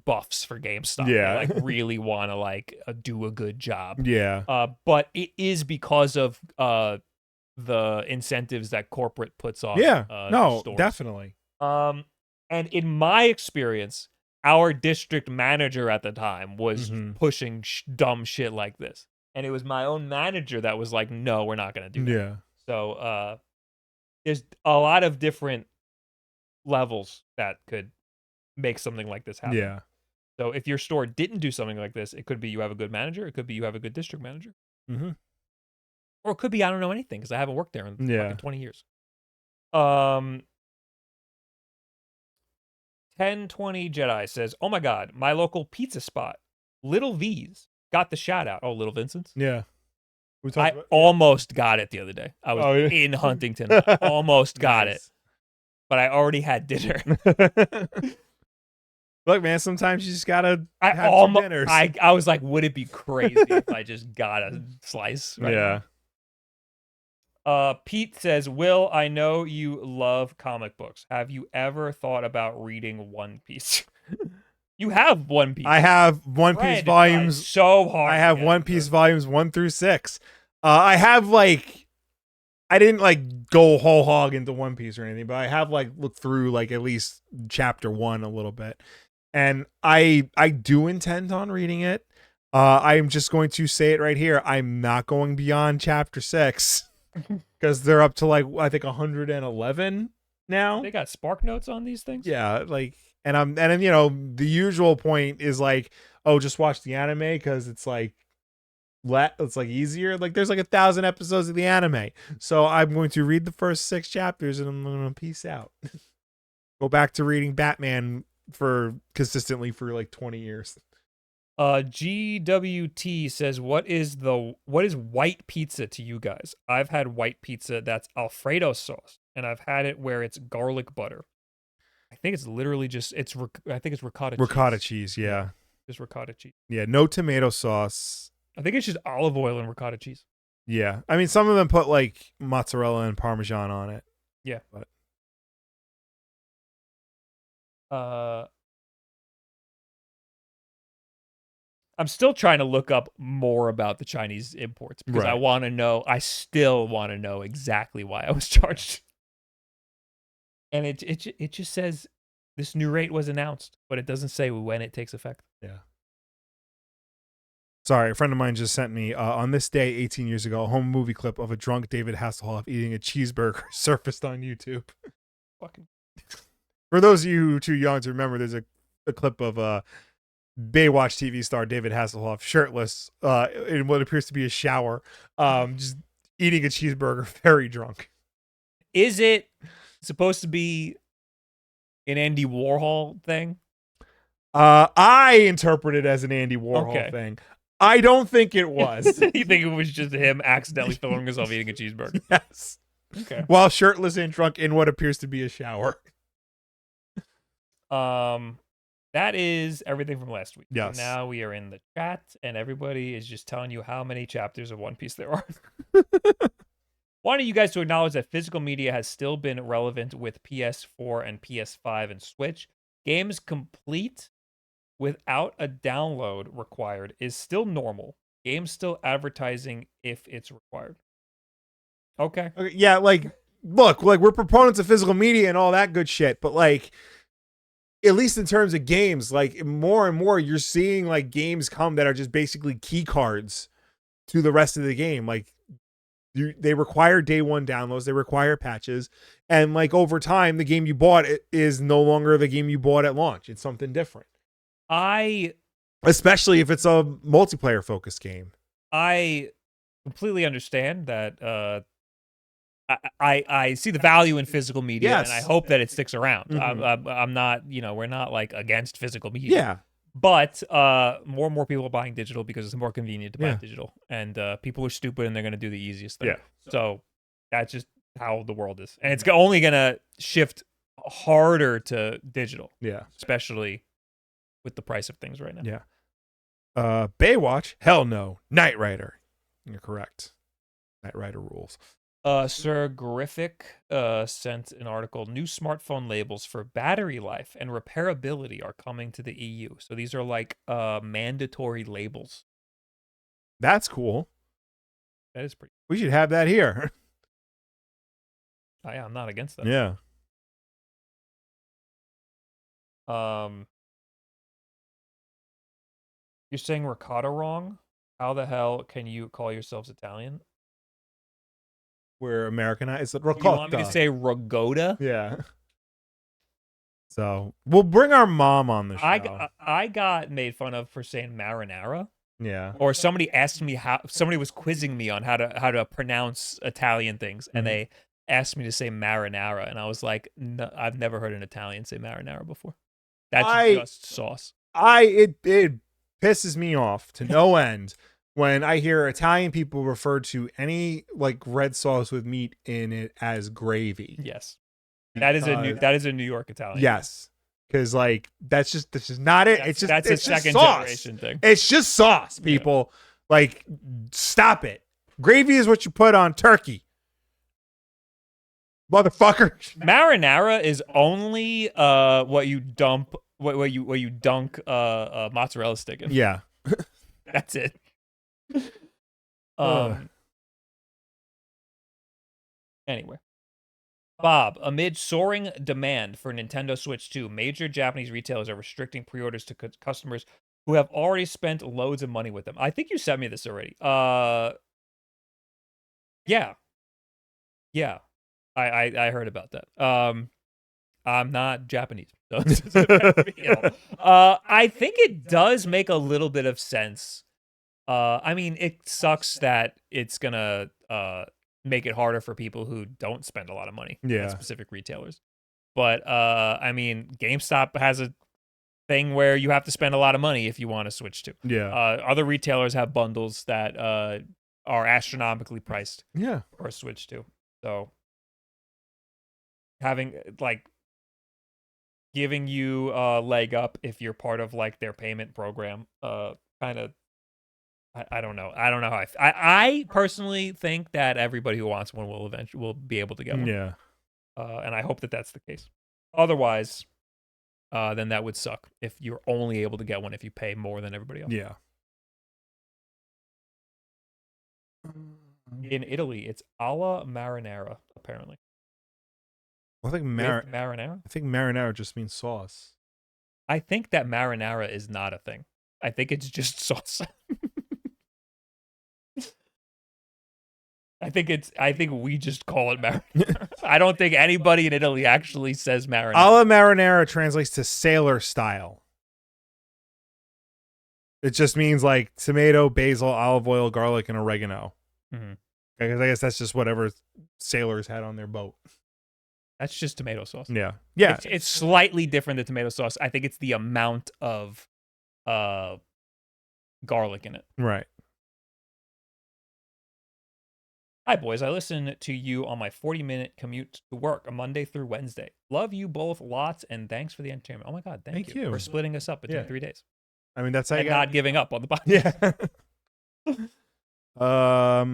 buffs for GameStop. Yeah. They like really want to like do a good job. Yeah. But it is because of the incentives that corporate puts on. Yeah. No, stores. definitely. And in my experience, our district manager at the time was pushing dumb shit like this. And it was my own manager that was like, no, we're not going to do that. Yeah. So there's a lot of different levels that could make something like this happen. Yeah. So if your store didn't do something like this, it could be you have a good manager. It could be you have a good district manager. Mm-hmm. Or it could be I don't know anything because I haven't worked there in fucking 20 years. 1020 Jedi says, "Oh my god, my local pizza spot, Little V's, got the shout out." Oh, Little Vincent's? Yeah. I almost got it the other day. I was in Huntington. I almost got it. But I already had dinner. Look, man, sometimes you just gotta have some dinners. I was like, would it be crazy if I just got a slice right now? Pete says, "Will, I know you love comic books. Have you ever thought about reading One Piece?" You have One Piece. I have One Piece volumes. So hard. I have One Piece volumes 1 through 6. I have like, I didn't like go whole hog into One Piece or anything, but I have like looked through like at least chapter 1 a little bit, and I do intend on reading it. I'm just going to say it right here. I'm not going beyond chapter 6 because they're up to like I think 111 now. They got spark notes on these things. Yeah, like, and you know, the usual point is like, oh, just watch the anime because it's like easier. Like there's like 1,000 episodes of the anime, so I'm going to read the first 6 chapters and I'm gonna peace out. Go back to reading Batman consistently for like 20 years. GWT says, what is white pizza to you guys? I've had white pizza that's Alfredo sauce, and I've had it where it's garlic butter. I think it's literally just I think it's ricotta cheese. Yeah, just ricotta cheese. Yeah, no tomato sauce. I think it's just olive oil and ricotta cheese. Yeah, I mean some of them put like mozzarella and Parmesan on it. Yeah, but I'm still trying to look up more about the Chinese imports because I want to know. I still want to know exactly why I was charged. And it just says this new rate was announced, but it doesn't say when it takes effect. Yeah. Sorry, a friend of mine just sent me on this day 18 years ago a home movie clip of a drunk David Hasselhoff eating a cheeseburger surfaced on YouTube. Fucking. For those of you who are too young to remember, there's a clip of Baywatch TV star David Hasselhoff shirtless in what appears to be a shower, just eating a cheeseburger very drunk. Is it supposed to be an Andy Warhol thing? I interpret it as an Andy Warhol thing. I don't think it was. You think it was just him accidentally filming himself eating a cheeseburger? Yes. Okay. While shirtless and drunk in what appears to be a shower. That is everything from last week. Yes. So now we are in the chat, and everybody is just telling you how many chapters of One Piece there are. Wanting you guys to acknowledge that physical media has still been relevant with PS4 and PS5 and Switch. Games complete without a download required is still normal. Games still advertising if it's required. Okay. Yeah, like, look, like, we're proponents of physical media and all that good shit, but like, at least in terms of games, like, more and more you're seeing like games come that are just basically key cards to the rest of the game. Like, they require day one downloads, they require patches, and like over time, the game you bought is no longer the game you bought at launch. It's something different. Especially if it's a multiplayer focused game. I completely understand that. I see the value in physical media, Yes. and I hope that it sticks around. Mhm. I'm not, we're not like against physical media. Yeah. But more and more people are buying digital because it's more convenient to buy digital, and people are stupid and they're going to do the easiest thing. Yeah. So that's just how the world is, and it's only going to shift harder to digital. Yeah. Especially with the price of things right now. Yeah. Baywatch? Hell no. Knight Rider. You're correct. Knight Rider rules. Sir Griffic sent an article. New smartphone labels for battery life and repairability are coming to the EU. So these are like mandatory labels. That's cool. That is pretty. We should have that here. Yeah, I'm not against that. Yeah. You're saying ricotta wrong? How the hell can you call yourselves Italian? We're Americanized. You want me to say ricotta? Yeah. So we'll bring our mom on the show. I got made fun of for saying marinara. Yeah. Or somebody asked me somebody was quizzing me on how to pronounce Italian things, and they asked me to say marinara, and I was like, no, I've never heard an Italian say marinara before. That's just sauce. It pisses me off to no end when I hear Italian people refer to any like red sauce with meat in it as gravy. Yes. That is a New York Italian. Yes. Because like that's just not it. That's it's a just second sauce. generation thing. It's just sauce, people. Yeah. Like, stop it. Gravy is what you put on turkey. Motherfucker. Marinara is only what you dump what you dunk mozzarella stick in. Yeah. That's it. Anyway. Bob, amid soaring demand for Nintendo Switch 2, major Japanese retailers are restricting pre-orders to customers who have already spent loads of money with them. I think you sent me this already. Yeah. I heard about that. I'm not Japanese, so I think it does make a little bit of sense. I mean, it sucks that it's gonna make it harder for people who don't spend a lot of money at specific retailers. But I mean, GameStop has a thing where you have to spend a lot of money if you want to switch to. Yeah. Other retailers have bundles that are astronomically priced. Yeah. For a Switch to. So having like giving you a leg up if you're part of like their payment program, kind of. I don't know. I don't know how I personally think that everybody who wants one will eventually be able to get one. Yeah. And I hope that that's the case. Otherwise, then that would suck if you're only able to get one if you pay more than everybody else. Yeah. In Italy, it's alla marinara, apparently. I think marinara? I think marinara just means sauce. I think that marinara is not a thing. I think it's just sauce. I think we just call it marinara. I don't think anybody in Italy actually says marinara. Alla marinara translates to sailor style. It just means like tomato, basil, olive oil, garlic, and oregano. Mm-hmm. I guess that's just whatever sailors had on their boat. That's just tomato sauce. Yeah. It's slightly different than tomato sauce. I think it's the amount of garlic in it. Right. Hi, boys. I listen to you on my 40-minute commute to work, a Monday through Wednesday. Love you both lots, and thanks for the entertainment. Oh, my God. Thank you for splitting us up between 3 days. I mean, that's how you not giving up on the podcast. Yeah.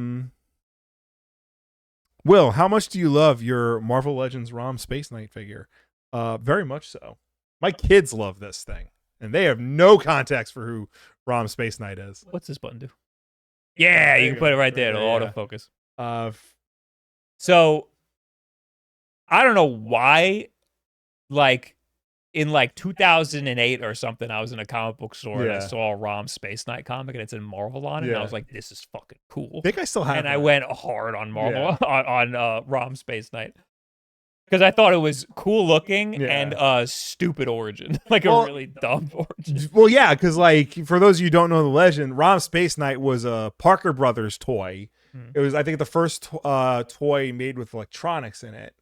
Will, how much do you love your Marvel Legends ROM Space Knight figure? Very much so. My kids love this thing, and they have no context for who ROM Space Knight is. What's this button do? Yeah, you can put it right there. It'll autofocus. So I don't know why, like in 2008 or something, I was in a comic book store and I saw a ROM Space Knight comic and it said Marvel on it. And I was like, this is fucking cool. I think I still have it. And I went hard on Marvel on ROM Space Knight. Because I thought it was cool looking and a stupid origin. A really dumb origin. Well, yeah, because for those of you who don't know the legend, ROM Space Knight was a Parker Brothers toy. It was, I think, the first toy made with electronics in it.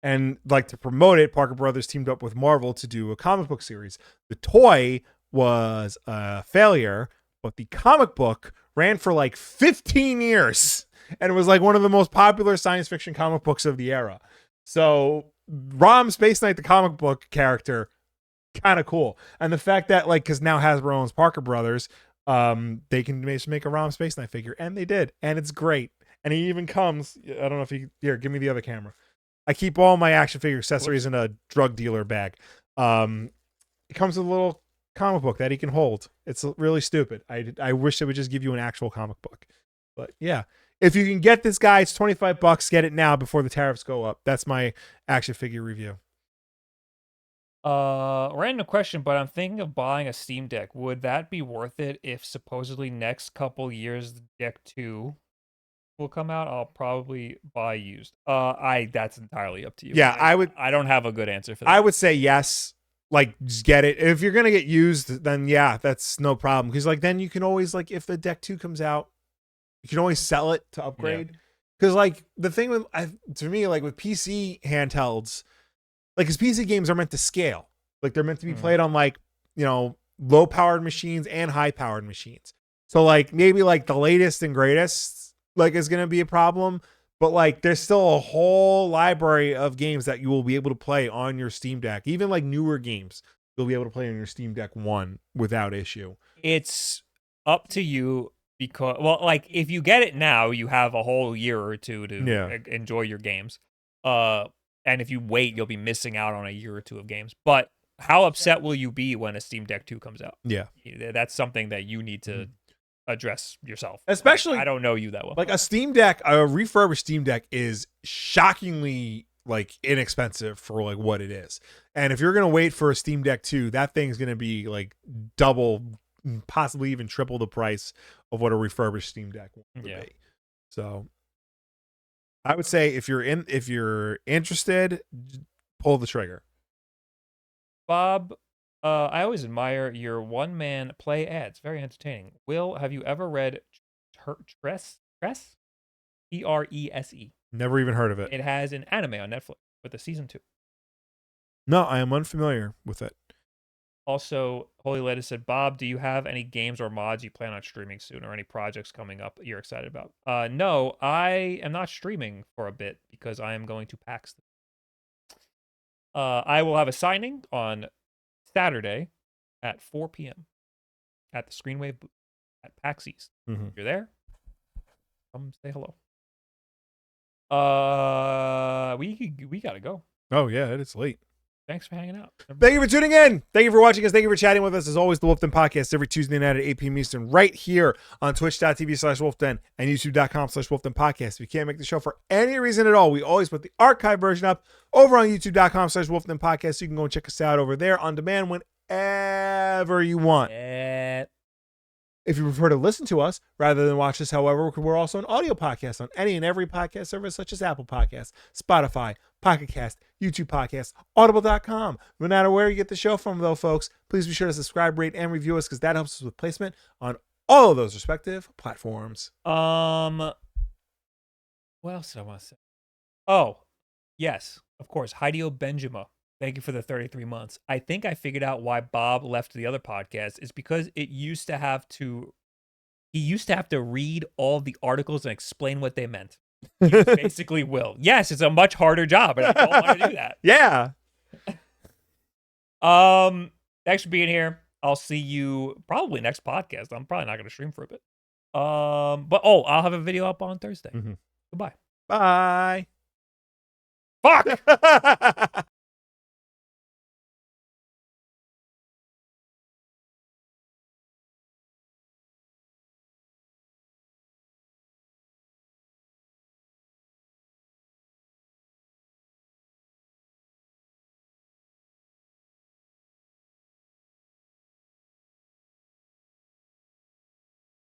And to promote it, Parker Brothers teamed up with Marvel to do a comic book series. The toy was a failure, but the comic book ran for 15 years. And it was one of the most popular science fiction comic books of the era. So ROM Space Knight, the comic book character, kind of cool. And the fact that because now Hasbro owns Parker Brothers, they can make a ROM Space Knight figure, and they did, and it's great. And he even comes, I don't know if here, give me the other camera. I keep all my action figure accessories in a drug dealer bag. It comes with a little comic book that he can hold. It's really stupid. I wish they would just give you an actual comic book. But yeah, if you can get this guy, it's $25. Get it now before the tariffs go up. That's my action figure review. Random question, but I'm thinking of buying a Steam Deck. Would that be worth it if supposedly next couple years the Deck 2 will come out? I'll probably buy used. That's entirely up to you. Yeah, I don't have a good answer for that. I would say yes. Just get it. If you're gonna get used, then yeah, that's no problem. Because then you can always if the Deck 2 comes out, you can always sell it to upgrade. Because the thing with to me with PC handhelds. Because PC games are meant to scale. They're meant to be played on low-powered machines and high-powered machines. So maybe the latest and greatest is going to be a problem. But there's still a whole library of games that you will be able to play on your Steam Deck. Even newer games you'll be able to play on your Steam Deck 1 without issue. It's up to you because, if you get it now, you have a whole year or two to enjoy your games. And if you wait, you'll be missing out on a year or two of games. But how upset will you be when a Steam Deck 2 comes out? Yeah. That's something that you need to address yourself. Especially, I don't know you that well. A Steam Deck, a refurbished Steam Deck is shockingly inexpensive for what it is. And if you're going to wait for a Steam Deck 2, that thing's going to be double, possibly even triple the price of what a refurbished Steam Deck would be. So I would say if you're interested, pull the trigger. Bob, I always admire your one-man play ads. Very entertaining. Will, have you ever read Tresse? Tresse? Never even heard of it. It has an anime on Netflix with a season 2. No, I am unfamiliar with it. Also, Holy Lettuce said, Bob, do you have any games or mods you plan on streaming soon, or any projects coming up you're excited about? No, I am not streaming for a bit because I am going to PAX. I will have a signing on Saturday at 4 p.m. at the Screenwave booth at PAX East. If you're there, come say hello. We gotta go. Oh yeah, it's late. Thanks for hanging out. Thank you for tuning in. Thank you for watching us. Thank you for chatting with us. As always, the WULFF DEN Podcast every Tuesday night at 8 p.m. Eastern, right here on twitch.tv/WULFFDEN and youtube.com/WULFFDEN Podcast. If you can't make the show for any reason at all, we always put the archive version up over on youtube.com/WULFFDEN Podcast. So you can go and check us out over there on demand whenever you want. If you prefer to listen to us rather than watch us, however, we're also an audio podcast on any and every podcast service such as Apple Podcasts, Spotify, Pocket Cast, YouTube Podcasts, Audible.com. No matter where you get the show from, though, folks, please be sure to subscribe, rate, and review us because that helps us with placement on all of those respective platforms. What else did I want to say? Oh, yes, of course. Hideo Benjima. Thank you for the 33 months. I think I figured out why Bob left the other podcast. It's because he used to have to read all the articles and explain what they meant. He was basically Will. Yes, it's a much harder job, and I don't want to do that. Yeah. Thanks for being here. I'll see you probably next podcast. I'm probably not going to stream for a bit. But I'll have a video up on Thursday. Mhm. Goodbye. Bye. Fuck.